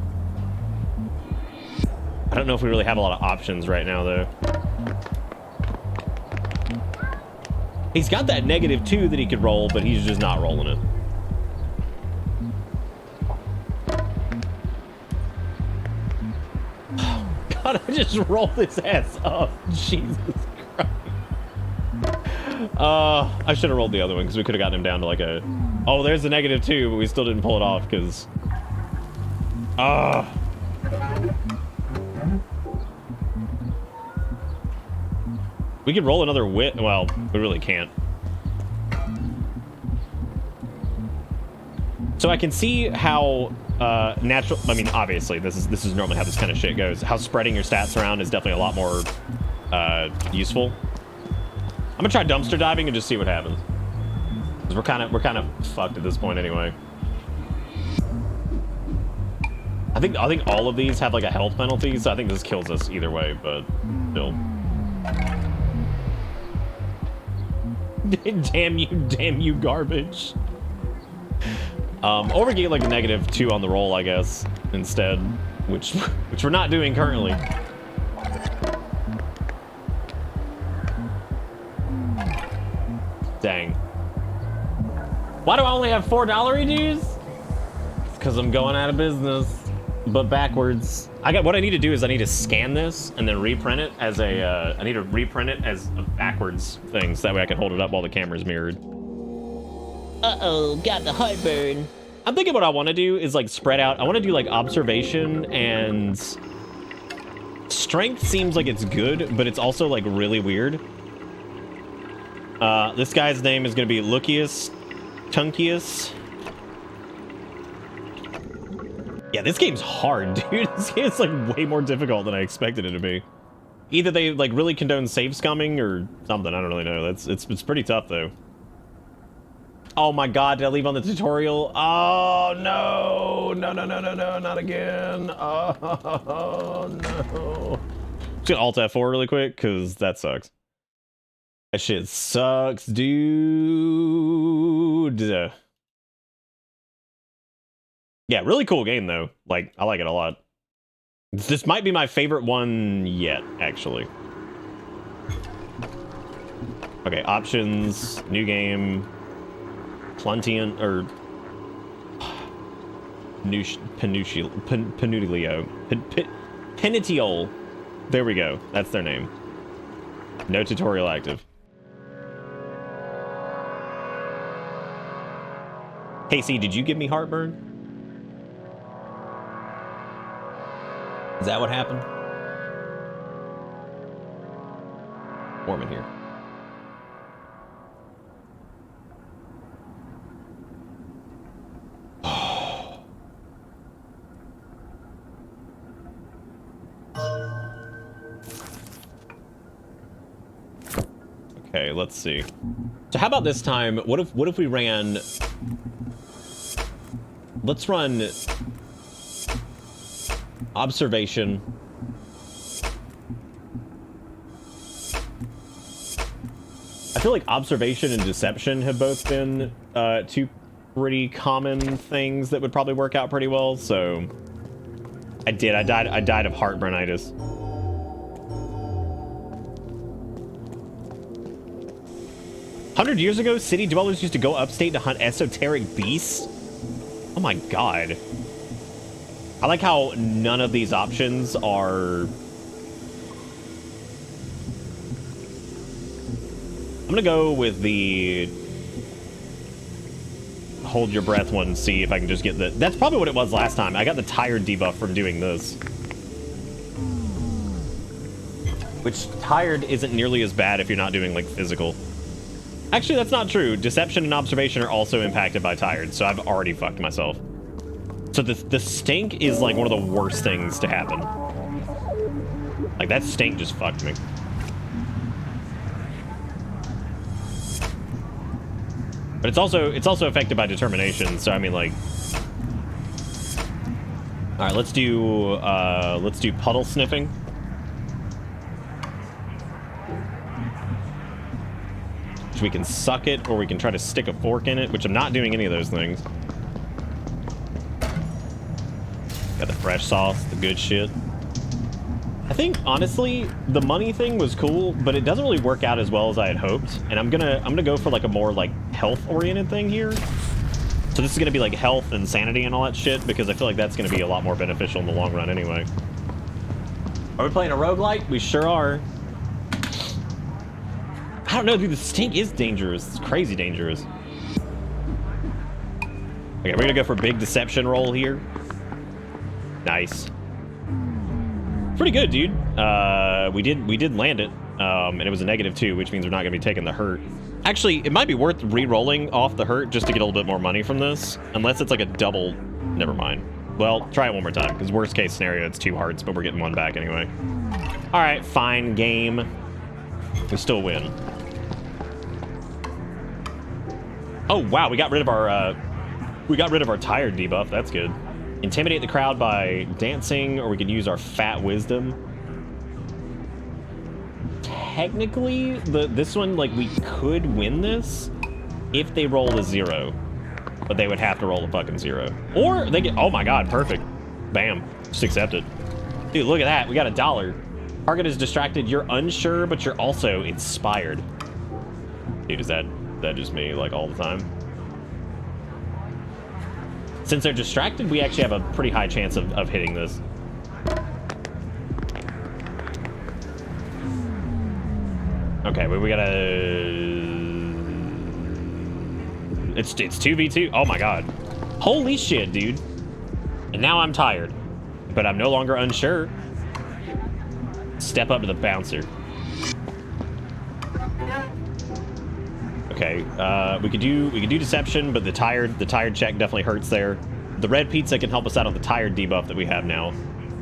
I don't know if we really have a lot of options right now, though. He's got that -2 that he could roll, but he's just not rolling it. Oh, God, I just rolled his ass up. Jesus Christ. I should have rolled the other one, because we could have gotten him down to like a... Oh, there's the -2, but we still didn't pull it off, because... We could roll another wit. Well, we really can't. So I can see how natural. I mean, obviously, this is normally how this kind of shit goes. How spreading your stats around is definitely a lot more useful. I'm gonna try dumpster diving and just see what happens. 'Cause we're kind of fucked at this point anyway. I think all of these have like a health penalty, so I think this kills us either way. But still. damn you, garbage. Or we get like a -2 on the roll, I guess, instead, which we're not doing currently. Dang. Why do I only have $4 dues? It's because I'm going out of business, but backwards. What I need to do is I need to scan this and then reprint it as a. I need to reprint it as a backwards thing, so that way I can hold it up while the camera's mirrored. Uh-oh, got the heartburn. I'm thinking what I want to do is like spread out. I want to do like observation and strength. Seems like it's good, but it's also like really weird. This guy's name is going to be Lucius Tunkius. Yeah, this game's hard, dude. This game's like way more difficult than I expected it to be. Either they like really condone save scumming or something. I don't really know. It's pretty tough though. Oh my god, did I leave on the tutorial? Oh no, not again. Oh no. Just gonna Alt F4 really quick, because that sucks. That shit sucks, dude. Yeah, really cool game though. Like, I like it a lot. This might be my favorite one yet, actually. Okay, options, new game. Pluntian or Penitiol. There we go. That's their name. No tutorial active. Casey, did you give me heartburn? Is that what happened? Warm in here. Okay, let's see. So how about this time? What if we ran? Let's run observation. I feel like observation and deception have both been two pretty common things that would probably work out pretty well. So I died of heartburnitis. 100 years ago, city dwellers used to go upstate to hunt esoteric beasts. Oh my god. I like how none of these options are... I'm gonna go with the hold your breath one, see if I can just get the... That's probably what it was last time. I got the tired debuff from doing this. Which, tired isn't nearly as bad if you're not doing, like, physical. Actually, that's not true. Deception and observation are also impacted by tired, so I've already fucked myself. So the stink is, like, one of the worst things to happen. Like, that stink just fucked me. But it's also affected by determination, so I mean, like... Alright, let's do puddle sniffing. We can suck it, or we can try to stick a fork in it, which I'm not doing any of those things. Got the fresh sauce, the good shit. I think, honestly, the money thing was cool, but it doesn't really work out as well as I had hoped. And I'm gonna go for like a more like health-oriented thing here. So this is gonna be like health and sanity and all that shit, because I feel like that's gonna be a lot more beneficial in the long run anyway. Are we playing a roguelite? We sure are. I don't know, dude, the stink is dangerous. It's crazy dangerous. Okay, we're gonna go for a big deception roll here. Nice. Pretty good, dude. We did land it. and it was a -2, which means we're not going to be taking the hurt. Actually, it might be worth re-rolling off the hurt just to get a little bit more money from this, unless it's like a double. Never mind. Well, try it one more time, because worst case scenario, it's 2 hearts, but we're getting 1 back anyway. All right, fine game. We still win. Oh wow, we got rid of our tired debuff. That's good. Intimidate the crowd by dancing, or we could use our fat wisdom. Technically, this one, like, we could win this if they roll a 0, but they would have to roll a fucking 0, or they get. Oh my god, perfect. Bam, just accept it. Dude, look at that. We got $1. Target is distracted. You're unsure, but you're also inspired. Dude, is that just me, like, all the time? Since they're distracted, we actually have a pretty high chance of hitting this. Okay, we gotta... It's 2v2. Oh my god. Holy shit, dude. And now I'm tired. But I'm no longer unsure. Step up to the bouncer. Okay, we could do deception, but the tired check definitely hurts there. The red pizza can help us out on the tired debuff that we have now.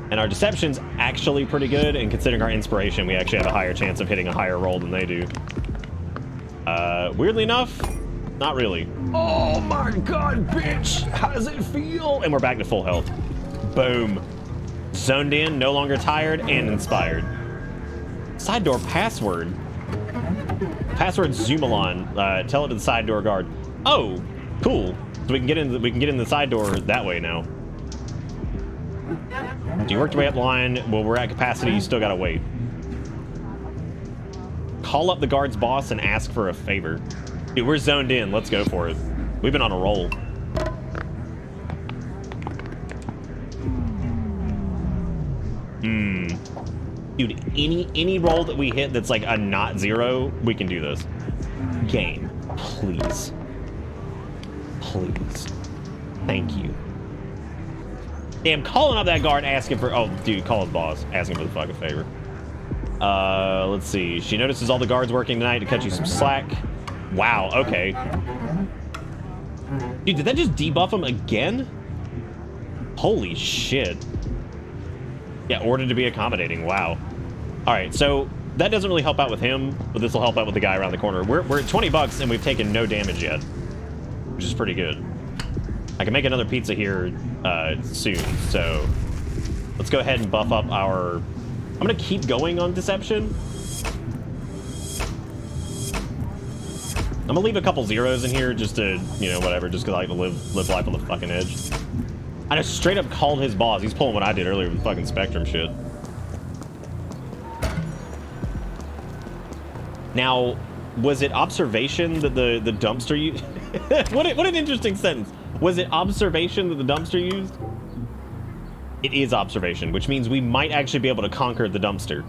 And our deception's actually pretty good, and considering our inspiration, we actually have a higher chance of hitting a higher roll than they do. Weirdly enough, not really. Oh my god, bitch! How does it feel? And we're back to full health. Boom. Zoned in, no longer tired, and inspired. Side door password. Password Zumalon. Tell it to the side door guard. Oh, cool. So we can get in the side door that way now. Do you work your way up line? Well, we're at capacity. You still gotta wait. Call up the guard's boss and ask for a favor. Dude, we're zoned in. Let's go for it. We've been on a roll. Dude, any roll that we hit that's like a not 0, we can do this. Game, please. Please. Thank you. Damn, calling up that guard asking for... Oh, dude, call his boss. Asking for the fucking favor. Let's see. She notices all the guards working tonight to cut you some slack. Wow, okay. Dude, did that just debuff him again? Holy shit. Yeah, ordered to be accommodating. Wow. All right, so that doesn't really help out with him, but this will help out with the guy around the corner. We're at 20 bucks and we've taken no damage yet, which is pretty good. I can make another pizza here soon, so let's go ahead and buff up our... I'm gonna keep going on deception. I'm gonna leave a couple 0s in here just to, you know, whatever, just because I like to live life on the fucking edge. I just straight up called his boss. He's pulling what I did earlier with fucking Spectrum shit. Now, was it observation that the dumpster used? What an interesting sentence. Was it observation that the dumpster used? It is observation, which means we might actually be able to conquer the dumpster.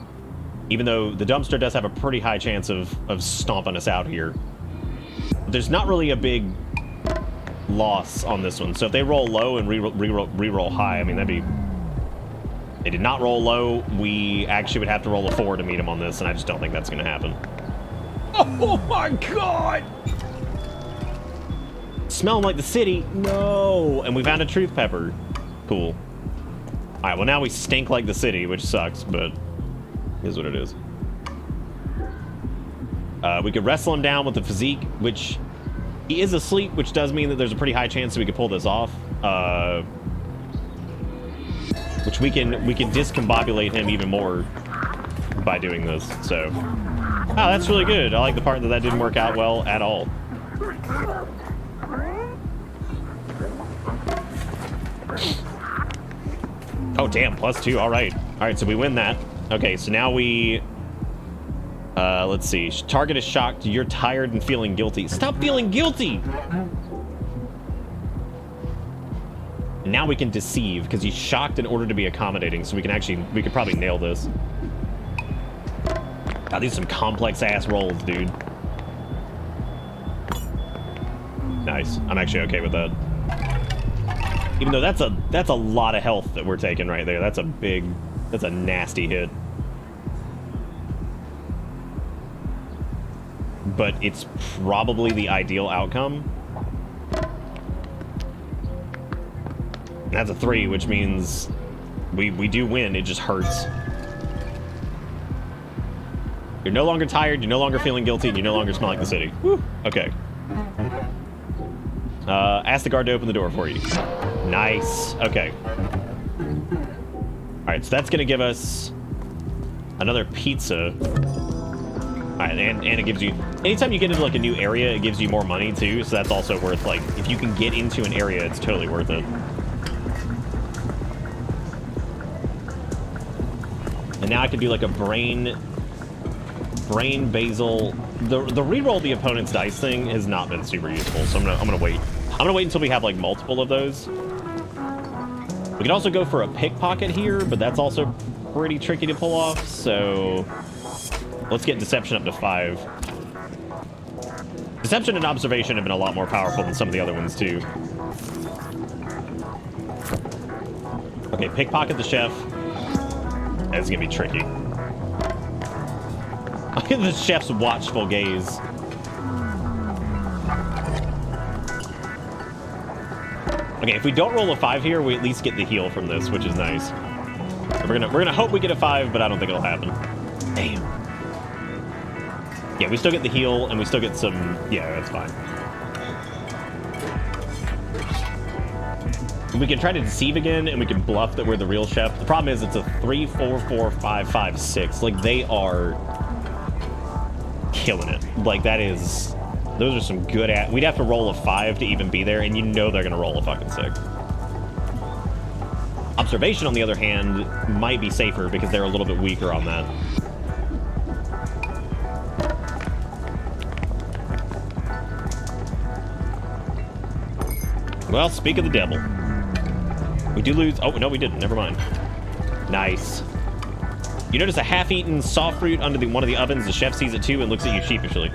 Even though the dumpster does have a pretty high chance of stomping us out here. But there's not really a big loss on this one. So if they roll low and re-roll high, I mean, that'd be... They did not roll low. We actually would have to roll a 4 to meet them on this, and I just don't think that's going to happen. Oh my god! Smelling like the city. No! And we found a truth pepper. Cool. Alright, well now we stink like the city, which sucks, but is what it is. We could wrestle him down with the physique, which he is asleep, which does mean that there's a pretty high chance that we could pull this off. Which we can discombobulate him even more by doing this. So, oh, that's really good. I like the part that didn't work out well at all. Oh damn, +2. All right, so we win that. Okay, so now we let's see. Target is shocked. You're tired and feeling guilty. Stop feeling guilty. Now we can deceive because he's shocked in order to be accommodating, so we could probably nail this. God, these are some complex ass rolls, dude. Nice. I'm actually okay with that. Even though that's a lot of health that we're taking right there. That's a nasty hit. but it's probably the ideal outcome. That's a 3, which means we do win. It just hurts. You're no longer tired, you're no longer feeling guilty, and you no longer smell like the city. Woo. Okay. Ask the guard to open the door for you. Nice. Okay. Alright, so that's gonna give us another pizza. Alright, and it gives you... Anytime you get into, like, a new area, it gives you more money, too, so that's also worth, like... If you can get into an area, it's totally worth it. And now I can do, like, a brain basil. The reroll the opponent's dice thing has not been super useful, so I'm gonna wait. I'm gonna wait until we have like multiple of those. We can also go for a pickpocket here, but that's also pretty tricky to pull off. So let's get deception up to 5. Deception and observation have been a lot more powerful than some of the other ones too. Okay, pickpocket the chef. That's gonna be tricky. Look at the chef's watchful gaze. Okay, if we don't roll a 5 here, we at least get the heal from this, which is nice. We're gonna hope we get a 5, but I don't think it'll happen. Damn. Yeah, we still get the heal, and we still get some... Yeah, that's fine. We can try to deceive again, and we can bluff that we're the real chef. The problem is it's a 3, 4, 4, 5, 5, 6. Like, they are... killing it. Like, that is... Those are some good at... We'd have to roll a 5 to even be there, and you know they're gonna roll a fucking 6. Observation, on the other hand, might be safer because they're a little bit weaker on that. Well, speak of the devil. We do lose... Oh, no, we didn't. Never mind. Nice. You notice a half-eaten soft fruit under one of the ovens. The chef sees it too and looks at you sheepishly.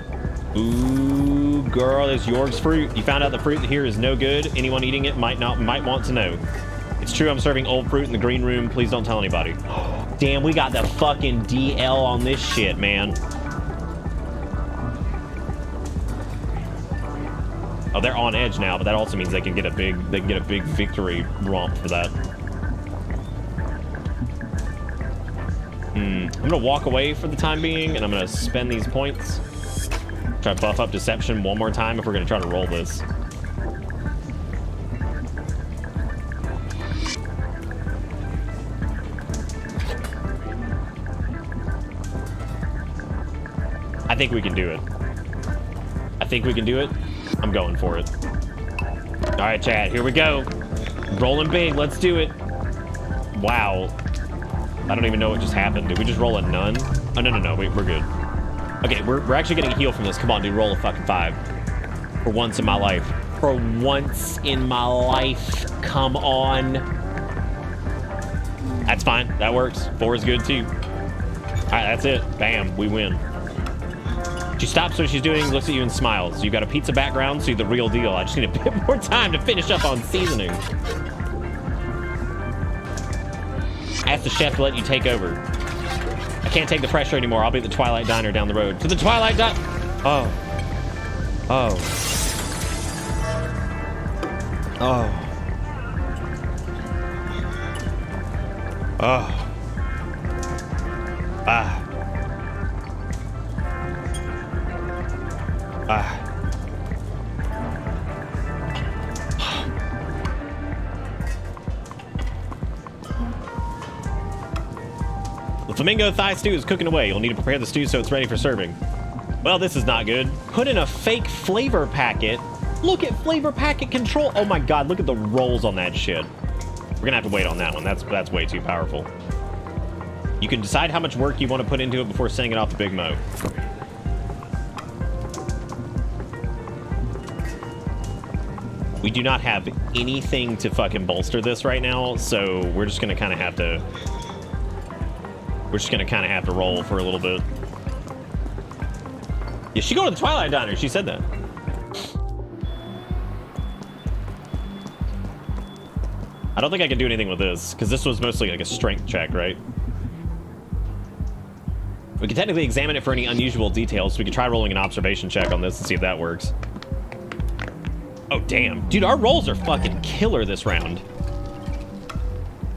Ooh, girl, there's Jorg's fruit. You found out the fruit here is no good. Anyone eating it might want to know. It's true, I'm serving old fruit in the green room. Please don't tell anybody. Damn, we got the fucking DL on this shit, man. Oh, they're on edge now, but that also means they can get a big victory romp for that. I'm gonna walk away for the time being, and I'm gonna spend these points. Try to buff up deception one more time if we're gonna try to roll this. I think we can do it. I think we can do it. I'm going for it. All right, chat, here we go. Rolling big, let's do it. Wow. I don't even know what just happened. Did we just roll a none? Oh, no, we're good. Okay, we're actually getting a heal from this. Come on, dude, roll a fucking 5. For once in my life. For once in my life. Come on. That's fine. That works. 4 is good, too. All right, that's it. Bam, we win. She stops what she's doing, looks at you, and smiles. You got a pizza background, so you're the real deal. I just need a bit more time to finish up on seasoning. Ask the chef to let you take over. I can't take the pressure anymore. I'll be at the Twilight Diner down the road. To the Twilight Diner. Oh. Oh. Oh. Oh. Ah. Ah. The flamingo thigh stew is cooking away. You'll need to prepare the stew so it's ready for serving. Well, this is not good. Put in a fake flavor packet. Look at flavor packet control. Oh my god, look at the rolls on that shit. We're gonna have to wait on that one. That's way too powerful. You can decide how much work you want to put into it before sending it off to Big Mo. We do not have anything to fucking bolster this right now, so we're just gonna kind of have to... We're just gonna kind of have to roll for a little bit. Yeah, she go to the Twilight Diner. She said that. I don't think I can do anything with this, because this was mostly like a strength check, right? We can technically examine it for any unusual details, so we can try rolling an observation check on this and see if that works. Oh, damn. Dude, our rolls are fucking killer this round.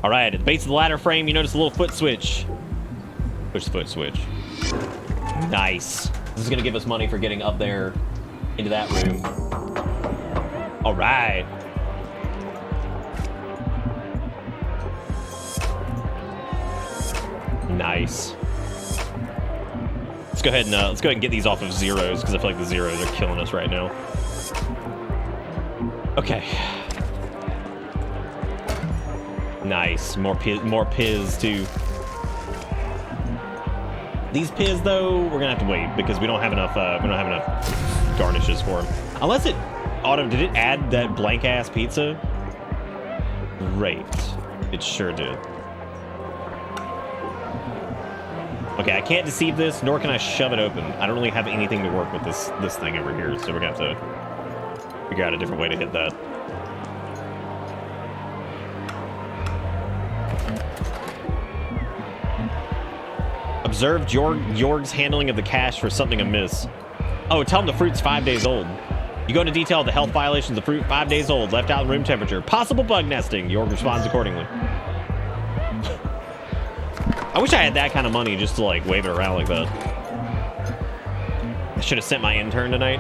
All right, at the base of the ladder frame, you notice a little foot switch. Push the foot switch. Nice. This is going to give us money for getting up there into that room. All right. Nice. Let's go ahead and get these off of zeros, because I feel like the zeros are killing us right now. Okay. Nice. More Piz too. These Piz though, we're gonna have to wait because we don't have enough garnishes for them. Unless it did it add that blank ass pizza? Great. It sure did. Okay, I can't deceive this, nor can I shove it open. I don't really have anything to work with this thing over here, so we're gonna have to figure out a different way to hit that. Observed Jorg's handling of the cash for something amiss. Oh, tell him the fruit's 5 days old. You go into detail of the health violations of the fruit, 5 days old, left out in room temperature. Possible bug nesting. Jorg responds accordingly. I wish I had that kind of money just to, like, wave it around like that. I should have sent my intern tonight.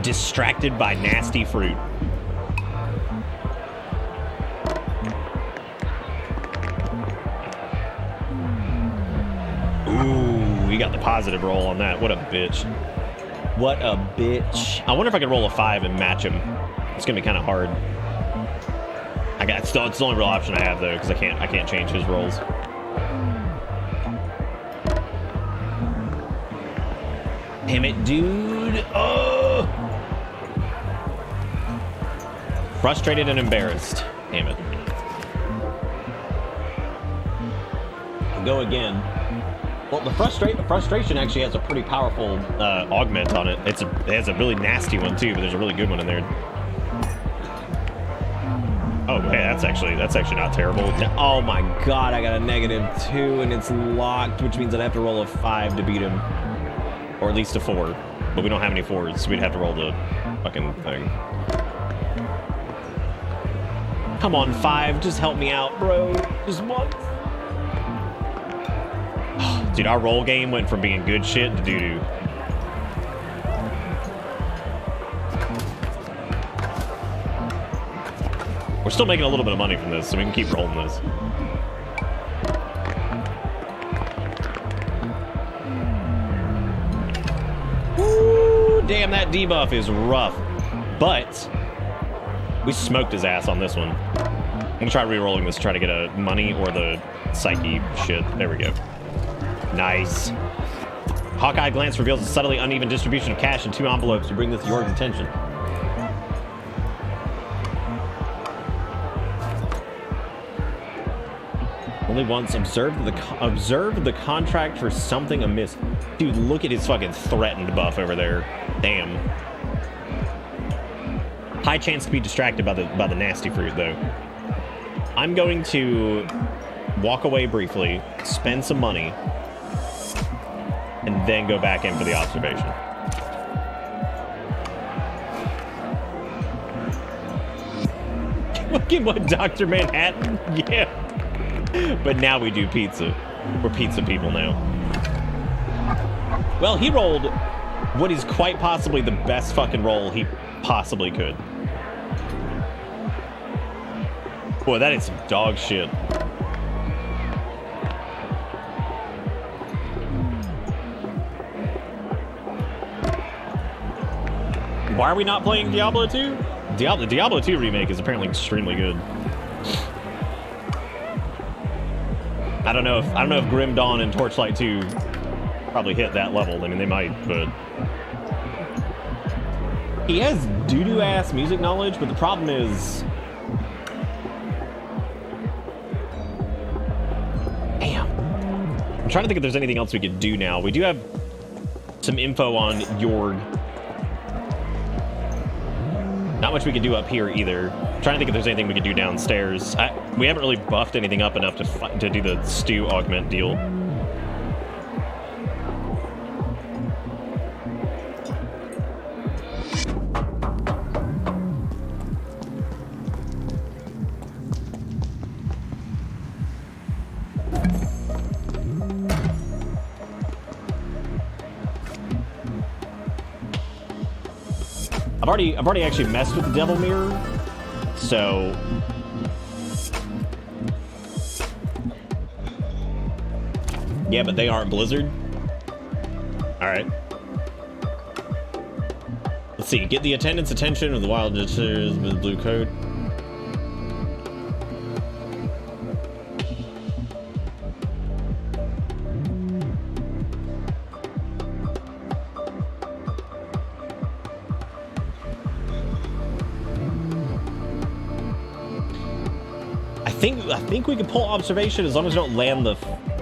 Distracted by nasty fruit. Ooh, we got the positive roll on that. What a bitch. What a bitch. I wonder if I can roll a 5 and match him. It's gonna be kind of hard. It's the only real option I have though, because I can't change his rolls. Damn it, dude. Oh. Frustrated and embarrassed. Damn it. Go again. Well, the frustration actually has a pretty powerful augment on it. It has a really nasty one too, but there's a really good one in there. Oh, hey, that's actually not terrible. Oh my god, I got a -2 and it's locked, which means I'd have to roll a 5 to beat him. Or at least a 4. But we don't have any 4s, so we'd have to roll the fucking thing. Come on, 5, just help me out, bro. Just once. Dude, our roll game went from being good shit to doo-doo. We're still making a little bit of money from this, so we can keep rolling this. Woo, damn, that debuff is rough. But we smoked his ass on this one. I'm gonna try re-rolling this to try to get a money or the psyche shit. There we go. Nice. Hawkeye glance reveals a subtly uneven distribution of cash in 2 envelopes to bring this to Jorg's attention. Only once. Observe the contract for something amiss. Dude, look at his fucking threatened buff over there. Damn. High chance to be distracted by the nasty fruit though. I'm going to walk away briefly, spend some money, and then go back in for the observation. Look at what Dr. Manhattan, yeah. But now we do pizza. We're pizza people now. Well, he rolled what is quite possibly the best fucking roll he possibly could. Boy, that is some dog shit. Why are we not playing Diablo 2? The Diablo 2 remake is apparently extremely good. I don't know if Grim Dawn and Torchlight 2 probably hit that level. I mean, they might, but he has doo-doo ass music knowledge, but the problem is, damn. I'm trying to think if there's anything else we could do now. We do have some info on Jorg. Not much we can do up here either. I'm trying to think if there's anything we could do downstairs. We haven't really buffed anything up enough to do the stew augment deal. I've already actually messed with the devil mirror, so yeah, but they aren't Blizzard. All right. Let's see. Get the attendant's attention of the wild visitors with blue coat. I think we can pull observation as long as we don't land the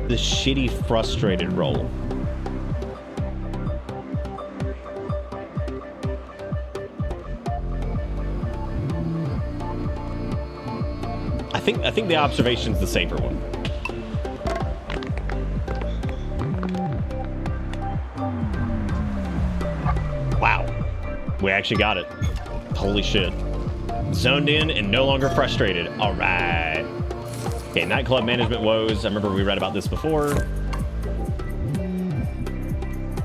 shitty frustrated roll. I think the observation's the safer one. Wow. We actually got it. Holy shit. Zoned in and no longer frustrated. All right. Okay, nightclub management woes. I remember we read about this before.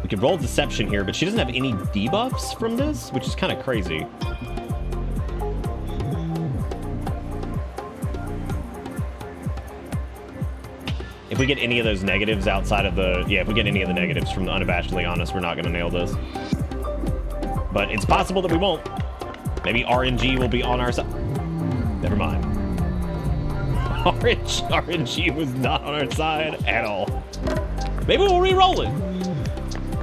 We could roll deception here, but she doesn't have any debuffs from this, which is kind of crazy. If we get any of those negatives outside of the... Yeah, if we get any of the negatives from the Unabashedly Honest, we're not going to nail this. But it's possible that we won't. Maybe RNG will be on our side. Never mind. RNG was not on our side at all. Maybe we'll re-roll it.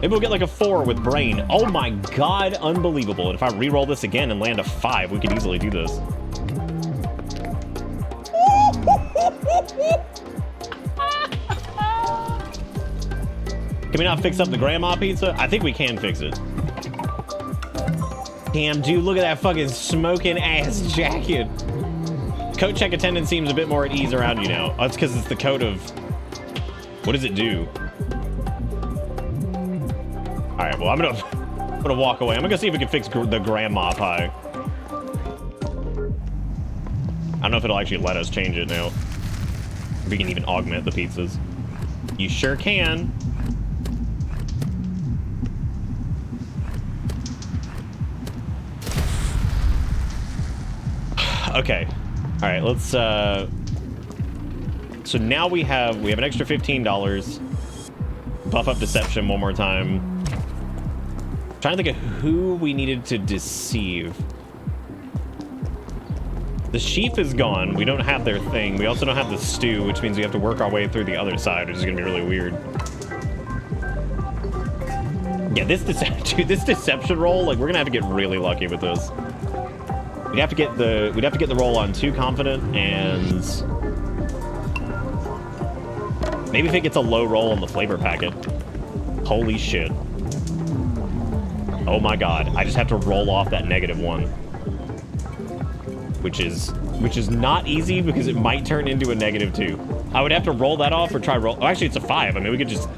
Maybe we'll get like a 4 with brain. Oh my god, unbelievable. And if I re-roll this again and land a 5, we could easily do this. Can we not fix up the grandma pizza? I think we can fix it. Damn, dude, look at that fucking smoking ass jacket. Coat check attendant seems a bit more at ease around you now. Oh, it's because it's the coat of... What does it do? All right, well, I'm gonna walk away. I'm gonna go see if we can fix the grandma pie. I don't know if it'll actually let us change it now. If we can even augment the pizzas. You sure can. Okay. All right, let's so now we have an extra $15. Buff up deception one more time. Trying to think of who we needed to deceive. The sheaf is gone. We don't have their thing. We also don't have the stew, which means we have to work our way through the other side, which is gonna be really weird. Yeah, this deception roll, like, we're gonna have to get really lucky with this. We'd have to get the roll on too confident, and maybe if it gets a low roll on the flavor packet. Holy shit. Oh my god, I just have to roll off that -1. Which is not easy because it might turn into a -2. I would have to roll that off or try roll. Oh, actually, it's a 5. I mean, we could just.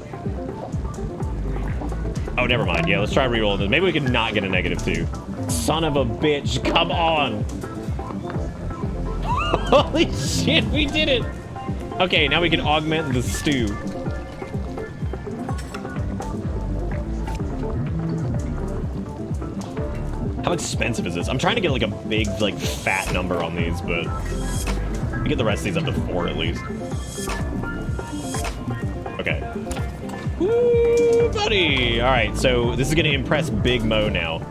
Oh, never mind. Yeah, let's try re-rolling this. Maybe we could not get a -2. Son of a bitch! Come on! Holy shit, we did it! Okay, now we can augment the stew. How expensive is this? I'm trying to get like a big, like, fat number on these, but we get the rest of these up to 4 at least. Okay. Woo, buddy! All right, so this is gonna impress Big Mo now.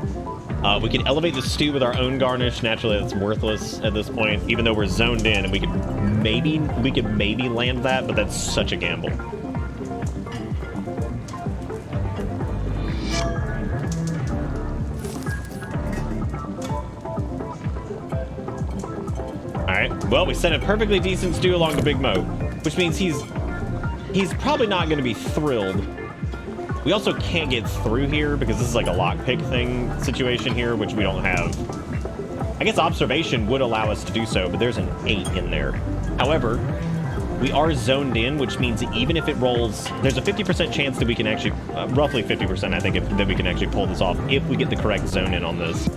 We can elevate the stew with our own garnish. Naturally, that's worthless at this point, even though we're zoned in, and we could maybe land that, but that's such a gamble. Well, we sent a perfectly decent stew along to Big Mo, which means he's probably not going to be thrilled. We also can't get through here because this is like a lockpick thing situation here, which we don't have. I guess observation would allow us to do so, but there's an 8 in there. However, we are zoned in, which means even if it rolls, there's a 50% chance that we can actually, roughly 50%, I think, that we can actually pull this off if we get the correct zone in on this.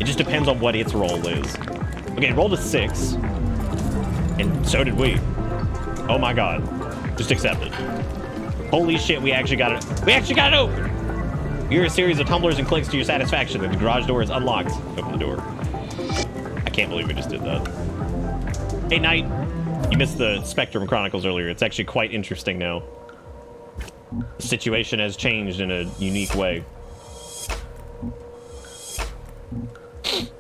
It just depends on what its roll is. Okay, it rolled a 6, and so did we. Oh my god. Just accept it. Holy shit, we actually got it. We actually got it open! You're a series of tumblers and clicks to your satisfaction, and the garage door is unlocked. Open the door. I can't believe we just did that. Hey, Knight. You missed the Spectrum Chronicles earlier. It's actually quite interesting now. The situation has changed in a unique way.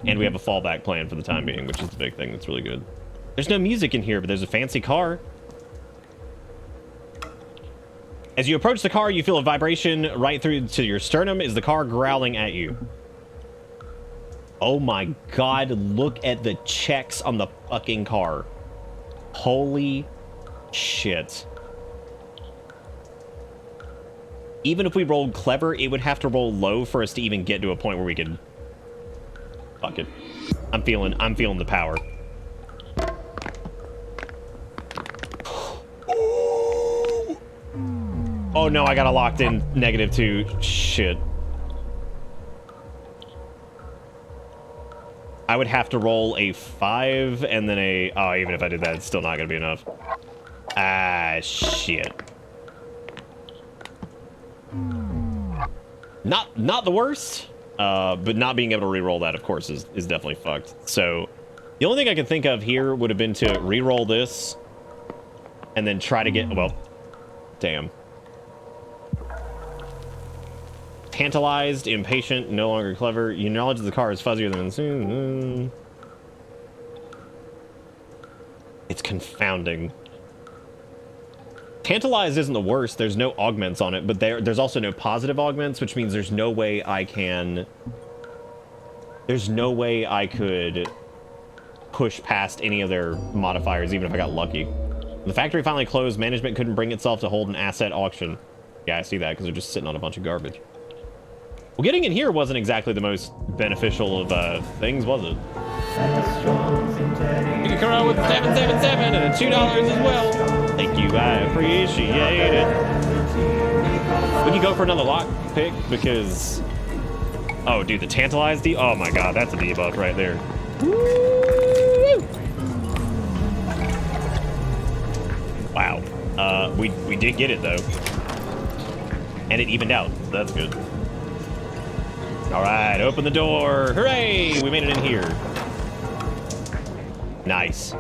And we have a fallback plan for the time being, which is the big thing that's really good. There's no music in here, but there's a fancy car. As you approach the car, you feel a vibration right through to your sternum. Is the car growling at you? Oh my god, look at the checks on the fucking car. Holy shit. Even if we rolled clever, it would have to roll low for us to even get to a point where we could... Fuck it. I'm feeling the power. Oh no, I got a locked in -2. Shit. I would have to roll a 5 and then a... Oh, even if I did that, it's still not going to be enough. Ah, shit. Not the worst, but not being able to re-roll that, of course, is definitely fucked. So the only thing I could think of here would have been to re-roll this and then try to get... Well, damn. Tantalized, impatient, no longer clever. Your knowledge of the car is fuzzier than... It's confounding. Tantalized isn't the worst. There's no augments on it, but there's also no positive augments, which means there's no way I can... There's no way I could push past any of their modifiers, even if I got lucky. The factory finally closed. Management couldn't bring itself to hold an asset auction. Yeah, I see that, because they're just sitting on a bunch of garbage. Well, getting in here wasn't exactly the most beneficial of things, was it? You can come out with 777 and $2 as well. Thank you, I appreciate it. We can go for another lock pick because... Oh, dude, the Tantalized D... Oh my god, that's a debuff right there. Woo! Wow. We did get it, though. And it evened out, so that's good. All right, open the door. Hooray! We made it in here. Nice.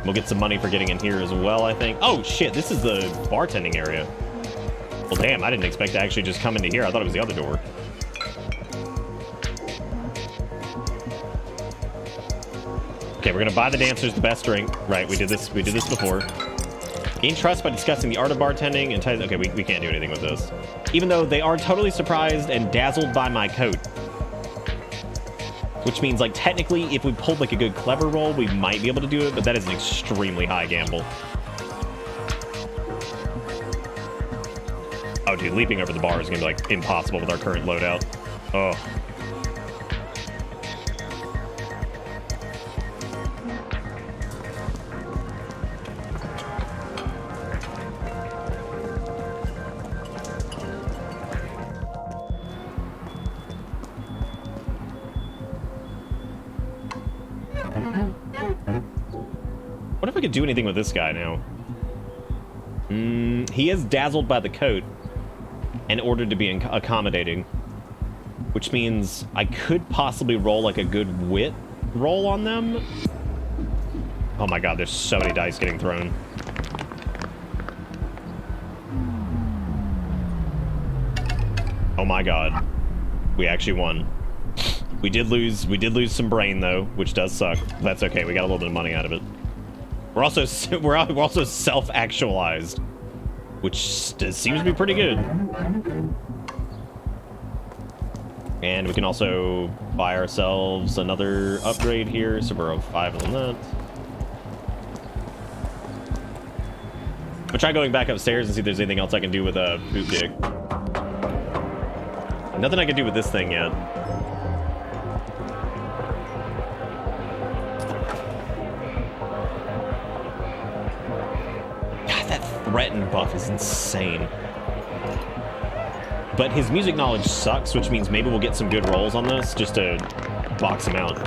We'll get some money for getting in here as well, I think. Oh, shit, this is the bartending area. Well, damn, I didn't expect to actually just come into here. I thought it was the other door. Okay, we're gonna buy the dancers the best drink. Right, we did this before. Gain trust by discussing the art of bartending and... Okay, we can't do anything with this. Even though they are totally surprised and dazzled by my coat. Which means, like, technically, if we pulled, like, a good clever roll, we might be able to do it, but that is an extremely high gamble. Oh, dude, leaping over the bar is gonna be, like, impossible with our current loadout. Oh. What if I could do anything with this guy now? He is dazzled by the coat and ordered to be accommodating, which means I could possibly roll like a good wit roll on them. Oh my god, there's so many dice getting thrown. Oh my god. We actually won. We did lose some brain though, which does suck. That's okay. We got a little bit of money out of it. We're also self-actualized, which seems to be pretty good. And we can also buy ourselves another upgrade here, so we're 5 on that. I'll try going back upstairs and see if there's anything else I can do with a boot dick. Nothing I can do with this thing yet. threaten buff is insane. But his music knowledge sucks, which means maybe we'll get some good rolls on this just to box him out.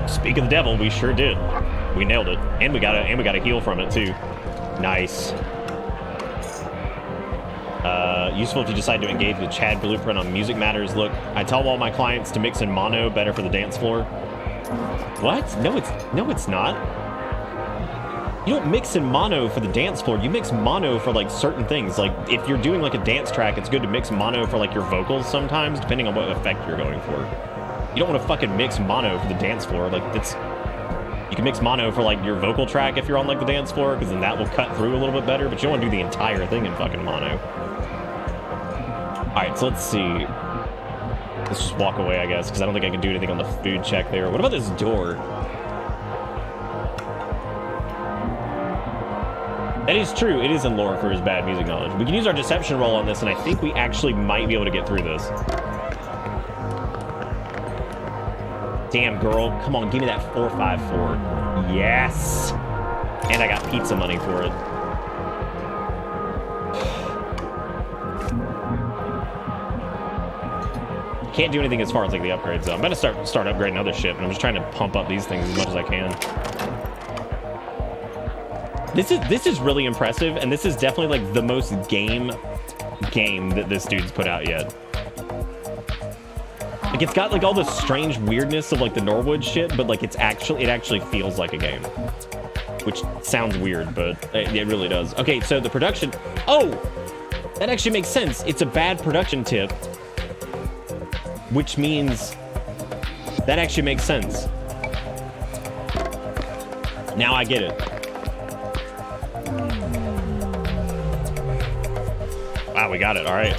Speak of the devil, we sure did. We nailed it, and we got a heal from it too. Nice. Useful if you decide to engage with Chad Blueprint on music matters. Look, I tell all my clients to mix in mono, better for the dance floor. What? No, it's not. You don't mix in mono for the dance floor. You mix mono for like certain things. Like if you're doing like a dance track, it's good to mix mono for like your vocals sometimes, depending on what effect you're going for. You don't want to fucking mix mono for the dance floor. Like it's, you can mix mono for like your vocal track if you're on like the dance floor, because then that will cut through a little bit better, but you don't want to do the entire thing in fucking mono. All right, so let's see. Let's just walk away, I guess, because I don't think I can do anything on the food check there. What about this door? That is true. It is in lore for his bad music knowledge. We can use our deception roll on this, and I think we actually might be able to get through this. Damn, girl. Come on, give me that 454. Yes! And I got pizza money for it. Can't do anything as far as like the upgrades though. I'm gonna start upgrading other shit, and I'm just trying to pump up these things as much as I can. This is really impressive, and this is definitely like the most game that this dude's put out yet. Like it's got like all this strange weirdness of like the Norwood shit, but like it actually feels like a game, which sounds weird, but it really does. Okay, so the production. Oh, that actually makes sense. It's a bad production tip, which means that actually makes sense. Now I get it. Wow, we got it. All right.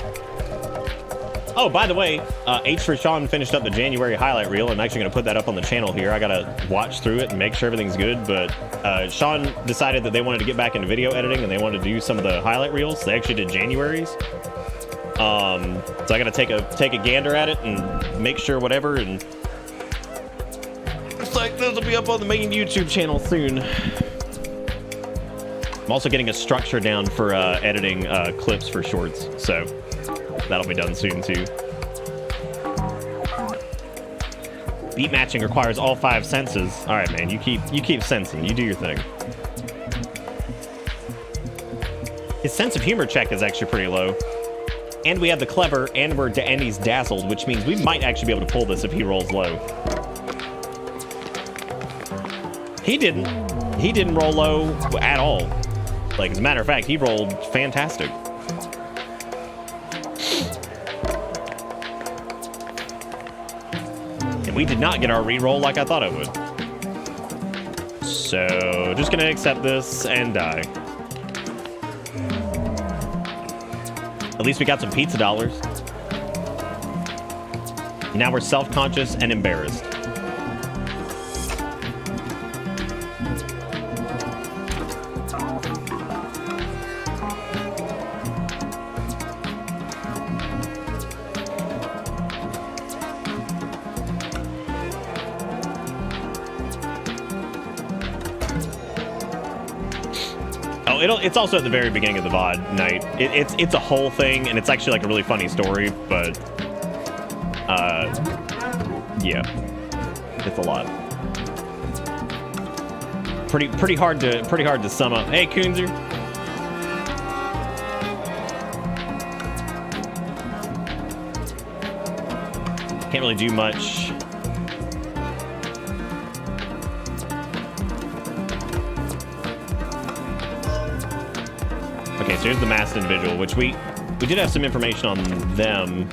Oh, by the way, H for Sean finished up the January highlight reel. I'm actually going to put that up on the channel here. I got to watch through it and make sure everything's good. But Sean decided that they wanted to get back into video editing, and they wanted to do some of the highlight reels. They actually did January's. So I got to take a gander at it and make sure whatever. And looks like this will be up on the main YouTube channel soon. I'm also getting a structure down for editing clips for shorts, so that'll be done soon too. Beat matching requires all 5 senses. All right, man, you keep sensing. You do your thing. His sense of humor check is actually pretty low, and we have the clever, and he's dazzled, which means we might actually be able to pull this if he rolls low. He didn't roll low at all. Like, as a matter of fact, he rolled fantastic. And we did not get our re-roll like I thought I would. So, just gonna accept this and die. At least we got some pizza dollars. Now we're self-conscious and embarrassed. It's also at the very beginning of the VOD night. It's a whole thing, and it's actually like a really funny story, but yeah, it's a lot. Pretty hard to sum up. Hey, Coonzer. Can't really do much. Okay, so here's the masked individual, which we did have some information on them.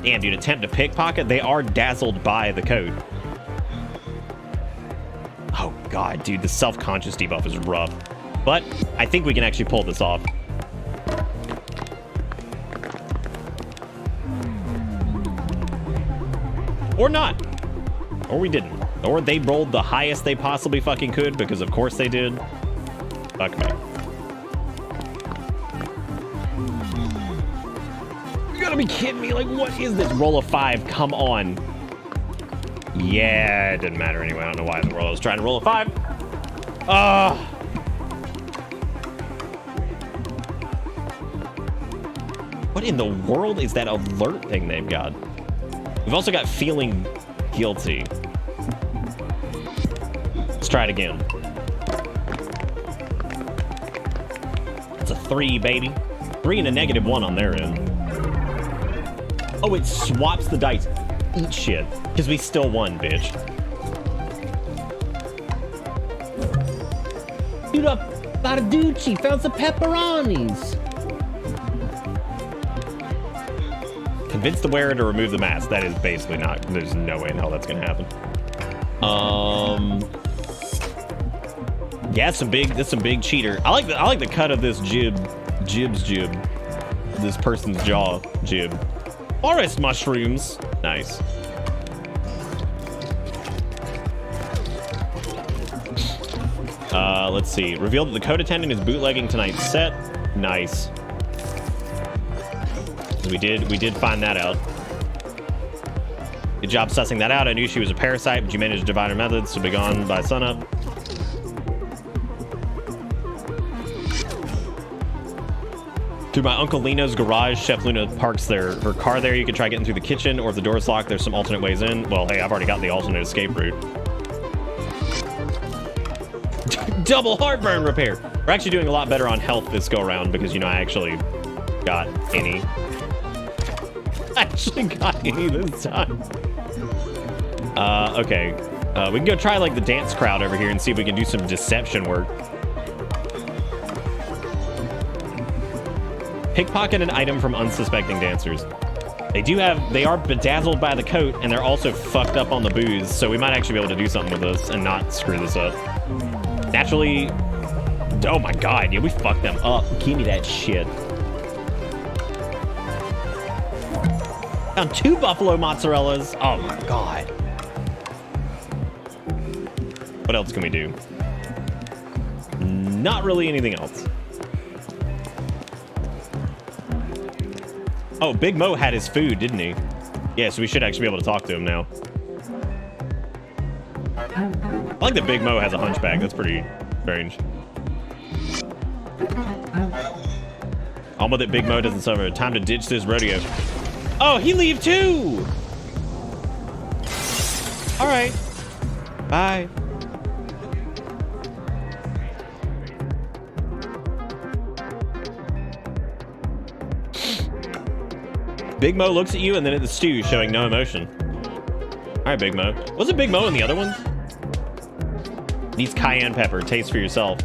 Damn, dude, attempt to pickpocket. They are dazzled by the code. Oh, God, dude, the self-conscious debuff is rough. But I think we can actually pull this off. Or not. Or we didn't. Or they rolled the highest they possibly fucking could, because of course they did. Fuck me. You gotta be kidding me. Like, what is this? Roll of 5. Come on. Yeah, it didn't matter anyway. I don't know why in the world I was trying to roll a 5. What in the world is that alert thing they've got? We've also got feeling guilty. Let's try it again. It's a 3, baby. 3 and a -1 on their end. Oh, it swaps the dice. Eat shit. Because we still won, bitch. Dude up, Barducci found some pepperonis. Convince the wearer to remove the mask. That is basically not. There's no way in hell that's gonna happen. Yeah, that's some big cheater. I like the cut of this jib. This person's jaw jib. Forest mushrooms. Nice. Let's see. Revealed that the code attendant is bootlegging tonight's set. Nice. We did find that out. Good job sussing that out. I knew she was a parasite, but you managed to divine her methods to be gone by sunup. Through my Uncle Lino's garage, Chef Luna parks her car there. You can try getting through the kitchen, or if the door's locked, there's some alternate ways in. Well, hey, I've already got the alternate escape route. Double heartburn repair. We're actually doing a lot better on health this go around because, you know, I actually got any. This time. Okay. We can go try like the dance crowd over here and see if we can do some deception work. Pickpocket an item from unsuspecting dancers. They are bedazzled by the coat, and they're also fucked up on the booze, so we might actually be able to do something with this and not screw this up. Naturally, oh my god, yeah, we fucked them up. Give me that shit. Found 2 buffalo mozzarellas. Oh my god. What else can we do? Not really anything else. Oh, Big Mo had his food, didn't he? Yeah, so we should actually be able to talk to him now. I like that Big Mo has a hunchback. That's pretty strange. Almost that Big Mo doesn't suffer. Time to ditch this rodeo. Oh, he leave too! All right. Bye. Big Mo looks at you and then at the stew, showing no emotion. All right, Big Mo. Wasn't Big Mo in the other ones? Needs cayenne pepper. Taste for yourself.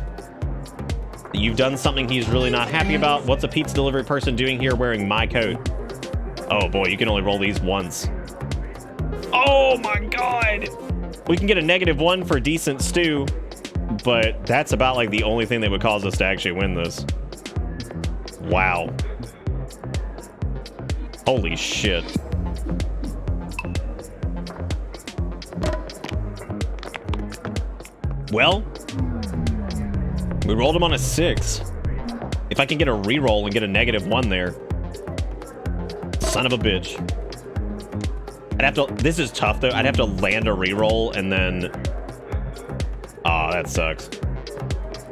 You've done something he's really not happy about. What's a pizza delivery person doing here wearing my coat? Oh boy, you can only roll these once. Oh my god! We can get a -1 for decent stew, but that's about like the only thing that would cause us to actually win this. Wow. Holy shit. Well, we rolled him on a 6. If I can get a reroll and get a -1 there. Son of a bitch. I'd have to, this is tough though. I'd have to land a reroll and then, oh, that sucks.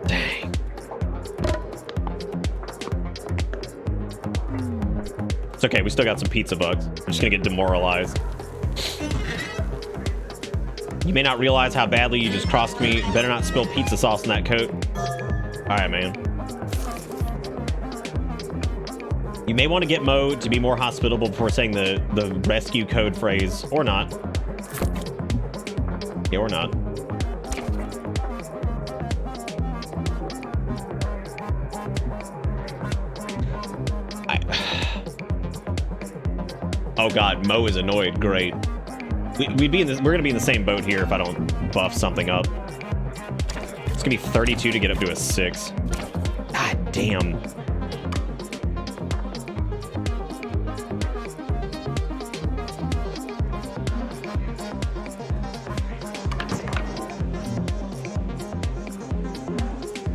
Dang. It's okay, we still got some pizza bugs. I'm just gonna get demoralized. You may not realize how badly you just crossed me. You better not spill pizza sauce in that coat. All right, man. You may want to get Mo to be more hospitable before saying the rescue code phrase, or not. Yeah, or not. Oh god, Mo is annoyed. Great. We'd be in this. We're gonna be in the same boat here if I don't buff something up. It's gonna be 32 to get up to a 6. God damn.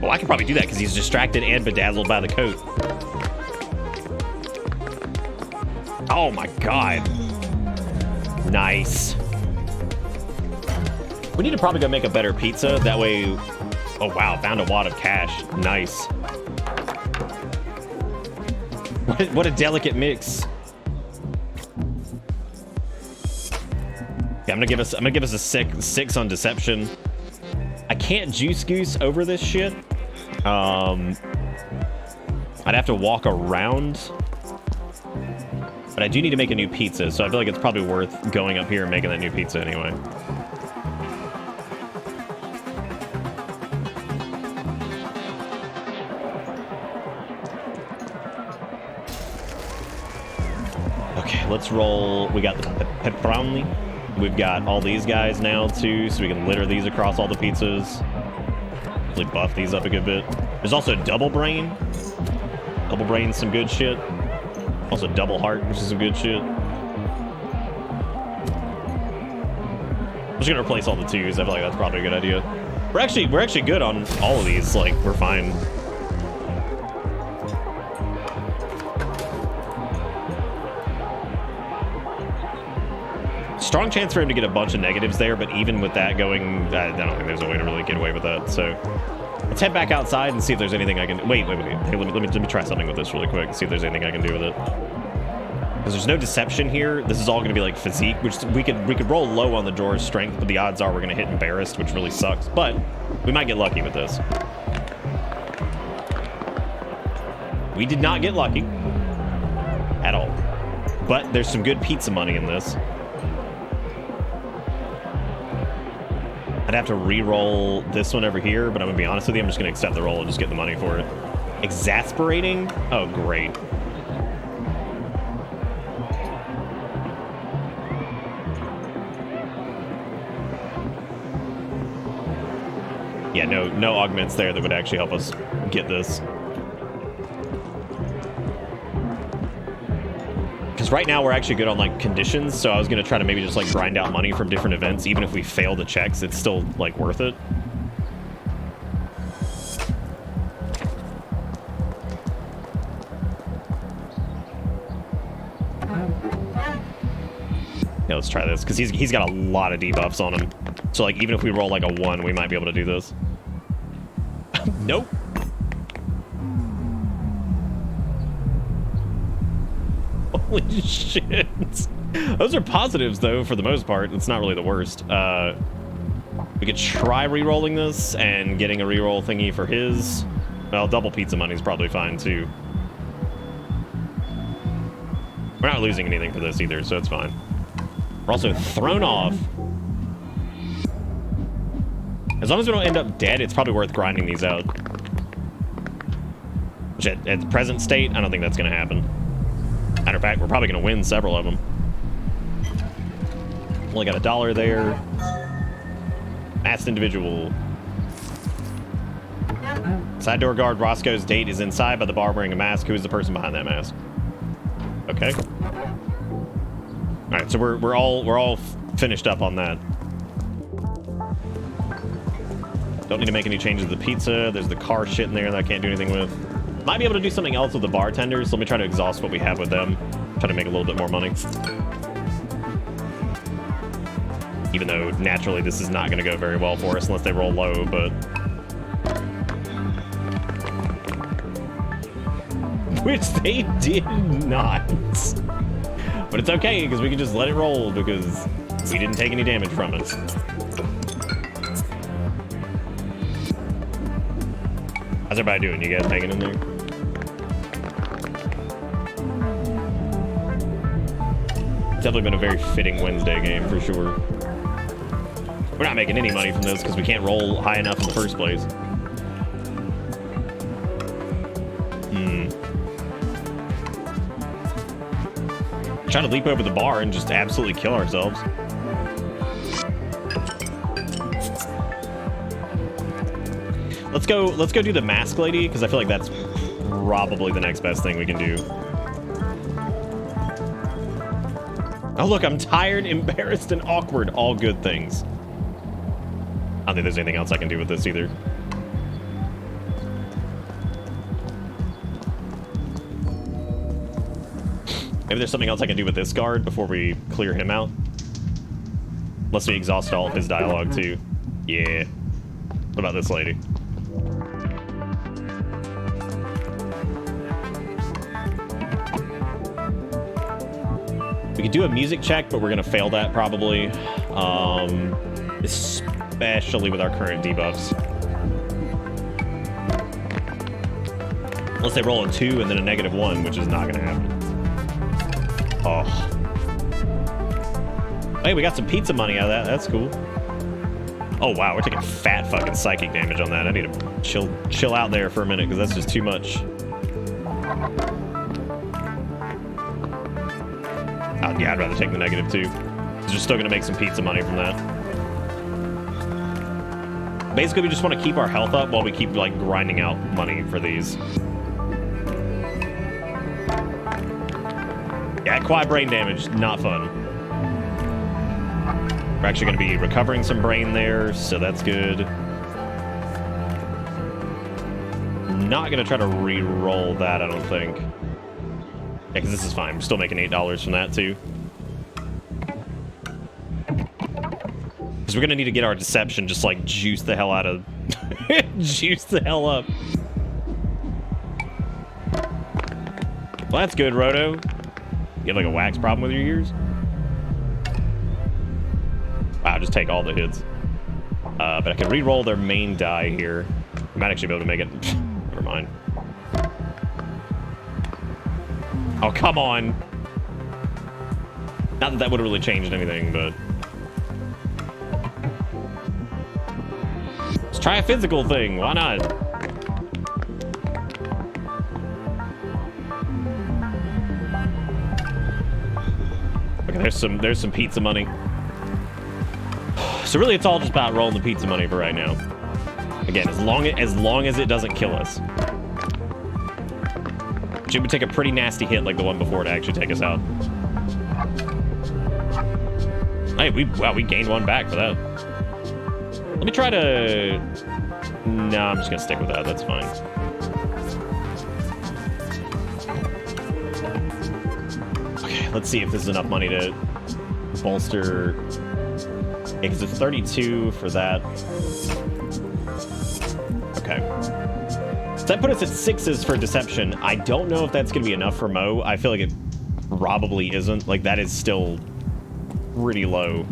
Well, I can probably do that because he's distracted and bedazzled by the coat. Oh my god. Nice. We need to probably go make a better pizza. That way Oh wow, found a wad of cash. Nice. What a delicate mix. Yeah, I'm gonna give us a 6 on deception. I can't juice goose over this shit. I'd have to walk around. But I do need to make a new pizza, so I feel like it's probably worth going up here and making that new pizza anyway. Okay, let's roll. We got the pepperoni. We've got all these guys now too, so we can litter these across all the pizzas. Really buff these up a good bit. There's also double brain. Double brain's some good shit. Also double heart, which is some good shit. I'm just gonna replace all the 2s. I feel like that's probably a good idea. We're actually good on all of these. Like, we're fine. Strong chance for him to get a bunch of negatives there, but even with that going, I don't think there's a way to really get away with that. So let's head back outside and see if there's anything I can. Wait. Hey, let me try something with this really quick and see if there's anything I can do with it. Because there's no deception here. This is all going to be like physique, which we could roll low on the drawer's strength, but the odds are we're going to hit embarrassed, which really sucks. But we might get lucky with this. We did not get lucky at all, but there's some good pizza money in this. I'd have to re-roll this one over here, but I'm gonna be honest with you, I'm just gonna accept the roll and just get the money for it. Exasperating? Oh, great. Yeah, no augments there that would actually help us get this. Because right now we're actually good on like conditions, so I was gonna try to maybe just like grind out money from different events. Even if we fail the checks, it's still like worth it. Yeah, let's try this because he's got a lot of debuffs on him. So like even if we roll like a 1, we might be able to do this. Nope. Holy shit. Those are positives, though, for the most part. It's not really the worst. We could try re-rolling this and getting a re-roll thingy for his. Well, double pizza money is probably fine, too. We're not losing anything for this either, so it's fine. We're also thrown off. As long as we don't end up dead, it's probably worth grinding these out. Which at the present state, I don't think that's going to happen. Matter of fact, we're probably going to win several of them. Only got $1 there. Masked individual. Side door guard Roscoe's date is inside by the bar wearing a mask. Who is the person behind that mask? Okay. All right, so we're all finished up on that. Don't need to make any changes to the pizza. There's the car shit in there that I can't do anything with. Might be able to do something else with the bartenders. So let me try to exhaust what we have with them. Try to make a little bit more money. Even though naturally this is not going to go very well for us unless they roll low, but which they did not. But it's okay because we can just let it roll because we didn't take any damage from it. How's everybody doing? You guys hanging in there? Definitely been a very fitting Wednesday game for sure. We're not making any money from this because we can't roll high enough in the first place. Trying to leap over the bar and just absolutely kill ourselves. Let's go do the mask lady because I feel like that's probably the next best thing we can do. Oh look, I'm tired, embarrassed, and awkward. All good things. I don't think there's anything else I can do with this either. Maybe there's something else I can do with this guard before we clear him out. Unless we exhaust all of his dialogue too. Yeah. What about this lady? We could do a music check, but we're gonna fail that probably. Especially with our current debuffs. Unless they roll a 2 and then a -1, which is not gonna happen. Oh. Hey, we got some pizza money out of that. That's cool. Oh wow, we're taking fat fucking psychic damage on that. I need to chill out there for a minute because that's just too much. Oh, yeah, I'd rather take the -2. We're still gonna make some pizza money from that. Basically, we just want to keep our health up while we keep like grinding out money for these. Yeah, quad brain damage, not fun. We're actually going to be recovering some brain there, so that's good. Not going to try to re-roll that, I don't think. Yeah, because this is fine. We're still making $8 from that, too. Because we're going to need to get our deception just, like, juice the hell out of... juice the hell up. Well, that's good, Roto. You have, like, a wax problem with your ears? Wow, just take all the hits. But I can re-roll their main die here. I might actually be able to make it. Never mind. Oh, come on. Not that that would have really changed anything, but... Let's try a physical thing. Why not? Okay, there's some pizza money. So really, it's all just about rolling the pizza money for right now. Again, as long as it doesn't kill us. It would take a pretty nasty hit like the one before to actually take us out. Hey, we gained one back for that. Let me try to... No, I'm just gonna stick with that. That's fine. Okay, let's see if this is enough money to bolster... Because it's 32 for that. Okay. So that put us at 6s for deception. I don't know if that's going to be enough for Mo. I feel like it probably isn't. Like, that is still pretty low.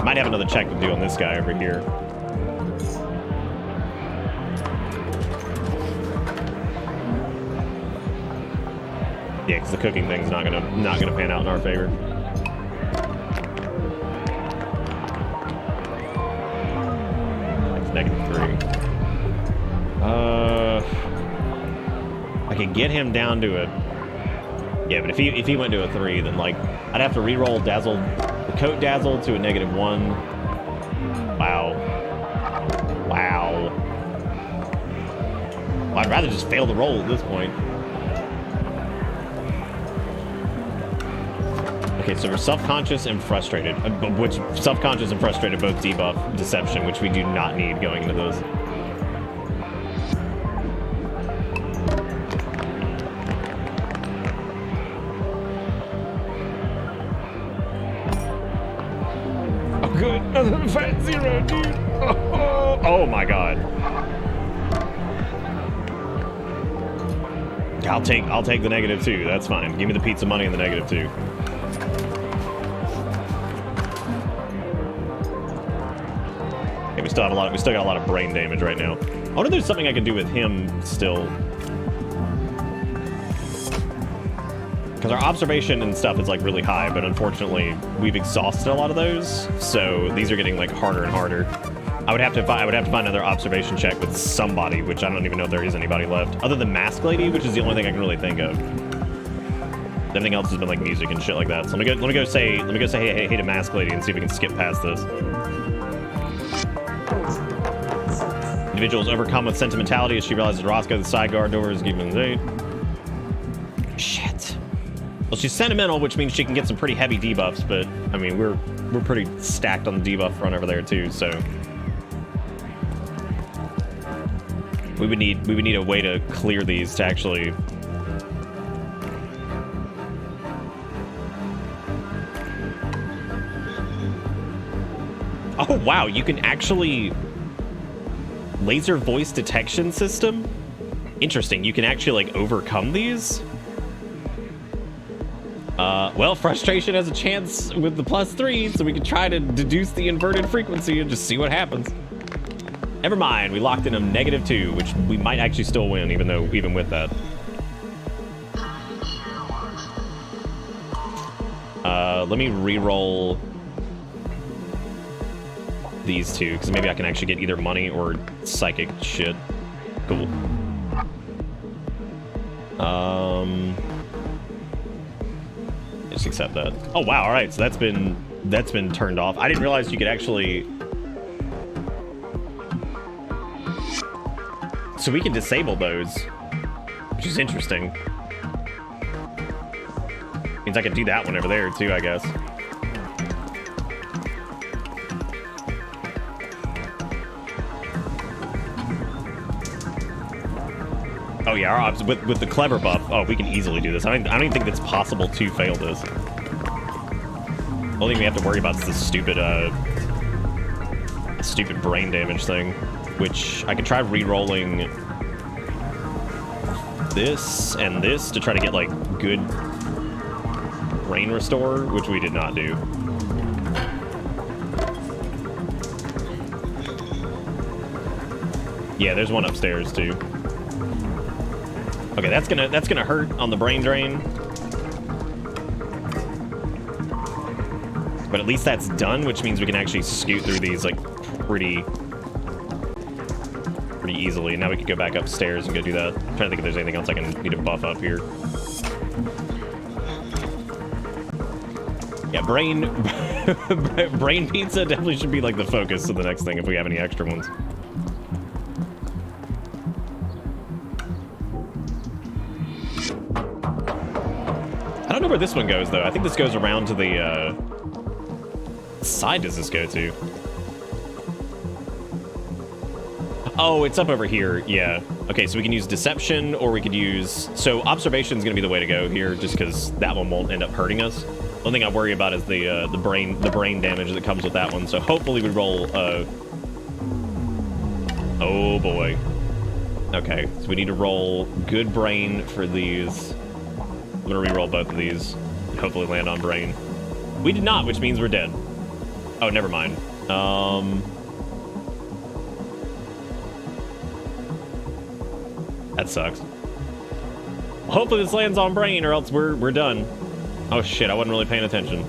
Might have another check to do on this guy over here. Yeah, because the cooking thing's not gonna pan out in our favor. It's -3. I could get him down to it. Yeah, but if he went to a 3, then like I'd have to re-roll the coat dazzle to a -1. Wow. Wow. Well, I'd rather just fail the roll at this point. Okay, so we're self-conscious and frustrated, which self-conscious and frustrated both debuff deception, which we do not need going into those. Oh, good. Another fat 0, dude. Oh my god. I'll take the -2. That's fine. Give me the pizza money and the -2. We still got a lot of brain damage right now. I wonder if there's something I can do with him still. Because our observation and stuff is like really high, but unfortunately we've exhausted a lot of those, so these are getting like harder and harder. I would have to find another observation check with somebody, which I don't even know if there is anybody left, other than Mask Lady, which is the only thing I can really think of. Everything else has been like music and shit like that. So let me go say hey to Mask Lady and see if we can skip past this. Individuals overcome with sentimentality as she realizes Roscoe, the side guard door, is giving an 8. Shit. Well, she's sentimental, which means she can get some pretty heavy debuffs, but I mean we're pretty stacked on the debuff front over there too, so we would need a way to clear these to actually. Oh wow, you can actually laser voice detection system Interesting. You can actually, like, overcome these? Well, frustration has a chance with the +3, so we can try to deduce the inverted frequency and just see what happens. Never mind, we locked in a -2, which we might actually still win, even with that. Let me re-roll these two, because maybe I can actually get either money or psychic shit. Cool. Just accept that. Oh wow, alright, so that's been turned off. I didn't realize you could actually... So we can disable those, which is interesting. Means I can do that one over there too, I guess. Oh yeah, our with the clever buff, oh, we can easily do this. I don't even think it's possible to fail this. The only thing we have to worry about is the stupid brain damage thing, which I could try re-rolling this and this to try to get like good brain restore, which we did not do. Yeah, there's one upstairs too. Okay, that's gonna hurt on the brain drain. But at least that's done, which means we can actually scoot through these like pretty easily. Now we could go back upstairs and go do that. I'm trying to think if there's anything else I can need to buff up here. Yeah, brain pizza definitely should be like the focus of the next thing if we have any extra ones. I don't know where this one goes though. I think this goes around to the side does this go to? Oh, it's up over here. Yeah. Okay, so we can use deception, or we could use... So observation is going to be the way to go here, just because that one won't end up hurting us. One thing I worry about is the brain damage that comes with that one. So hopefully we roll... Oh boy. Okay, so we need to roll good brain for these. I'm gonna re-roll both of these. Hopefully land on brain. We did not, which means we're dead. Oh, never mind. That sucks. Hopefully this lands on brain, or else we're done. Oh shit, I wasn't really paying attention.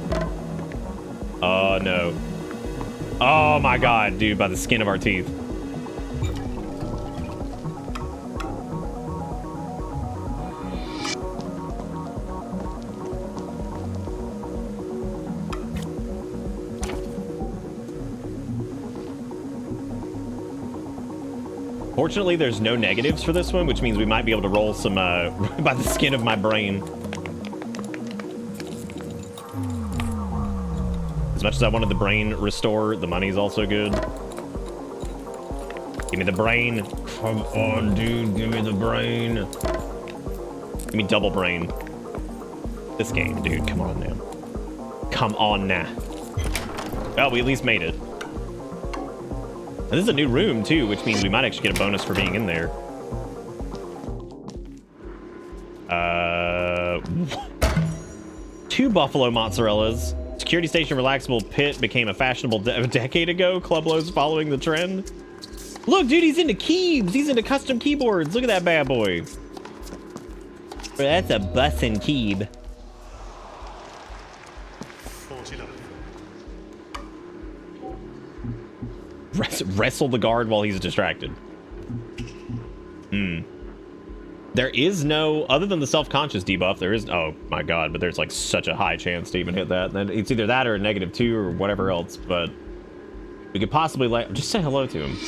Oh no. Oh my god, dude, by the skin of our teeth. Fortunately, there's no negatives for this one, which means we might be able to roll some by the skin of my brain. As much as I wanted the brain restore, the money's also good. Give me the brain. Come on, dude, give me the brain. Give me double brain. This game, dude, come on now. Come on now. Oh, we at least made it. And this is a new room, too, which means we might actually get a bonus for being in there. 2 buffalo mozzarellas. Security station relaxable pit became a fashionable a decade ago. Clublo's following the trend. Look, dude, he's into keybs. He's into custom keyboards. Look at that bad boy. That's a bussin' keyb. Wrestle the guard while he's distracted. There is no, other than the self-conscious debuff, there is, oh my god, but there's like such a high chance to even hit that. Then it's either that or a -2 or whatever else, but we could possibly just say hello to him.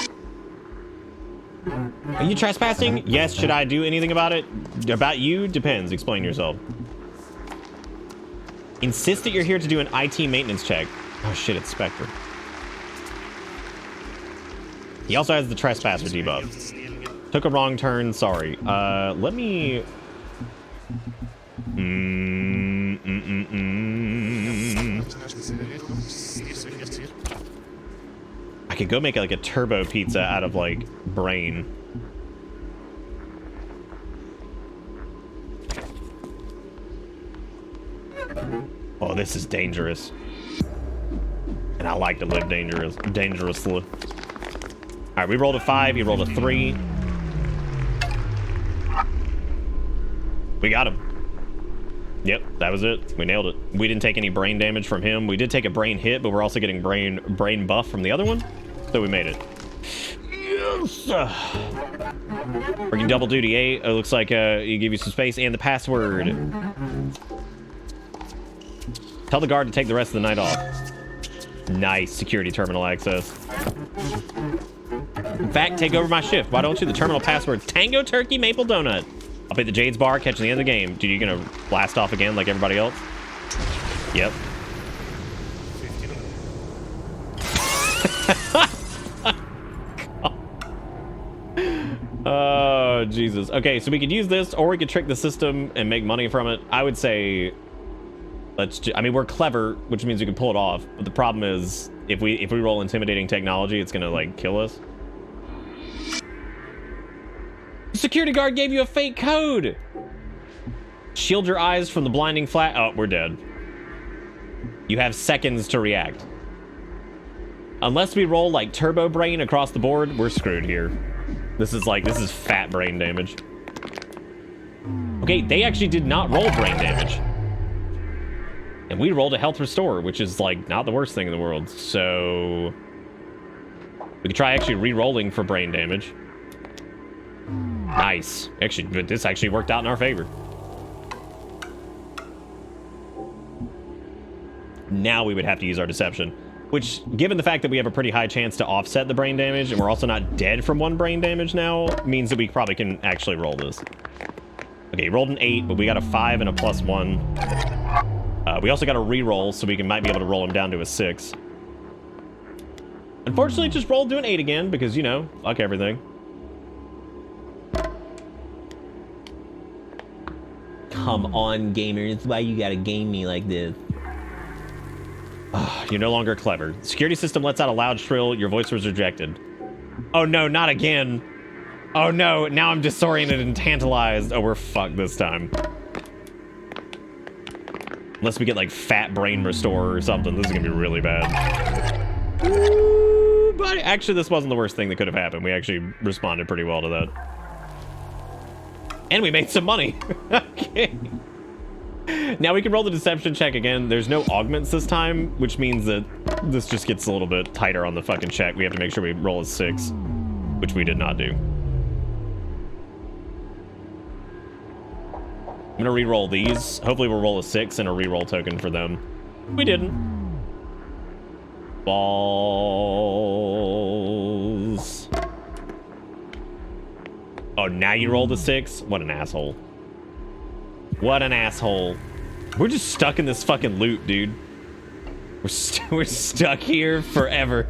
Are you trespassing? Yes. Should I do anything about it? About you? Depends. Explain yourself. Insist that you're here to do an IT maintenance check. Oh shit, it's Spectre. He also has the trespasser debuff. Took a wrong turn, sorry. Let me... I could go make like a turbo pizza out of like brain. this is dangerous. And I like to live dangerously. All right, we rolled a 5. He rolled a 3. We got him. Yep, that was it. We nailed it. We didn't take any brain damage from him. We did take a brain hit, but we're also getting brain buff from the other one. So we made it. Yes! Working double duty 8. It looks like you give you some space and the password. Tell the guard to take the rest of the night off. Nice security terminal access. In fact, take over my shift. Why don't you? The terminal password's Tango Turkey Maple Donut. I'll be at the Jade's bar, catching the end of the game. Dude, you gonna blast off again like everybody else? Yep. Oh, Jesus. Okay, so we could use this, or we could trick the system and make money from it. I would say, I mean, we're clever, which means we can pull it off. But the problem is, if we roll intimidating technology, it's gonna like kill us. The security guard gave you a fake code. Shield your eyes from the blinding flash. Oh, we're dead. You have seconds to react. Unless we roll like turbo brain across the board, we're screwed here. This is fat brain damage. Okay, they actually did not roll brain damage. And we rolled a health restore, which is like not the worst thing in the world. So we could try actually re-rolling for brain damage. Nice. Actually, this actually worked out in our favor. Now we would have to use our deception, which, given the fact that we have a pretty high chance to offset the brain damage, and we're also not dead from 1 brain damage now, means that we probably can actually roll this. Okay, he rolled an 8, but we got a 5 and a +1. We also got a re-roll, so we might be able to roll him down to a 6. Unfortunately, just rolled to an 8 again, because, you know, fuck everything. Come on, gamers. Why you gotta game me like this? You're no longer clever. The security system lets out a loud shrill. Your voice was rejected. Oh no, not again. Oh no, now I'm disoriented and tantalized. Oh, we're fucked this time. Unless we get like fat brain restore or something. This is gonna be really bad. Ooh, but actually, this wasn't the worst thing that could have happened. We actually responded pretty well to that. And we made some money. Okay. Now we can roll the deception check again. There's no augments this time, which means that this just gets a little bit tighter on the fucking check. We have to make sure we roll a 6, which we did not do. I'm gonna re-roll these. Hopefully we'll roll a 6 and a re-roll token for them. We didn't. Balls. Oh, now you rolled a 6? What an asshole. What an asshole. We're just stuck in this fucking loop, dude. We're stuck here forever.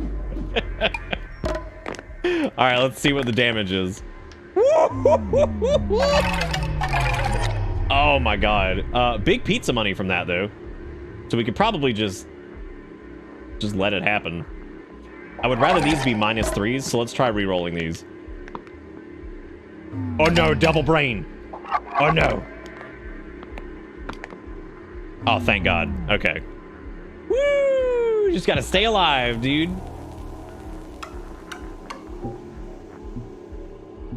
All right, let's see what the damage is. Oh my god. Big pizza money from that though. So we could probably just let it happen. I would rather these be -3s, so let's try re-rolling these. Oh no, double brain. Oh no. Oh, thank God. Okay. Woo! Just gotta stay alive, dude.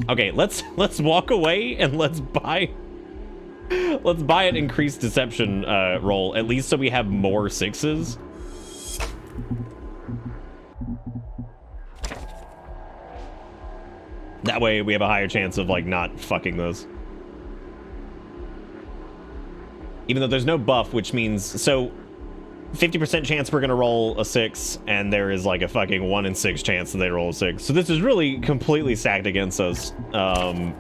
Okay, let's walk away and let's buy an increased deception roll, at least so we have more 6s. That way we have a higher chance of like not fucking this. Even though there's no buff, which means, so 50% chance we're gonna roll a 6, and there is like a fucking 1 in 6 chance that they roll a 6. So this is really completely stacked against us. And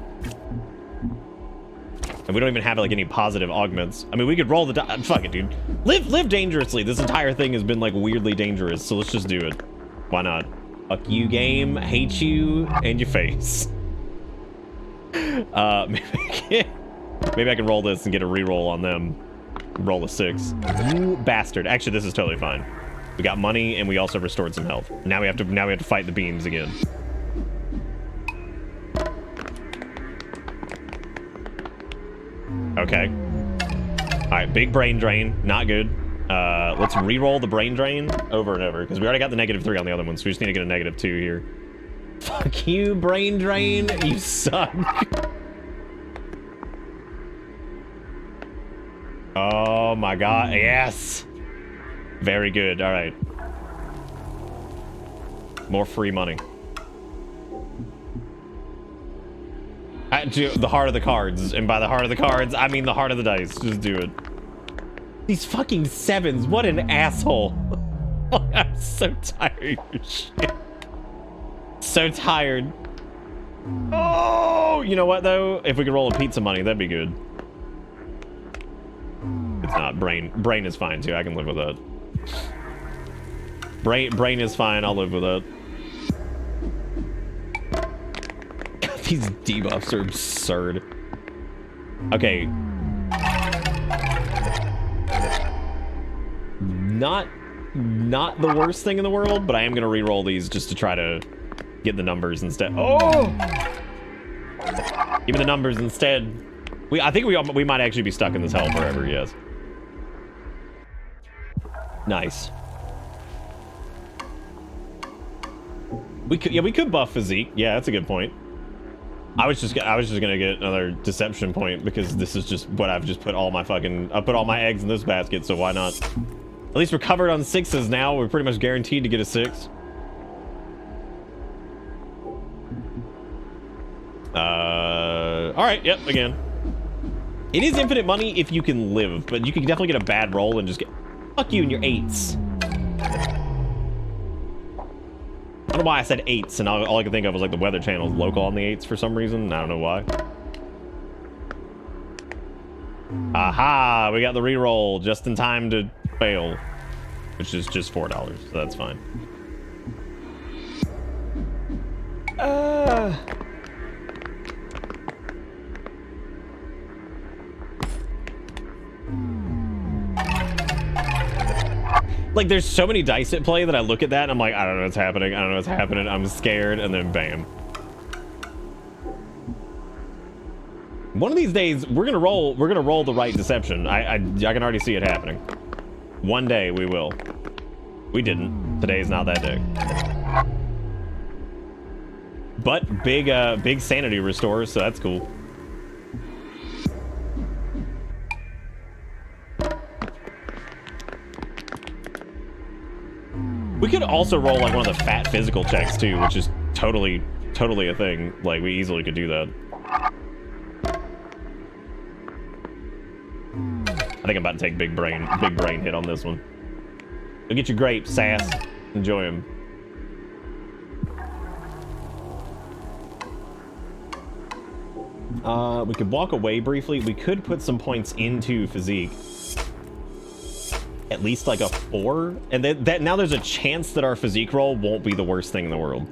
we don't even have like any positive augments. I mean, we could roll the fuck it, dude. Live dangerously. This entire thing has been like weirdly dangerous, so let's just do it. Why not? Fuck you, game. Hate you and your face. Maybe I can roll this and get a reroll on them. Roll a 6. You bastard. Actually, this is totally fine. We got money and we also restored some health. Now we have to fight the beams again. Okay. All right, big brain drain. Not good. Let's re-roll the brain drain over and over, because we already got the -3 on the other one, so we just need to get a -2 here. Fuck you, brain drain. You suck. Oh my god, yes. Very good, all right. More free money. The heart of the cards, and by the heart of the cards, I mean the heart of the dice. Just do it. These fucking 7s, what an asshole. I'm so tired of your shit. So tired. Oh, you know what though? If we could roll a pizza money, that'd be good. It's not. Brain is fine too. I can live with that. Brain is fine. I'll live with that. God, these debuffs are absurd. Okay. Not the worst thing in the world, but I am gonna re-roll these just to try to get the numbers instead. Oh! Give me the numbers instead. I think we might actually be stuck in this hell forever. Yes. Nice. We could buff physique. Yeah, that's a good point. I was just gonna get another deception point because this is just what I've just put all my eggs in this basket, so why not? At least we're covered on 6s now. We're pretty much guaranteed to get a 6. All right. Yep. Again, it is infinite money if you can live, but you can definitely get a bad roll and just get fuck you and your 8s. I don't know why I said 8s, and all I could think of was like the Weather Channel's local on the 8s for some reason. I don't know why. Aha! We got the reroll just in time to fail, which is just $4, so that's fine. Like, there's so many dice at play that I look at that and I'm like, I don't know what's happening. I don't know what's happening. I'm scared, and then bam. One of these days, we're gonna roll the right deception. I can already see it happening. One day we will. We didn't. Today's not that day. But big sanity restore, so that's cool. We could also roll like one of the fat physical checks too, which is totally a thing. Like, we easily could do that. I think I'm about to take big brain hit on this one. Go get your grapes, Sass. Enjoy them. We could walk away briefly. We could put some points into physique. At least like a 4, and that now there's a chance that our physique roll won't be the worst thing in the world.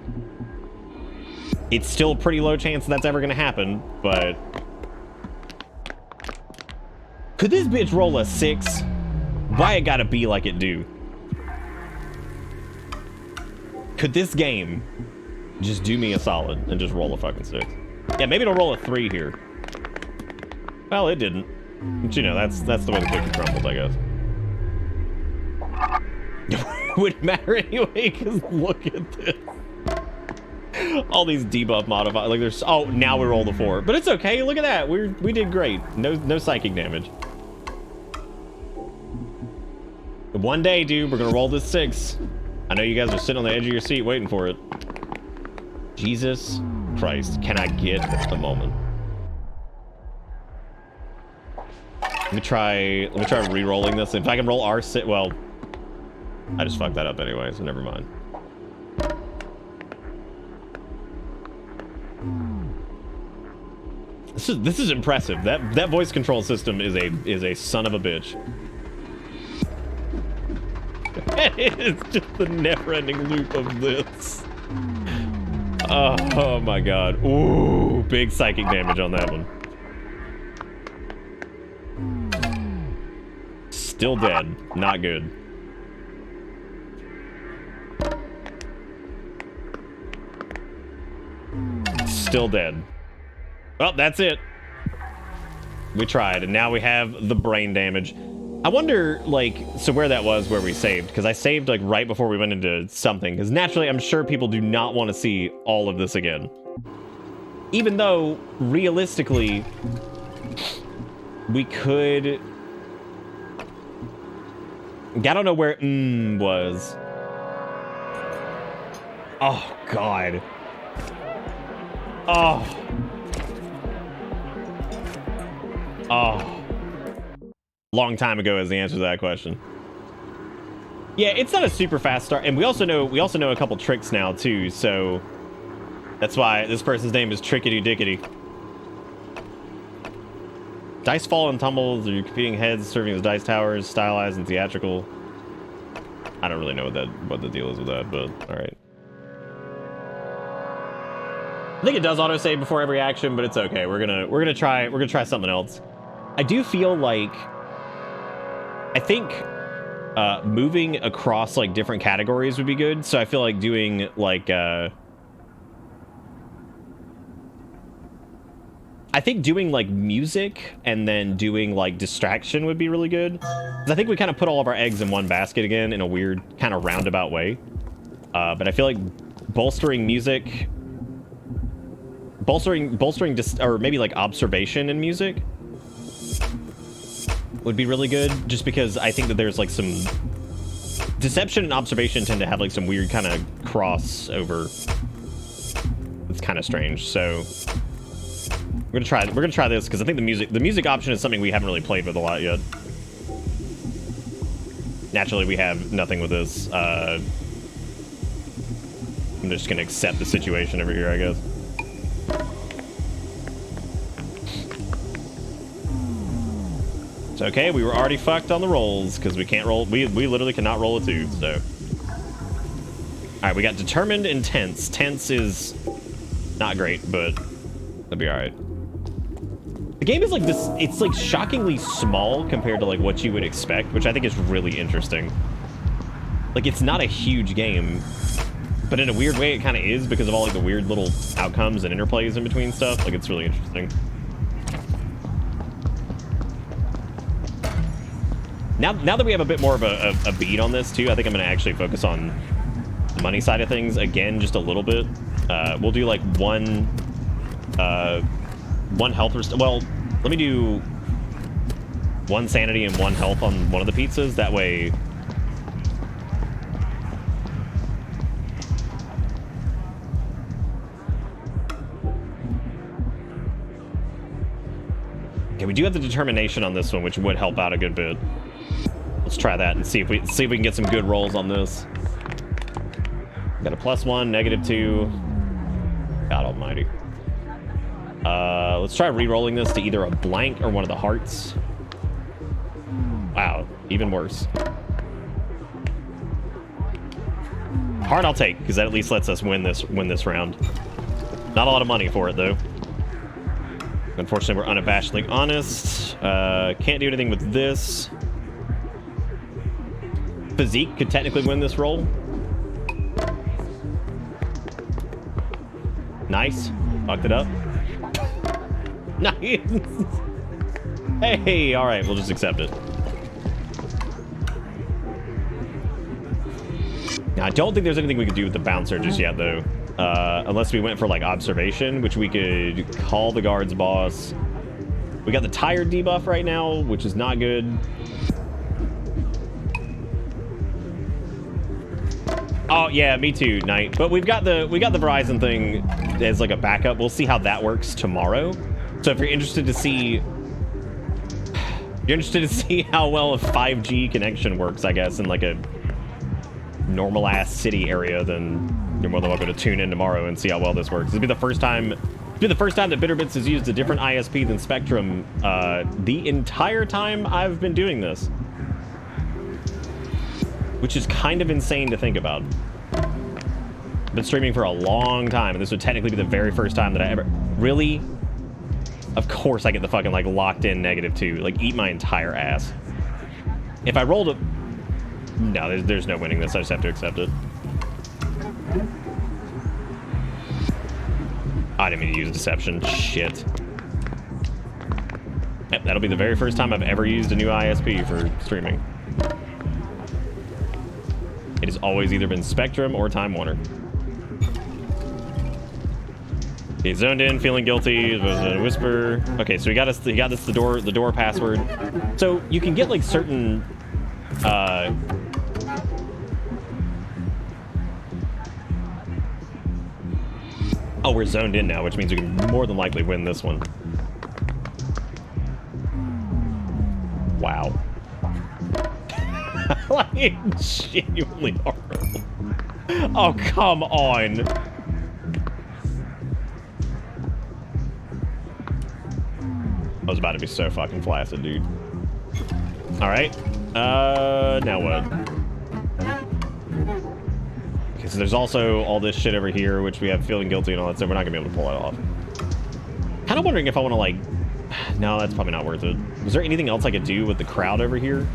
It's still a pretty low chance that's ever gonna happen, but could this bitch roll a 6? Why it gotta be like it do? Could this game just do me a solid and just roll a fucking 6? Yeah, maybe it'll roll a 3 here. Well, it didn't. But you know, that's the way the cookie crumbles, I guess. It wouldn't matter anyway, because look at this. All these debuff modifiers. Like, there's... Oh, now we roll the 4. But it's okay. Look at that. We did great. No psychic damage. One day, dude, we're going to roll this 6. I know you guys are sitting on the edge of your seat waiting for it. Jesus Christ. Can I get the moment? Let me try re-rolling this. If I can roll R6... Well... I just fucked that up anyway, so never mind. This is impressive. That voice control system is a son of a bitch. It's just the never-ending loop of this. Oh my god. Ooh, big psychic damage on that one. Still dead. Not good. Still dead. Well, that's it. We tried, and now we have the brain damage. I wonder, like, so where that was where we saved, because I saved, like, right before we went into something, because naturally I'm sure people do not want to see all of this again. Even though, realistically, we could... I don't know where was. Oh, God. Oh. Oh. Long time ago is the answer to that question. Yeah, it's not a super fast start, and we also know a couple tricks now too, so that's why this person's name is Trickety Dickety. Dice fall and tumble through competing heads, serving as dice towers, stylized and theatrical. I don't really know what the deal is with that, but all right. I think it does autosave before every action, but it's okay. We're gonna try something else. I do feel like I think moving across like different categories would be good. So I feel like doing like I think doing like music and then doing like distraction would be really good. 'Cause I think we kind of put all of our eggs in one basket again in a weird kind of roundabout way. But I feel like bolstering music, bolstering or maybe like observation in music would be really good, just because I think that there's like some deception and observation tend to have like some weird kind of crossover. It's kind of strange. So we're gonna try this because I think the music option is something we haven't really played with a lot yet. Naturally, we have nothing with this. I'm just gonna accept the situation over here, I guess. It's okay, we were already fucked on the rolls because we can't roll. We literally cannot roll a 2, so. All right, we got determined and tense. Tense is not great, but it'll be all right. The game is like this. It's like shockingly small compared to like what you would expect, which I think is really interesting. Like, it's not a huge game, but in a weird way, it kind of is because of all like the weird little outcomes and interplays in between stuff. Like, it's really interesting. Now that we have a bit more of a beat on this too, I think I'm going to actually focus on the money side of things again, just a little bit. We'll do like one health. Well, let me do 1 sanity and 1 health on one of the pizzas. That way. Okay, we do have the determination on this one, which would help out a good bit. Let's try that and see if we can get some good rolls on this. Got a +1, -2. God almighty. Let's try re-rolling this to either a blank or one of the hearts. Wow, even worse. Heart I'll take, because that at least lets us win this round. Not a lot of money for it though. Unfortunately, we're unabashedly honest. Can't do anything with this. Physique could technically win this roll. Nice. Fucked it up. Nice. Hey, all right, we'll just accept it. Now, I don't think there's anything we could do with the bouncer just yet, though. Unless we went for, like, observation, which we could call the guard's boss. We got the tired debuff right now, which is not good. Oh, yeah, me too, Knight. But we got the Verizon thing as, like, a backup. We'll see how that works tomorrow. So if you're interested to see... how well a 5G connection works, I guess, in, like, a normal-ass city area, then you're more than welcome to tune in tomorrow and see how well this works. It'll be the first time that Bitterbits has used a different ISP than Spectrum the entire time I've been doing this. Which is kind of insane to think about. I've been streaming for a long time, and this would technically be the very first time that I ever... Really? Of course I get the fucking, like, locked in -2. Like, eat my entire ass. If I rolled a... No, there's no winning this. I just have to accept it. I didn't mean to use deception. Shit. Yep, that'll be the very first time I've ever used a new ISP for streaming. It has always either been Spectrum or Time Warner. Okay, zoned in, feeling guilty. Whisper. Okay, so he got us the door password. So you can get like certain oh, we're zoned in now, which means we can more than likely win this one. Wow. Like, genuinely horrible. Oh, come on. I was about to be so fucking flaccid, dude. All right. Now what? Okay, so there's also all this shit over here, which we have feeling guilty and all that stuff. We're not gonna be able to pull it off. Kind of wondering if I want to, like... No, that's probably not worth it. Was there anything else I could do with the crowd over here?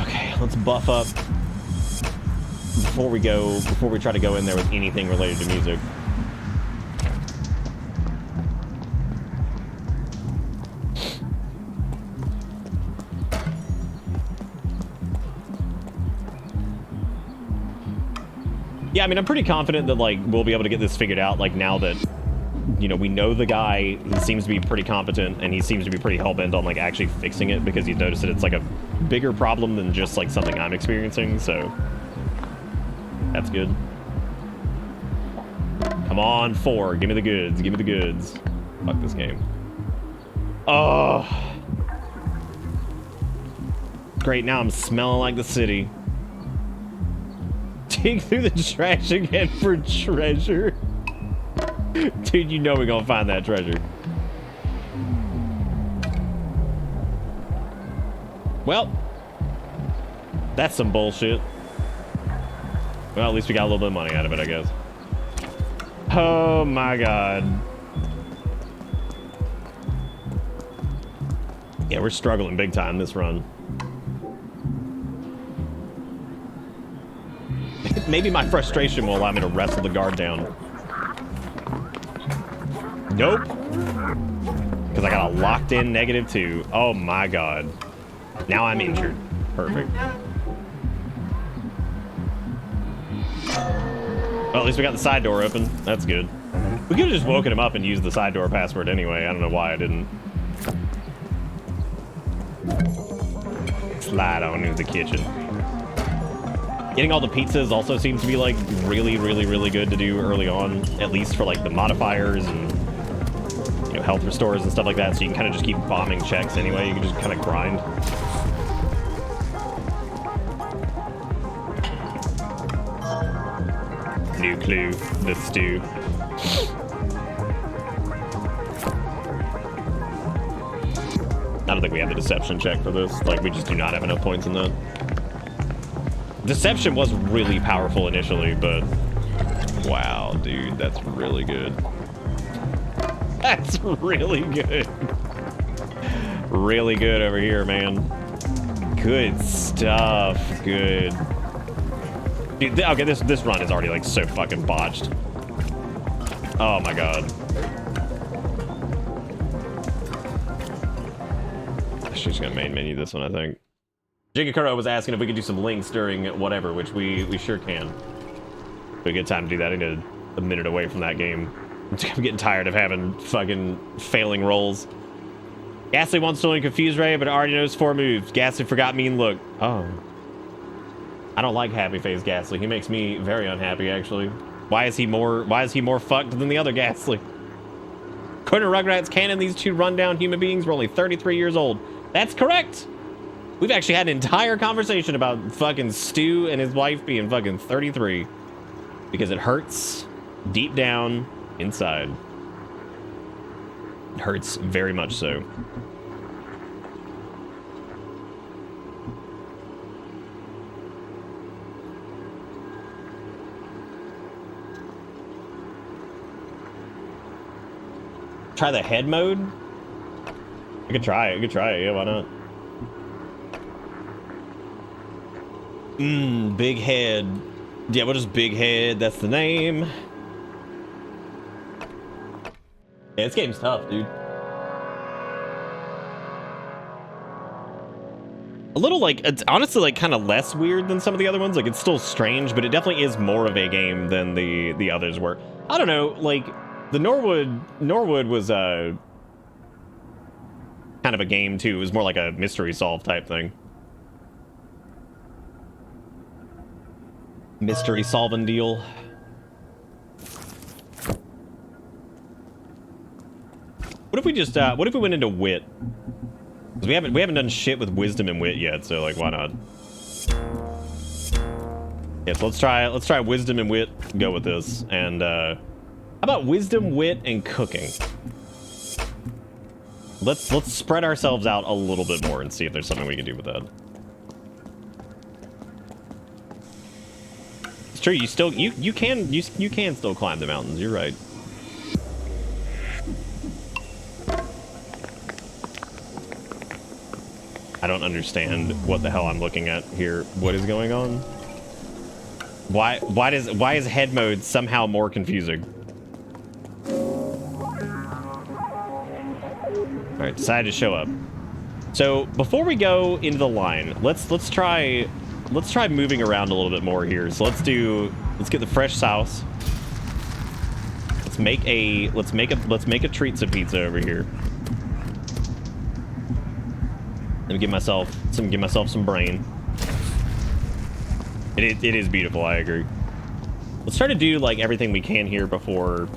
Okay, let's buff up before we try to go in there with anything related to music. Yeah, I mean, I'm pretty confident that, like, we'll be able to get this figured out, like, now that, you know, we know the guy. He seems to be pretty competent, and he seems to be pretty hell-bent on, like, actually fixing it, because he's noticed that it's, like, a bigger problem than just, like, something I'm experiencing, so that's good. Come on, 4. Give me the goods. Give me the goods. Fuck this game. Oh. Great, now I'm smelling like the city. Dig through the trash again for treasure. Dude, you know we're gonna find that treasure. Well, that's some bullshit. Well, at least we got a little bit of money out of it, I guess. Oh my god. Yeah, we're struggling big time this run. Maybe my frustration will allow me to wrestle the guard down. Nope. Because I got a locked in -2. Oh my god. Now I'm injured. Perfect. Well, at least we got the side door open. That's good. We could have just woken him up and used the side door password anyway. I don't know why I didn't. Slide on into the kitchen. Getting all the pizzas also seems to be, like, really, really, really good to do early on, at least for, like, the modifiers and, you know, health restores and stuff like that, so you can kind of just keep bombing checks anyway. You can just kind of grind. New clue, the stew. I don't think we have the deception check for this. Like, we just do not have enough points in that. Deception was really powerful initially, but wow, dude, that's really good. That's really good. Really good over here, man. Good stuff. Good. Dude, okay, this run is already, like, so fucking botched. Oh my god. She's gonna main menu this one, I think. Jigakuro was asking if we could do some links during whatever, which we sure can. Be a good time to do that. I need a minute away from that game. I'm getting tired of having fucking failing rolls. Ghastly wants to only confuse Ray, but already knows 4 moves. Ghastly forgot mean look. Oh. I don't like happy face Ghastly. He makes me very unhappy, actually. Why is he more fucked than the other Ghastly? According to Rugrats canon, these two rundown human beings were only 33 years old. That's correct! We've actually had an entire conversation about fucking Stu and his wife being fucking 33. Because it hurts deep down inside. It hurts very much so. Try the head mode? I could try it, yeah, why not? Big head. Yeah, we'll just big head. That's the name. Yeah, this game's tough, dude. A little like, it's honestly like kind of less weird than some of the other ones. Like it's still strange, but it definitely is more of a game than the others were. I don't know, like the Norwood was kind of a game too. It was more like a mystery solve type thing. Mystery solving deal. What if we just what if we went into wit? Because we haven't done shit with wisdom and wit yet, so like why not? Yeah, so let's try wisdom and wit, go with this. And how about wisdom, wit, and cooking? Let's spread ourselves out a little bit more and see if there's something we can do with that. It's true, you can still climb the mountains, you're right. I don't understand what the hell I'm looking at here. What is going on? Why is head mode somehow more confusing? All right, decided to show up. So before we go into the line, let's try moving around a little bit more here. So let's get the fresh sauce. Let's make a treatza pizza over here. Let me give myself some brain. It is beautiful, I agree. Let's try to do like everything we can here before.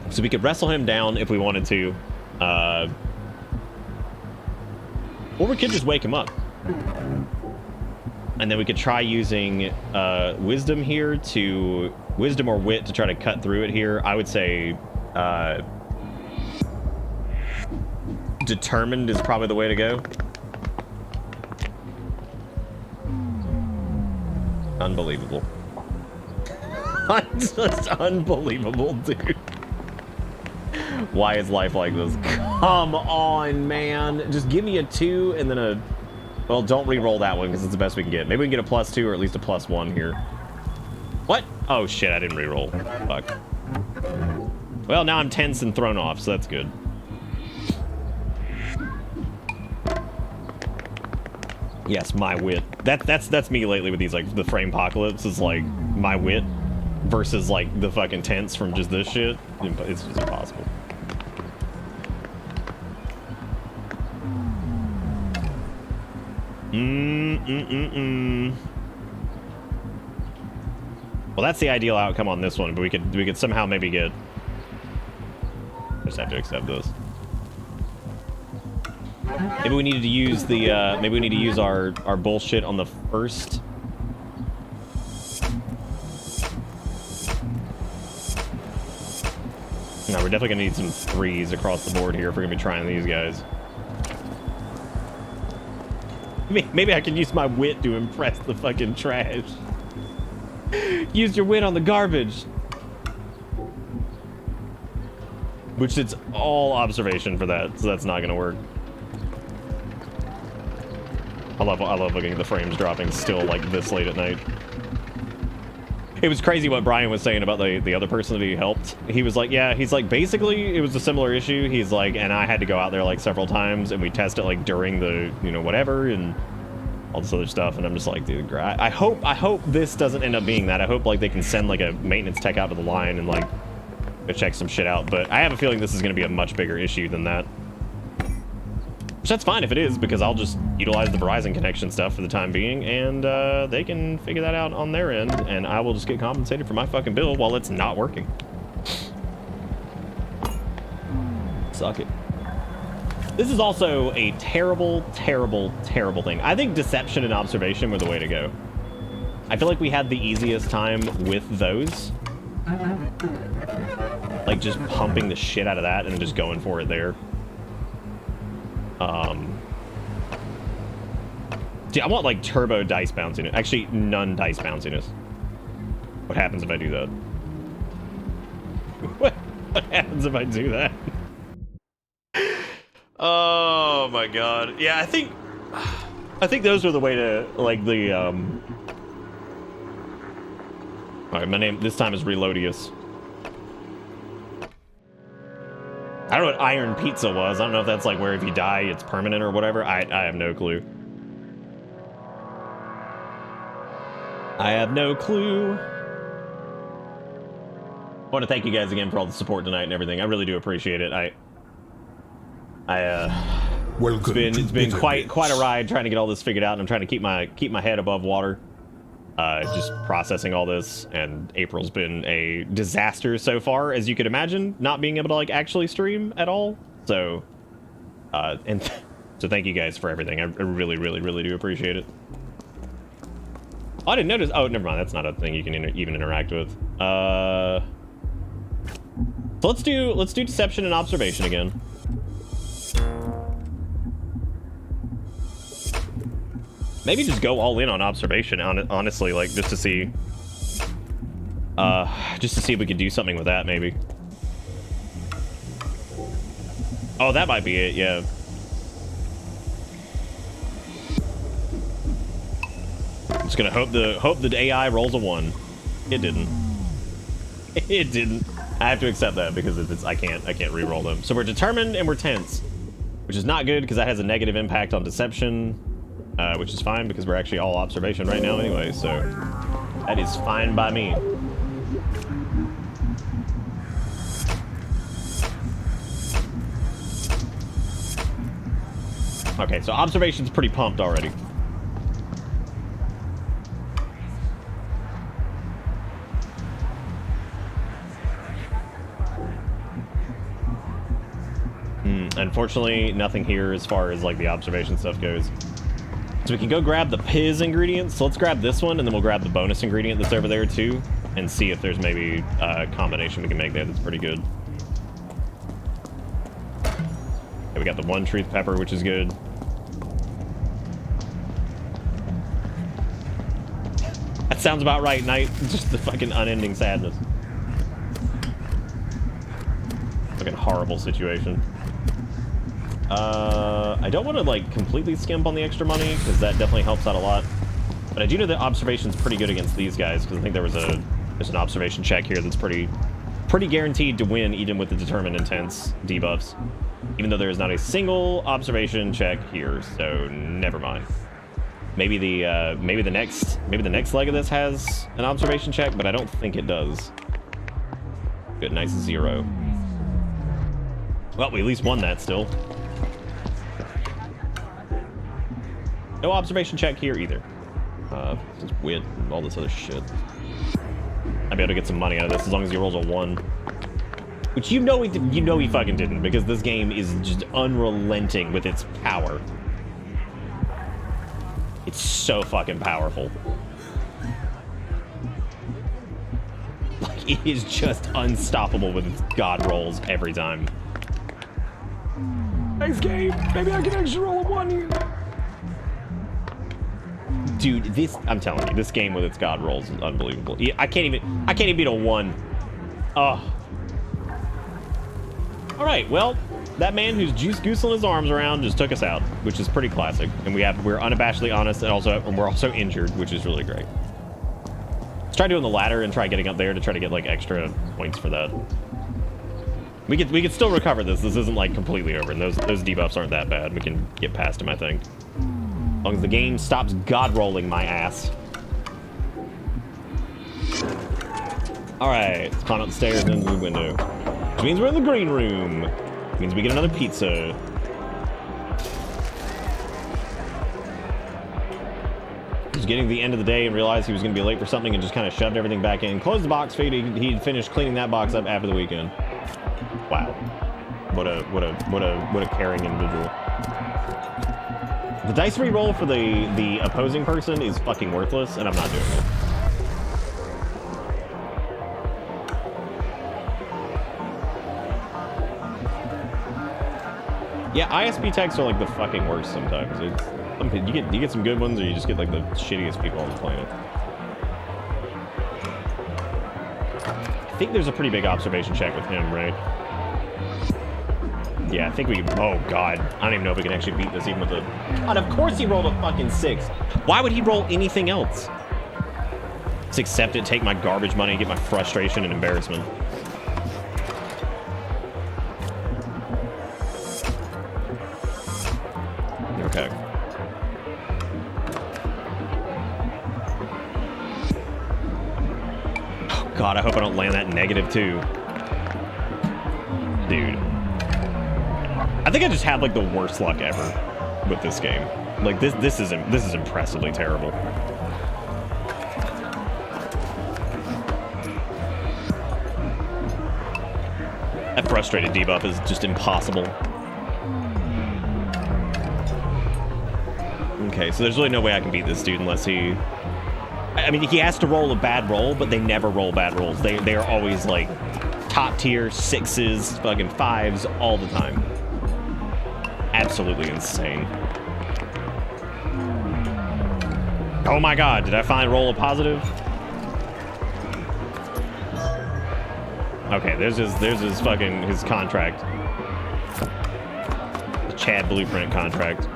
So we could wrestle him down if we wanted to. Or we could just wake him up. And then we could try using wisdom here to wisdom or wit to try to cut through it here. I would say determined is probably the way to go. Unbelievable. Just unbelievable, dude. Why is life like this? Come on, man. Just give me a 2 and then a... Well, don't re-roll that one because it's the best we can get. Maybe we can get a +2 or at least a +1 here. What? Oh, shit, I didn't re-roll. Fuck. Well, now I'm tense and thrown off, so that's good. Yes, my wit. That's me lately with these, like, the frame apocalypse. Is like, my wit versus, like, the fucking tense from just this shit. It's just impossible. Well, that's the ideal outcome on this one, but we could somehow maybe get... Just have to accept this. Maybe we needed to use the maybe we need to use our bullshit on the first. No, we're definitely gonna need some 3s across the board here if we're gonna be trying these guys. Maybe I can use my wit to impress the fucking trash. Use your wit on the garbage. Which it's all observation for that, so that's not gonna work. I love looking at the frames dropping still like this late at night. It was crazy what Brian was saying about the other person that he helped. He was like, yeah, he's like, basically it was a similar issue. He's like, and I had to go out there like several times and we test it like during the, you know, whatever and all this other stuff. And I'm just like, dude, I hope this doesn't end up being that. I hope like they can send like a maintenance tech out to the line and like go check some shit out. But I have a feeling this is going to be a much bigger issue than that. Which that's fine if it is, because I'll just utilize the Verizon connection stuff for the time being, and they can figure that out on their end, and I will just get compensated for my fucking bill while it's not working. Suck it. This is also a terrible, terrible, terrible thing. I think deception and observation were the way to go. I feel like we had the easiest time with those. Like, just pumping the shit out of that and just going for it there. Dude, I want like turbo dice bounciness. Actually, none dice bounciness. What happens if I do that? What happens if I do that? Oh my god. Yeah, I think those are the way to, like, the Alright, my name this time is Reloadius. I don't know what Iron Pizza was. I don't know if that's like where if you die it's permanent or whatever. I have no clue. I have no clue. I want to thank you guys again for all the support tonight and everything. I really do appreciate it. Welcome it's been quite a ride trying to get all this figured out, and I'm trying to keep my head above water. Just processing all this, and April's been a disaster so far, as you could imagine, not being able to like actually stream at all. So, so thank you guys for everything. I really do appreciate it. Oh, I didn't notice. Oh, never mind. That's not a thing you can even interact with. So let's do deception and observation again. Maybe just go all in on observation, honestly, like just to see if we could do something with that, maybe. Oh, that might be it, yeah. I'm just gonna hope the AI rolls a 1. It didn't. It didn't. I have to accept that because it's I can't re-roll them. So we're determined and we're tense, which is not good because that has a negative impact on deception. Which is fine because we're actually all observation right now anyway, so that is fine by me. Okay, so observation's pretty pumped already. Unfortunately, nothing here as far as like the observation stuff goes. So we can go grab the Piz ingredients. So let's grab this one, and then we'll grab the bonus ingredient that's over there too, and see if there's maybe a combination we can make there that's pretty good. Okay, we got the 1 truth pepper, which is good. That sounds about right, Knight. Just the fucking unending sadness. Fucking horrible situation. I don't want to like completely skimp on the extra money because that definitely helps out a lot. But I do know that observation's pretty good against these guys because I think there's an observation check here that's pretty guaranteed to win even with the determined intense debuffs. Even though there is not a single observation check here, so never mind. Maybe the next leg of this has an observation check, but I don't think it does. Good, nice 0. Well, we at least won that still. No observation check here either. Just wit and all this other shit. I'd be able to get some money out of this as long as he rolls a 1. Which you know he fucking didn't, because this game is just unrelenting with its power. It's so fucking powerful. Like, it is just unstoppable with its god rolls every time. Thanks, game. Maybe I can actually roll a 1 here. Dude, I'm telling you, this game with its god rolls is unbelievable. I can't even beat a 1. Oh. All right, well, that man who's juice goosing his arms around just took us out, which is pretty classic. And we're unabashedly honest, and we're also injured, which is really great. Let's try doing the ladder and try getting up there to try to get like extra points for that. We could still recover this. This isn't like completely over, and those debuffs aren't that bad. We can get past them, I think. As long as the game stops god rolling my ass. All right, let's climb up the stairs and into the window. Which means we're in the green room. Which means we get another pizza. He was getting to the end of the day and realized he was going to be late for something and just kind of shoved everything back in. Closed the box feed. He'd finished cleaning that box up after the weekend. Wow. What a caring individual. The dice re-roll for the opposing person is fucking worthless, and I'm not doing it. Yeah, ISP techs are like the fucking worst sometimes. You get some good ones, or you just get like the shittiest people on the planet. think there's a pretty big observation check with him, right? Yeah, I think we... Oh, God. I don't even know if we can actually beat this even with a... God, of course he rolled a fucking 6. Why would he roll anything else? Just accept it, take my garbage money, get my frustration and embarrassment. Okay. Oh, God, I hope I don't land that negative, too. Dude. I think I just had like the worst luck ever with this game. Like this is impressively terrible. That frustrated debuff is just impossible. Okay, so there's really no way I can beat this dude unless he... I mean, he has to roll a bad roll, but they never roll bad rolls. They are always like top tier 6s, fucking 5s all the time. Absolutely insane. Oh my God, did I find roll a positive? Okay, there's his fucking, his contract. The Chad Blueprint contract.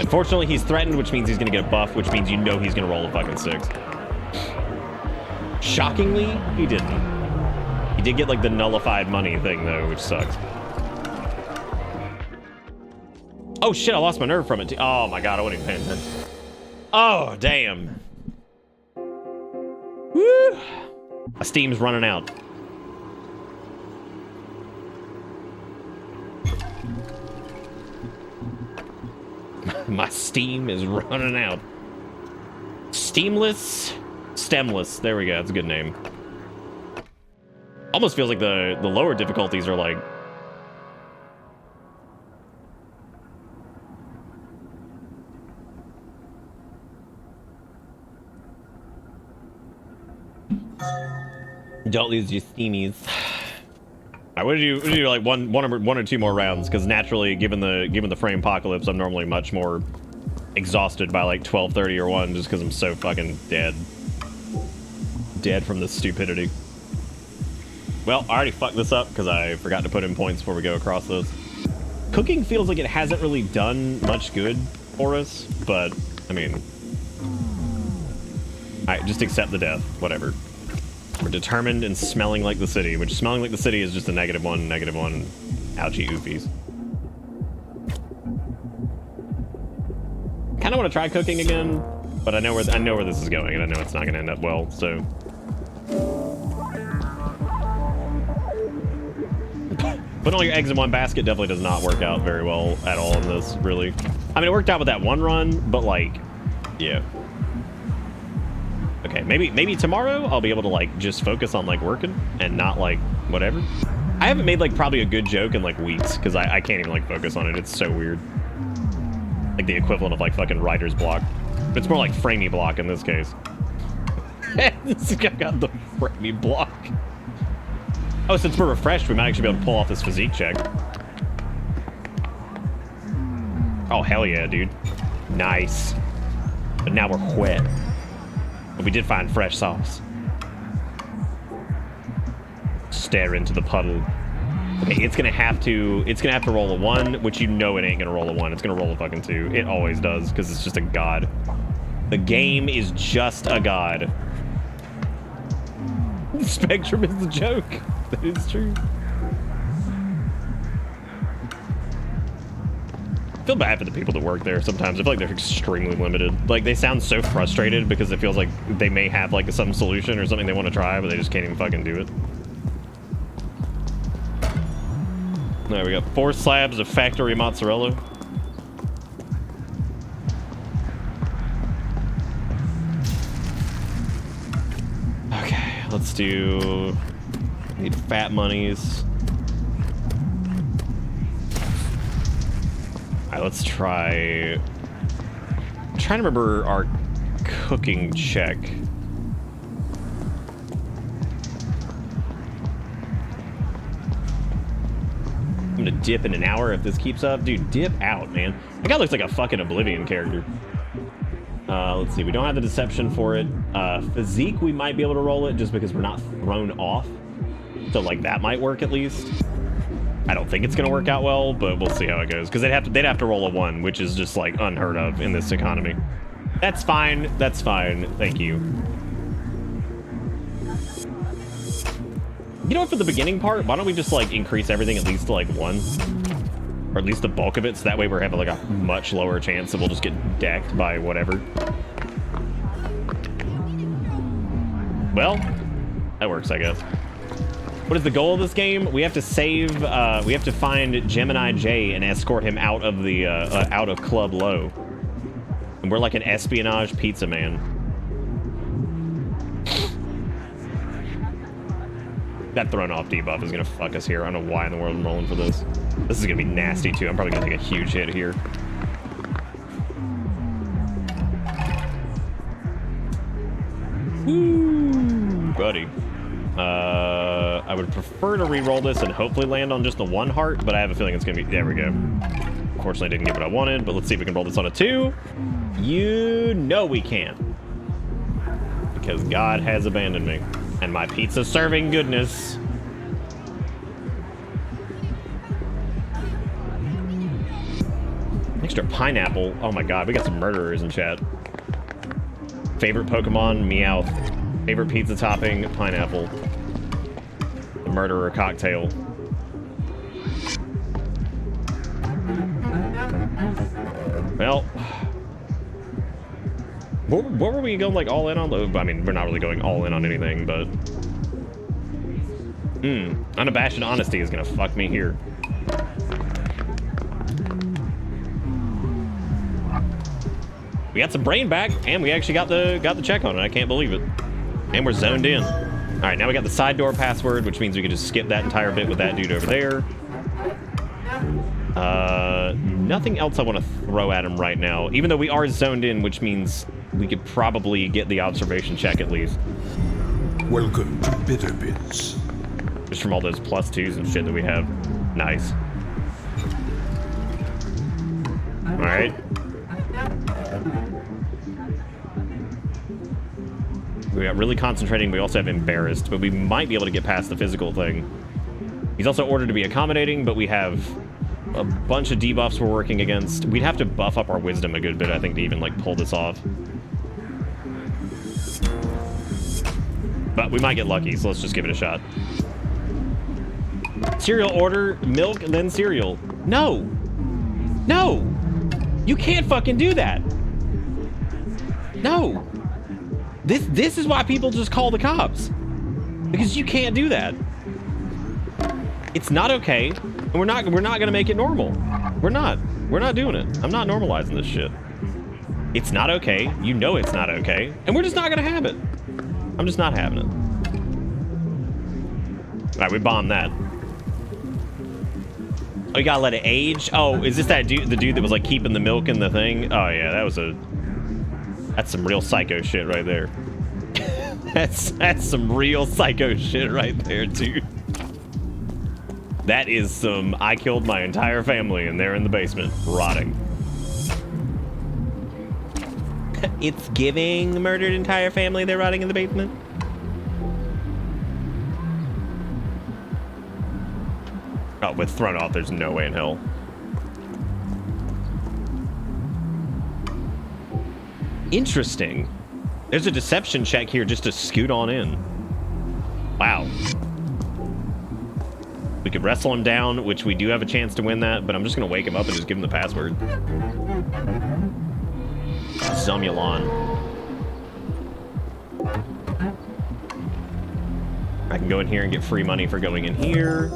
Unfortunately, he's threatened, which means he's gonna get a buff, which means you know he's gonna roll a fucking 6. Shockingly, he didn't. He did get like the nullified money thing though, which sucks. Oh shit, I lost my nerve from it too. Oh my God, I wasn't even paying attention. Oh, damn. Woo! My steam's running out. My steam is running out. Steamless, stemless. There we go, that's a good name. Almost feels like the lower difficulties are like... Don't lose your steamies. All right, what did you do? Like one or two more rounds? Because naturally, given the frame apocalypse, I'm normally much more exhausted by like 12:30 or 1, just because I'm so fucking dead from the stupidity. Well, I already fucked this up because I forgot to put in points before we go across this. Cooking feels like it hasn't really done much good for us, but I mean, all right, just accept the death, whatever. We're determined and smelling like the city, which smelling like the city is just a -1, -1. Ouchie oofies. Kind of want to try cooking again, but I know where this is going, and I know it's not going to end up well. So, putting all your eggs in one basket definitely does not work out very well at all in this. Really, I mean, it worked out with that one run, but like, yeah. Okay, maybe tomorrow I'll be able to like just focus on like working and not like whatever. I haven't made like probably a good joke in like weeks because I can't even like focus on it. It's so weird. Like the equivalent of like fucking writer's block. But it's more like framey block in this case. This guy got the framey block. Oh, since we're refreshed, we might actually be able to pull off this physique check. Oh, hell yeah, dude. Nice. But now we're wet. But we did find fresh sauce. Stare into the puddle. Okay, it's gonna have to roll a 1, which you know it ain't gonna roll a 1. It's gonna roll a fucking 2. It always does, because it's just a god. The game is just a god. Spectrum is the joke. That is true. I feel bad for the people that work there sometimes. I feel like they're extremely limited. Like, they sound so frustrated because it feels like they may have, like, some solution or something they want to try, but they just can't even fucking do it. There we go. 4 slabs of factory mozzarella. Okay, let's do... Need fat monies. Alright, let's try... I'm trying to remember our cooking check. I'm gonna dip in an hour if this keeps up. Dude, dip out, man. That guy looks like a fucking Oblivion character. Let's see. We don't have the deception for it. Physique, we might be able to roll it just because we're not thrown off. So, like, that might work at least. I don't think it's going to work out well, but we'll see how it goes. Because they'd have to roll a 1, which is just, like, unheard of in this economy. That's fine. That's fine. Thank you. You know what, for the beginning part, why don't we just, like, increase everything at least to, like, 1? Or at least the bulk of it, so that way we're having, like, a much lower chance that we'll just get decked by whatever. Well, that works, I guess. What is the goal of this game? We have to save, we have to find Gemini J and escort him out of the, out of Club Low. And we're like an espionage pizza man. That thrown off debuff is gonna fuck us here. I don't know why in the world I'm rolling for this. This is gonna be nasty too. I'm probably gonna take a huge hit here. Woo, buddy. I would prefer to re-roll this and hopefully land on just the 1 heart, but I have a feeling it's gonna be, there we go. Unfortunately, I didn't get what I wanted, but let's see if we can roll this on a 2. You know we can. Because God has abandoned me. And my pizza serving goodness. Extra pineapple. Oh my God, we got some murderers in chat. Favorite Pokemon, Meowth. Favorite pizza topping, pineapple. The murderer cocktail. Well, what were we going like all in on? I mean, we're not really going all in on anything, but unabashed honesty is gonna fuck me here. We got some brain back, and we actually got the check on it. I can't believe it. And we're zoned in. All right, now we got the side door password, which means we can just skip that entire bit with that dude over there. Nothing else I want to throw at him right now, even though we are zoned in, which means we could probably get the observation check at least. Welcome to Bitter Bits. Just from all those +2s and shit that we have. Nice. All right. We got really concentrating. We also have embarrassed, but we might be able to get past the physical thing. He's also ordered to be accommodating, but we have a bunch of debuffs we're working against. We'd have to buff up our wisdom a good bit, I think, to even like pull this off. But we might get lucky, so let's just give it a shot. Cereal order, milk, then cereal. No! No! You can't fucking do that! No! This is why people just call the cops. Because you can't do that. It's not okay, and we're not gonna make it normal. We're not doing it. I'm not normalizing this shit. It's not okay. You know it's not okay, and we're just not gonna have it. I'm just not having it. All right, we bombed that. Oh, you gotta let it age. Oh, is this that dude? The dude that was like keeping the milk in the thing? Oh yeah, that's some real psycho shit right there. that's some real psycho shit right there, dude. That is some, I killed my entire family and they're in the basement, rotting. It's giving murdered entire family, they're rotting in the basement. Oh, with thrown off, there's no way in hell. Interesting. There's a deception check here just to scoot on in. Wow. We could wrestle him down, which we do have a chance to win that, but I'm just gonna wake him up and just give him the password. Zomulon. I can go in here and get free money for going in here.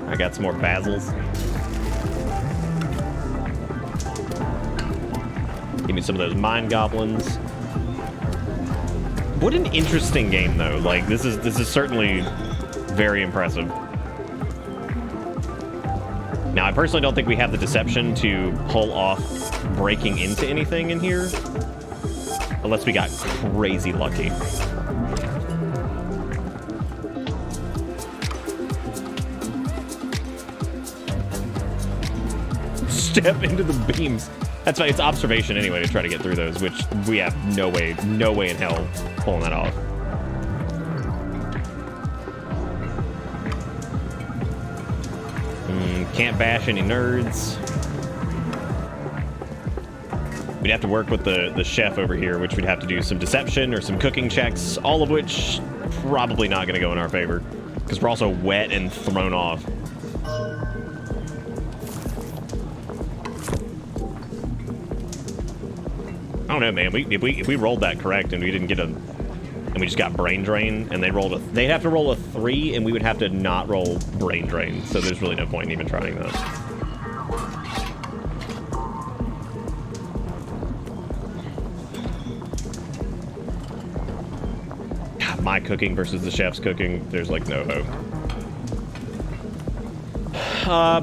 I got some more Basils. Give me some of those Mind Goblins. What an interesting game, though. Like, this is certainly very impressive. Now, I personally don't think we have the deception to pull off breaking into anything in here, unless we got crazy lucky. step into the beams. That's why it's observation anyway to try to get through those, which we have no way in hell pulling that off. Can't bash any nerds. We'd have to work with the chef over here, which we'd have to do some deception or some cooking checks, all of which probably not going to go in our favor because we're also wet and thrown off. I don't know, man. If we rolled that correct and we didn't get and we just got brain drain and they'd have to roll a 3 and we would have to not roll brain drain. So there's really no point in even trying that. My cooking versus the chef's cooking, there's like no hope.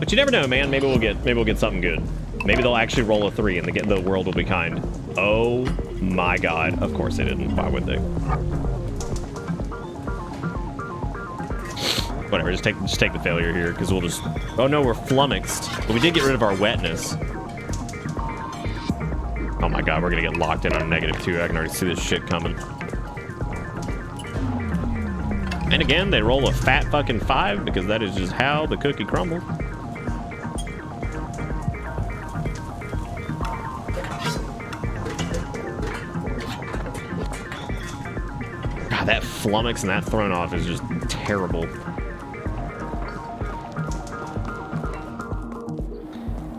But you never know, man. Maybe we'll get something good. Maybe they'll actually roll a 3 and the world will be kind. Oh my god. Of course they didn't. Why would they? Whatever, just take the failure here, because we'll just... Oh no, we're flummoxed. But we did get rid of our wetness. Oh my god, we're gonna get locked in on -2. I can already see this shit coming. And again, they roll a fat fucking 5, because that is just how the cookie crumbles. God, that flummox and that thrown off is just terrible.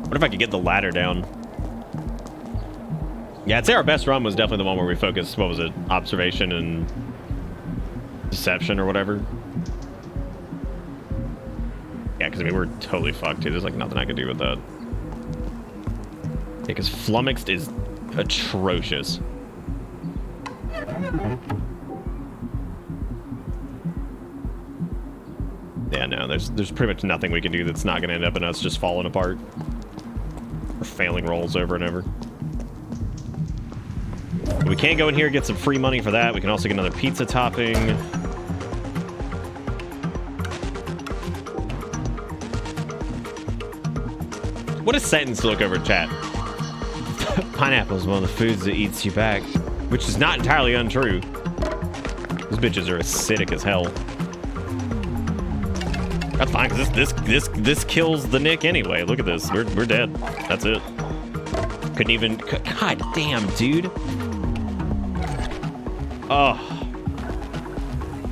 What if I could get the ladder down? Yeah, I'd say our best run was definitely the one where we focused, what was it, observation and deception or whatever. Yeah, because I mean, we're totally fucked, too. There's like nothing I could do with that. Yeah, because flummoxed is atrocious. Yeah, no, there's pretty much nothing we can do that's not going to end up in us just falling apart. Or failing rolls over and over. But we can go in here and get some free money for that. We can also get another pizza topping. What a sentence to look over chat. Pineapple is one of the foods that eats you back. Which is not entirely untrue. Those bitches are acidic as hell. That's fine, because this kills the Nick anyway. Look at this. We're dead. That's it. Couldn't even... God damn, dude. Oh.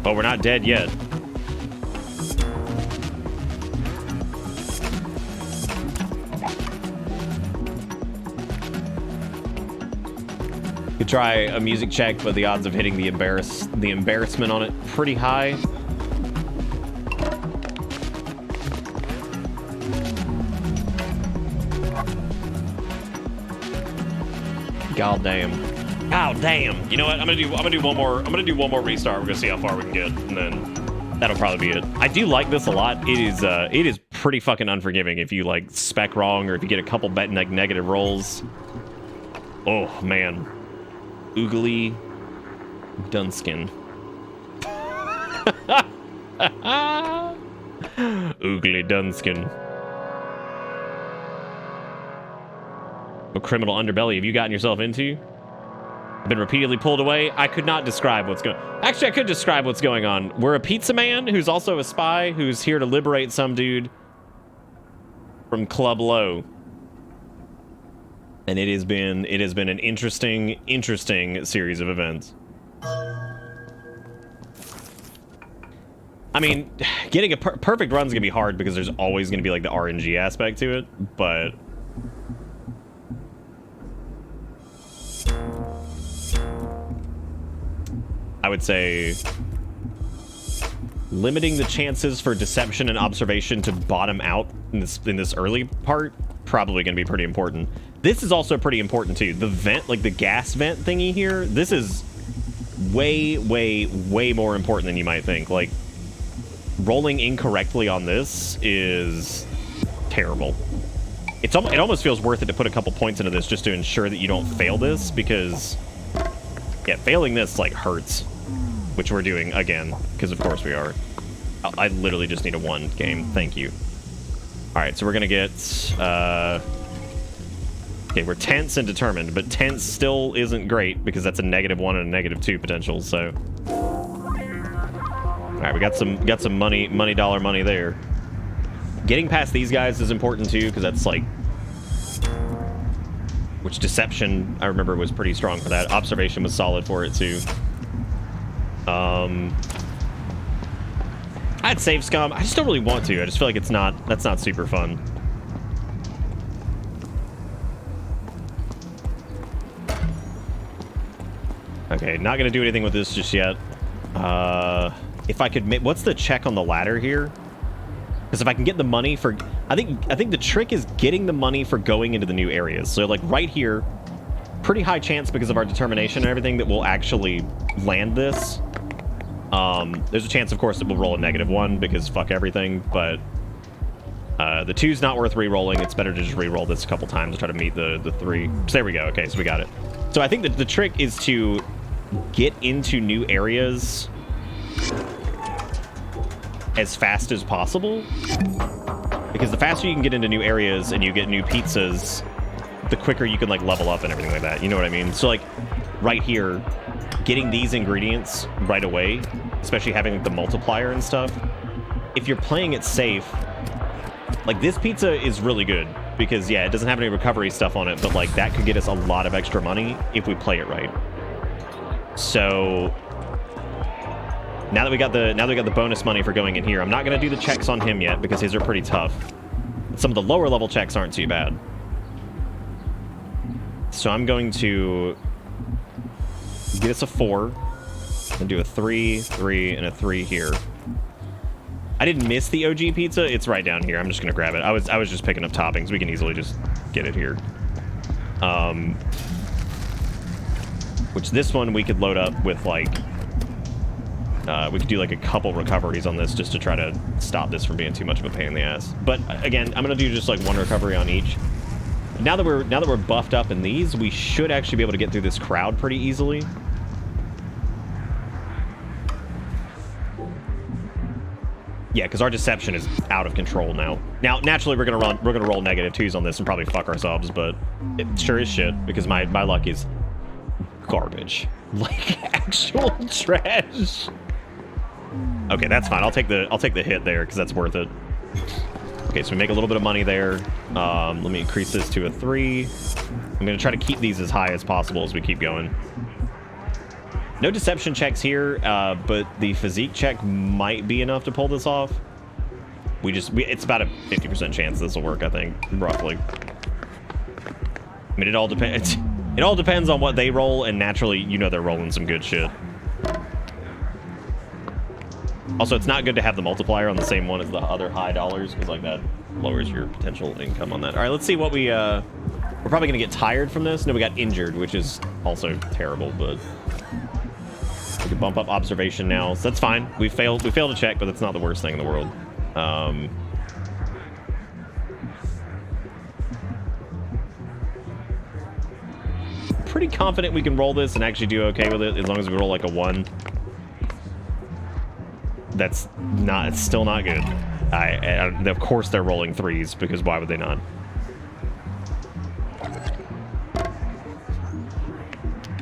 But we're not dead yet. Could try a music check, but the odds of hitting the embarrassment on it pretty high. God damn. God damn. You know what? I'm gonna do one more. I'm gonna do one more restart. We're gonna see how far we can get, and then that'll probably be it. I do like this a lot. It is pretty fucking unforgiving if you like spec wrong or if you get a couple negative rolls. Oh man. Oogly Dunskin. Oogly Dunskin. What criminal underbelly have you gotten yourself into? I've been repeatedly pulled away. I could not describe what's going on. Actually, I could describe what's going on. We're a pizza man who's also a spy who's here to liberate some dude from Club Low. And it has been an interesting series of events. I mean, getting a perfect run's gonna be hard because there's always gonna be like the RNG aspect to it, but I would say limiting the chances for deception and observation to bottom out in this early part probably going to be pretty important. This is also pretty important too. The vent, like the gas vent thingy here, this is way more important than you might think. Like rolling incorrectly on this is terrible. It almost feels worth it to put a couple points into this just to ensure that you don't fail this, because yeah, failing this like hurts. Which we're doing again, because of course we are. I literally just need a 1 game. Thank you. All right, so we're gonna get Okay, we're tense and determined, but tense still isn't great because that's a -1 and a -2 potential. So, all right, we got some money there. Getting past these guys is important too because that's like, which deception I remember was pretty strong for that. Observation was solid for it too. I'd save scum. I just don't really want to. I just feel like that's not super fun. Okay, not gonna do anything with this just yet. If I could, what's the check on the ladder here? Because if I can get the money for, I think the trick is getting the money for going into the new areas. So like right here, pretty high chance because of our determination and everything that we'll actually land this. There's a chance, of course, that we'll roll a -1 because fuck everything. But the 2's not worth re-rolling. It's better to just re-roll this a couple times to try to meet the 3. So there we go. Okay, so we got it. So I think that the trick is to get into new areas as fast as possible, because the faster you can get into new areas and you get new pizzas, the quicker you can like level up and everything like that. You know what I mean? So like right here, getting these ingredients right away, especially having the multiplier and stuff, if you're playing it safe, like this pizza is really good because yeah, it doesn't have any recovery stuff on it, but like that could get us a lot of extra money if we play it right. So now that we got the bonus money for going in here, I'm not going to do the checks on him yet because his are pretty tough. Some of the lower level checks aren't too bad. So I'm going to get us a 4 and do a 3, 3, and a 3 here. I didn't miss the OG pizza. It's right down here. I'm just going to grab it. I was just picking up toppings. We can easily just get it here. Which this one we could load up with like, we could do like a couple recoveries on this just to try to stop this from being too much of a pain in the ass. But again, I'm gonna do just like 1 recovery on each. Now that we're buffed up in these, we should actually be able to get through this crowd pretty easily. Yeah, because our deception is out of control now. Now, naturally, we're gonna roll -2s on this and probably fuck ourselves, but it sure is shit because my luck is garbage, like actual trash. Okay, that's fine. I'll take the hit there because that's worth it. Okay, so we make a little bit of money there. Let me increase this to a 3. I'm gonna try to keep these as high as possible as we keep going. No deception checks here, but the physique check might be enough to pull this off. It's about a 50% chance this will work, I think, roughly. I mean, it all depends. It all depends on what they roll, and naturally, you know they're rolling some good shit. Also, it's not good to have the multiplier on the same one as the other high dollars, because like that lowers your potential income on that. All right, let's see what we're probably gonna get tired from this. No, we got injured, which is also terrible, but we can bump up observation now, so that's fine. We failed to check, but that's not the worst thing in the world. Pretty confident we can roll this and actually do okay with it as long as we roll like a 1. It's still not good. Of course they're rolling 3s because why would they not?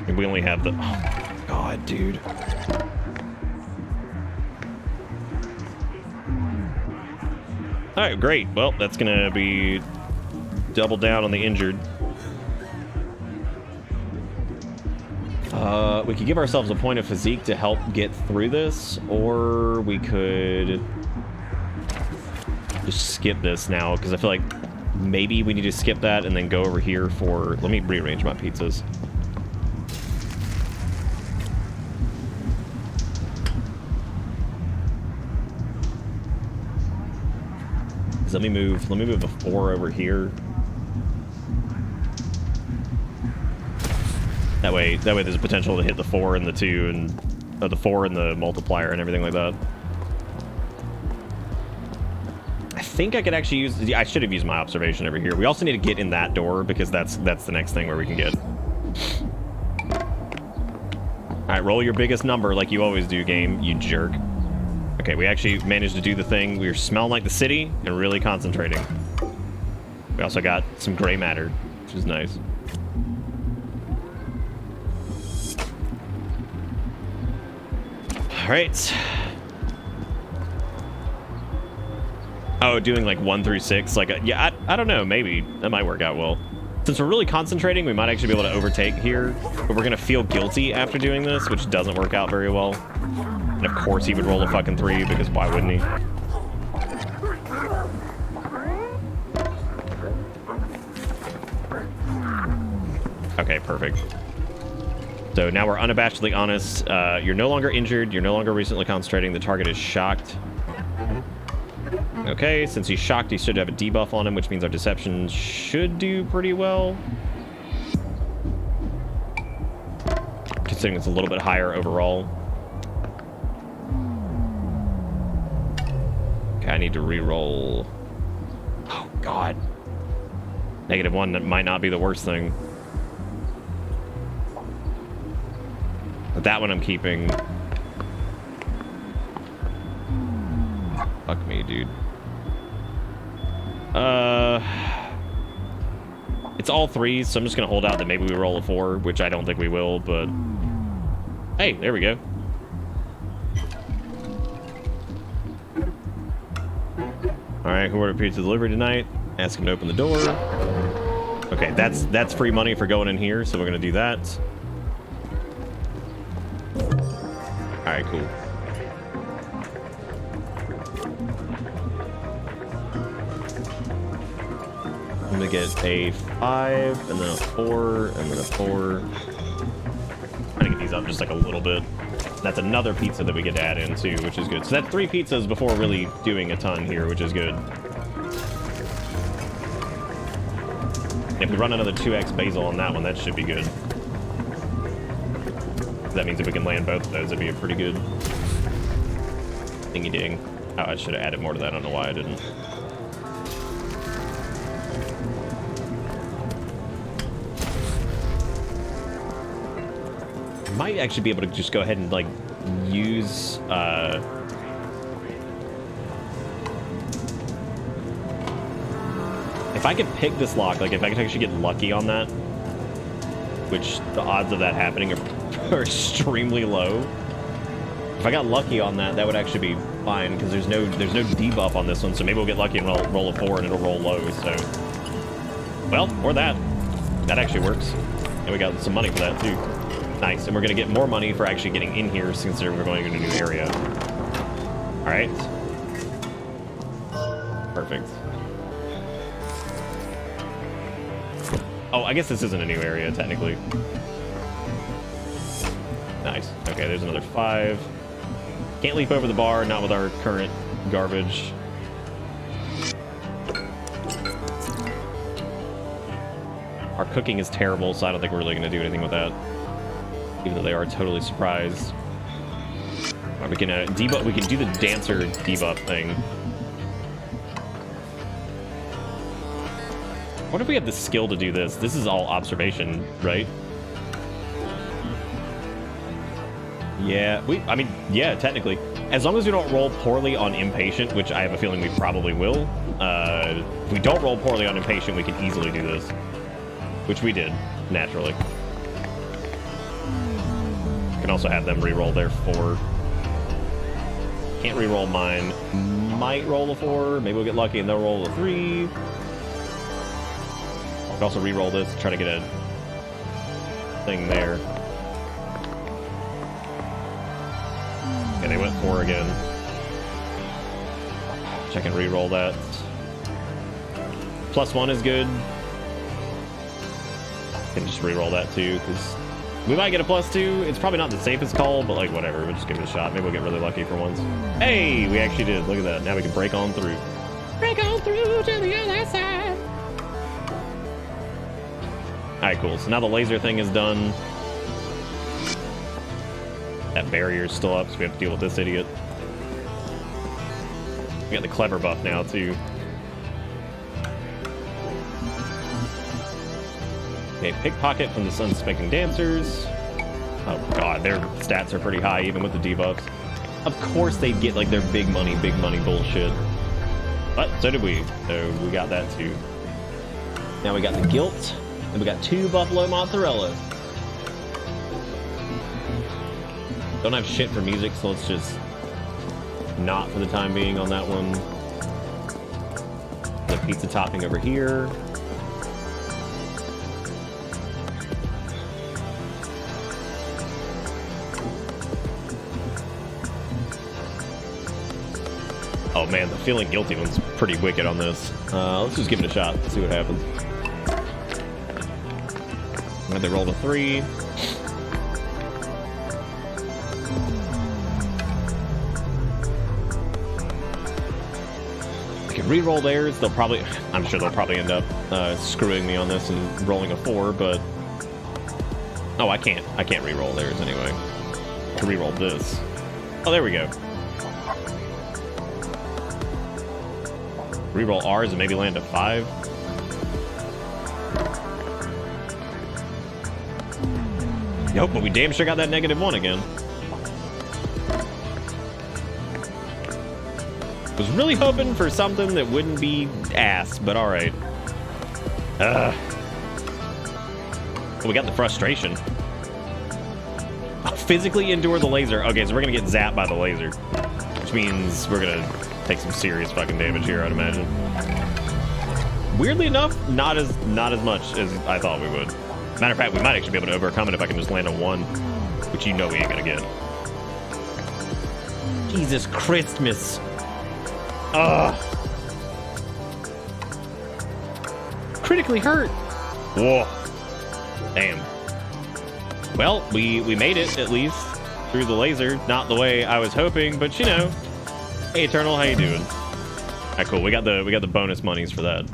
And we only have the, oh my god, dude. All right, great. Well, that's gonna be double down on the injured. We could give ourselves a point of physique to help get through this, or we could just skip this now, because I feel like maybe we need to skip that and then go over here for... Let me rearrange my pizzas. Let me move a 4 over here. That way there's a potential to hit the 4 and the 2 and the 4 and the multiplier and everything like that. I think I could actually use... I should have used my observation over here. We also need to get in that door because that's the next thing where we can get. All right, roll your biggest number like you always do, game, you jerk. Okay, we actually managed to do the thing. We were smelling like the city and really concentrating. We also got some gray matter. which is nice. All right. Oh, doing like 1 through 6. Like, yeah, I don't know. Maybe that might work out well. Since we're really concentrating, we might actually be able to overtake here. But we're gonna feel guilty after doing this, which doesn't work out very well. And of course, he would roll a fucking 3 because why wouldn't he? Okay, perfect. So now we're unabashedly honest. You're no longer injured. You're no longer recently concentrating. The target is shocked. Okay, since he's shocked, he should have a debuff on him, which means our deception should do pretty well. Considering it's a little bit higher overall. Okay, I need to re-roll. Oh, God. -1, that might not be the worst thing. But that one I'm keeping. Fuck me, dude. It's all 3s, so I'm just gonna hold out that maybe we roll a 4, which I don't think we will, but hey, there we go. All right, who ordered pizza delivery tonight? Ask him to open the door. Okay, that's free money for going in here, so we're gonna do that. All right, cool. I'm gonna get a 5, and then a 4, and then a 4. I'm gonna get these up just like a little bit. That's another pizza that we get to add in too, which is good. So that's 3 pizzas before really doing a ton here, which is good. If we run another 2x basil on that one, that should be good. That means if we can land both of those, it'd be a pretty good thingy-ding. Oh, I should have added more to that. I don't know why I didn't. Might actually be able to just go ahead and like use if I could pick this lock, like if I could actually get lucky on that, which the odds of that happening are extremely low. If I got lucky on that, that would actually be fine because there's no debuff on this one, so maybe we'll get lucky and roll a 4 and it'll roll low. So, well, or that actually works, and we got some money for that too. Nice, and we're gonna get more money for actually getting in here since we're going to a new area. All right, perfect. Oh, I guess this isn't a new area technically. Nice. Okay, there's another 5. Can't leap over the bar, not with our current garbage. Our cooking is terrible, so I don't think we're really gonna do anything with that. Even though they are totally surprised. Right, we can debuff. We can do the dancer debuff thing. What if we have the skill to do this? This is all observation, right? Yeah, I mean, yeah, technically. As long as we don't roll poorly on impatient, which I have a feeling we probably will. If we don't roll poorly on impatient, we can easily do this. Which we did, naturally. Can also have them re-roll their 4. Can't re-roll mine. Might roll a 4. Maybe we'll get lucky and they'll roll a 3. I can also re-roll this, try to get a thing there. Okay, they went 4 again. Check and re-roll that. +1 is good. Can just re-roll that too, because we might get a +2. It's probably not the safest call, but like whatever. We'll just give it a shot. Maybe we'll get really lucky for once. Hey, we actually did. Look at that. Now we can break on through. Break on through to the other side. All right, cool. So now the laser thing is done. That barrier's still up, so we have to deal with this idiot. We got the clever buff now too. Okay, pickpocket from the unsuspecting dancers. Oh god, their stats are pretty high even with the debuffs. Of course they'd get like their big money bullshit. But so did we. So we got that too. Now we got the guilt. And we got 2 buffalo mozzarella. Don't have shit for music, so let's just not for the time being on that one. The pizza topping over here. Oh man, the feeling guilty one's pretty wicked on this. Let's just give it a shot, see what happens. And they rolled a 3. I can re-roll theirs. They'll probably, I'm sure they'll probably end up screwing me on this and rolling a 4, but oh, I can't re-roll theirs anyway. I can re-roll this. Oh, there we go. Reroll ours and maybe land a 5. Nope, but we damn sure got that -1 again. Was really hoping for something that wouldn't be ass, but alright. Oh, we got the frustration. Physically endure the laser. Okay, so we're gonna get zapped by the laser, which means we're gonna take some serious fucking damage here, I'd imagine. Weirdly enough, not as much as I thought we would. Matter of fact, we might actually be able to overcome it if I can just land a 1, which you know we ain't gonna get. Jesus Christmas. Ugh. Critically hurt. Whoa. Damn. Well, we made it, at least, through the laser. Not the way I was hoping, but you know. Hey, Eternal, how you doing? Alright, cool. We got the bonus monies for that.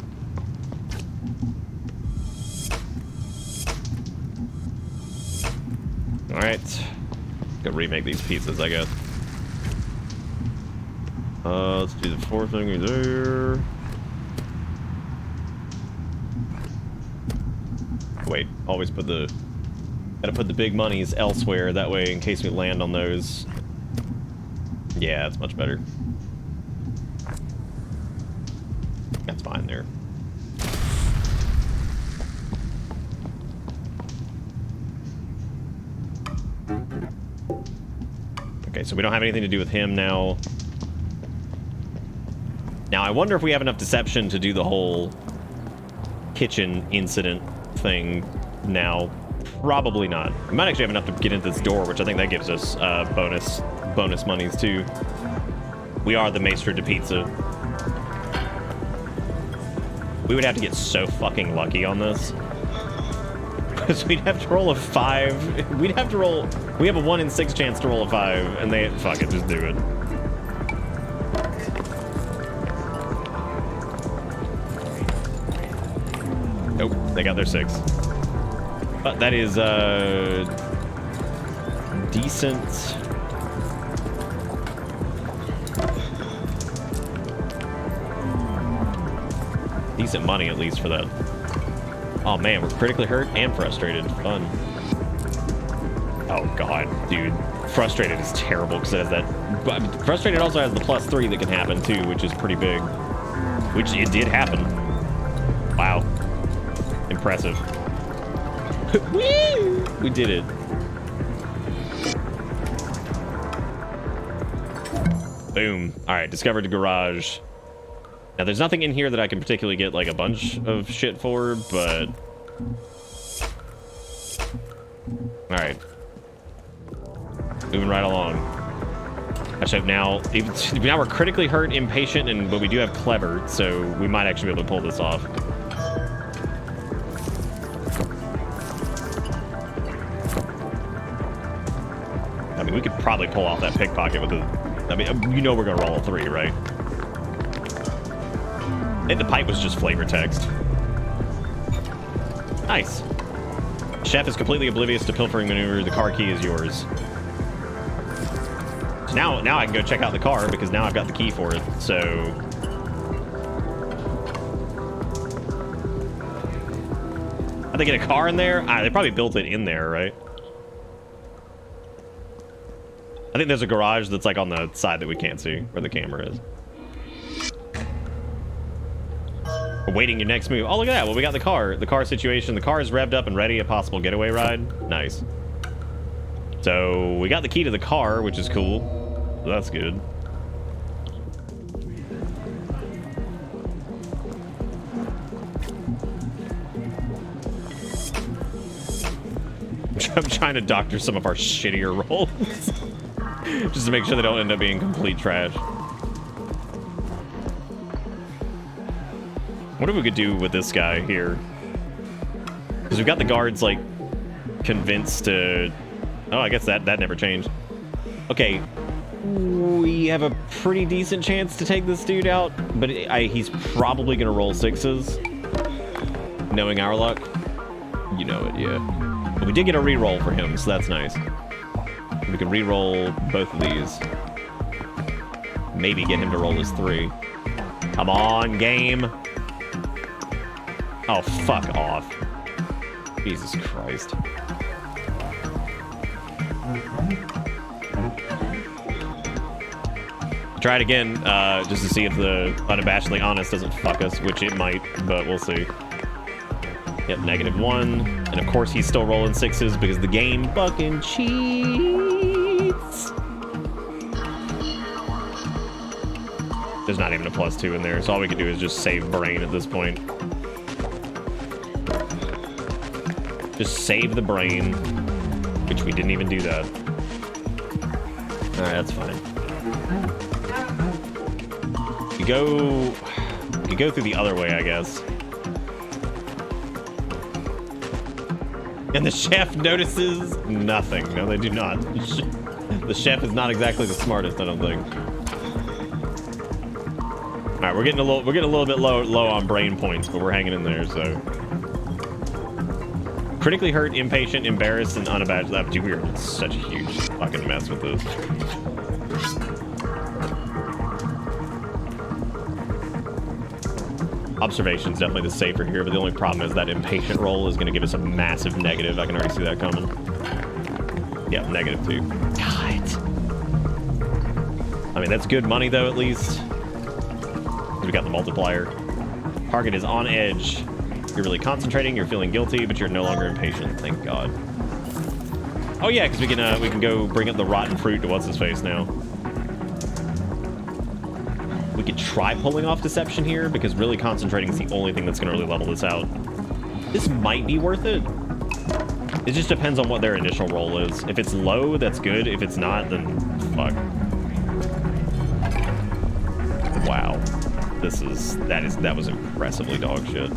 Alright. Go remake these pizzas, I guess. Let's do the 4 thing there. Wait, always gotta put the big monies elsewhere, that way in case we land on those. Yeah, that's much better. That's fine there. Okay, so we don't have anything to do with him now. Now, I wonder if we have enough deception to do the whole kitchen incident thing now. Probably not. We might actually have enough to get into this door, which I think that gives us bonus monies too. We are the Maestro de Pizza. We would have to get so fucking lucky on this. Because we'd have to roll a 5. We'd have to roll... We have a 1 in 6 chance to roll a 5, and they... Fuck it, just do it. Nope, they got their 6. But that is, decent... Decent money, at least, for that. Oh, man, we're critically hurt and frustrated. Fun. Oh, God, dude. Frustrated is terrible, because it has that... But frustrated also has the +3 that can happen, too, which is pretty big. Which, it did happen. Wow. Impressive. Woo! We did it. Boom. Alright, discovered the garage. Now, there's nothing in here that I can particularly get, like, a bunch of shit for, but... Alright. Moving right along. Actually, now we're critically hurt, impatient, but we do have clever, so we might actually be able to pull this off. I mean, we could probably pull off that pickpocket with a... I mean, you know we're gonna roll a 3, right? And the pipe was just flavor text. Nice. Chef is completely oblivious to pilfering maneuver. The car key is yours. So now I can go check out the car because now I've got the key for it. So how'd they get a car in there? They probably built it in there, right? I think there's a garage that's like on the side that we can't see where the camera is. Awaiting your next move. Oh, look at that. Well, we got the car situation. The car is revved up and ready. A possible getaway ride. Nice. So we got the key to the car, which is cool. So that's good. I'm trying to doctor some of our shittier rolls. Just to make sure they don't end up being complete trash. What if we could do with this guy here? Because we've got the guards, like, convinced to... Oh, I guess that never changed. Okay. We have a pretty decent chance to take this dude out, but he's probably going to roll 6s. Knowing our luck. You know it, yeah. But we did get a reroll for him, so that's nice. We can reroll both of these. Maybe get him to roll his 3. Come on, game. Oh, fuck off. Jesus Christ. Try it again, just to see if the unabashedly honest doesn't fuck us, which it might, but we'll see. Yep, -1. And of course he's still rolling 6s because the game fucking cheats. There's not even a +2 in there, so all we can do is just save brain at this point. Just save the brain, which we didn't even do that. Alright, that's fine. You go through the other way, I guess. And the chef notices nothing. No, they do not. The chef is not exactly the smartest, I don't think. All right, we're getting a little bit low on brain points, but we're hanging in there. So critically hurt, impatient, embarrassed, and unabashed. Dude, we're in such a huge fucking mess with this. Observation's definitely the safer here, but the only problem is that impatient roll is going to give us a massive negative. I can already see that coming. Yeah, -2. God. I mean, that's good money, though, at least. We got the multiplier. Target is on edge. You're really concentrating. You're feeling guilty, but you're no longer impatient. Thank God. Oh, yeah, because we can go bring up the rotten fruit to what's-his-face now. We could try pulling off deception here, because really concentrating is the only thing that's going to really level this out. This might be worth it. It just depends on what their initial roll is. If it's low, that's good. If it's not, then fuck. Wow. That was impressively dog shit.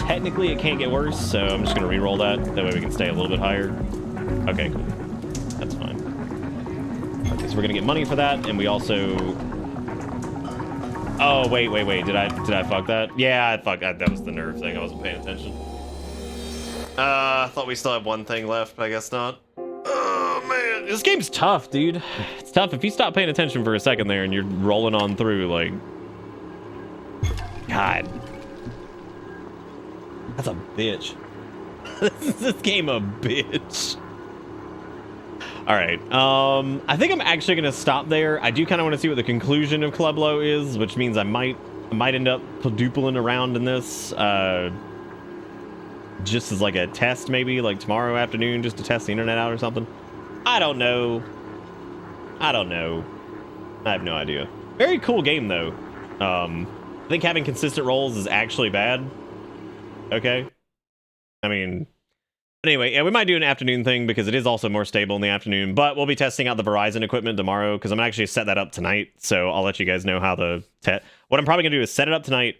Technically it can't get worse, so I'm just gonna re-roll that. That way we can stay a little bit higher. Okay, cool. That's fine. Okay, so we're gonna get money for that, and we also... Oh, wait. Did I fuck that? Yeah, I fucked that. That was the nerve thing. I wasn't paying attention. I thought we still had one thing left, but I guess not. Oh, man. This game's tough, dude. It's tough. If you stop paying attention for a second there and you're rolling on through, like... God. That's a bitch. This game a bitch. All right. I think I'm actually going to stop there. I do kind of want to see what the conclusion of Club Low is, which means I might end up quadrupling around in this. Just as like a test, maybe like tomorrow afternoon, just to test the internet out or something. I don't know. I have no idea. Very cool game though. I think having consistent rolls is actually bad. Okay. I mean, anyway, yeah, we might do an afternoon thing because it is also more stable in the afternoon, but we'll be testing out the Verizon equipment tomorrow because I'm gonna actually set that up tonight. So I'll let you guys know how what I'm probably gonna do is set it up tonight,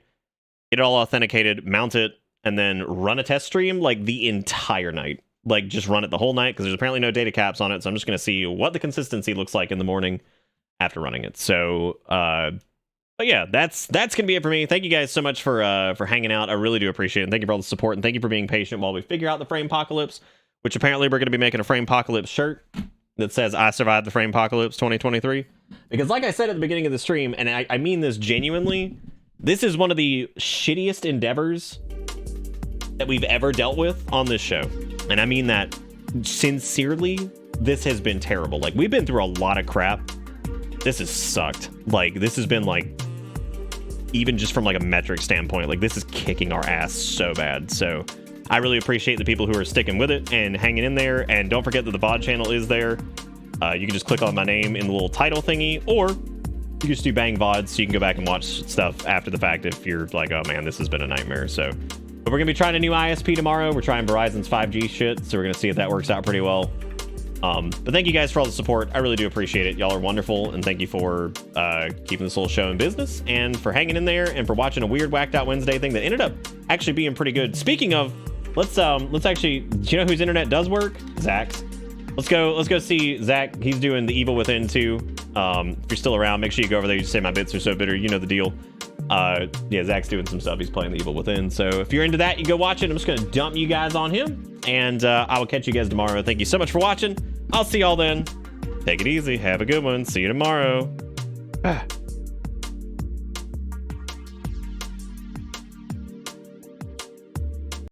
get it all authenticated, mount it, and then run a test stream like the entire night. Like just run it the whole night because there's apparently no data caps on it. So I'm just gonna see what the consistency looks like in the morning after running it. So but yeah, that's gonna be it for me. Thank you guys so much for hanging out. I really do appreciate it. And thank you for all the support, and thank you for being patient while we figure out the Framepocalypse, which apparently we're gonna be making a Framepocalypse shirt that says "I survived the Framepocalypse 2023." Because like I said at the beginning of the stream, and I mean this genuinely, this is one of the shittiest endeavors that we've ever dealt with on this show, and I mean that sincerely. this has been terrible. Like, we've been through a lot of crap. This has sucked. Like, this has been like, even just from like a metric standpoint, like this is kicking our ass so bad. So I really appreciate the people who are sticking with it and hanging in there. And don't forget that the VOD channel is there. You can just click on my name in the little title thingy, or you can just do Bang VODs, so you can go back and watch stuff after the fact if you're like, oh man, this has been a nightmare. So, but we're gonna be trying a new ISP tomorrow. We're trying Verizon's 5G shit, so we're gonna see if that works out pretty well. But thank you guys for all the support. I really do appreciate it. Y'all are wonderful, and thank you for keeping this little show in business, and for hanging in there, and for watching a weird whacked out Wednesday thing that ended up actually being pretty good. Speaking of, let's actually, do you know whose internet does work? Zach's. Let's go see Zach. He's doing The Evil Within 2. If you're still around, make sure you go over there. You just say my bits are so bitter. You know the deal. Yeah, Zach's doing some stuff. He's playing The Evil Within. So if you're into that, you go watch it. I'm just going to dump you guys on him. And I will catch you guys tomorrow. Thank you so much for watching. I'll see y'all then. Take it easy. Have a good one. See you tomorrow.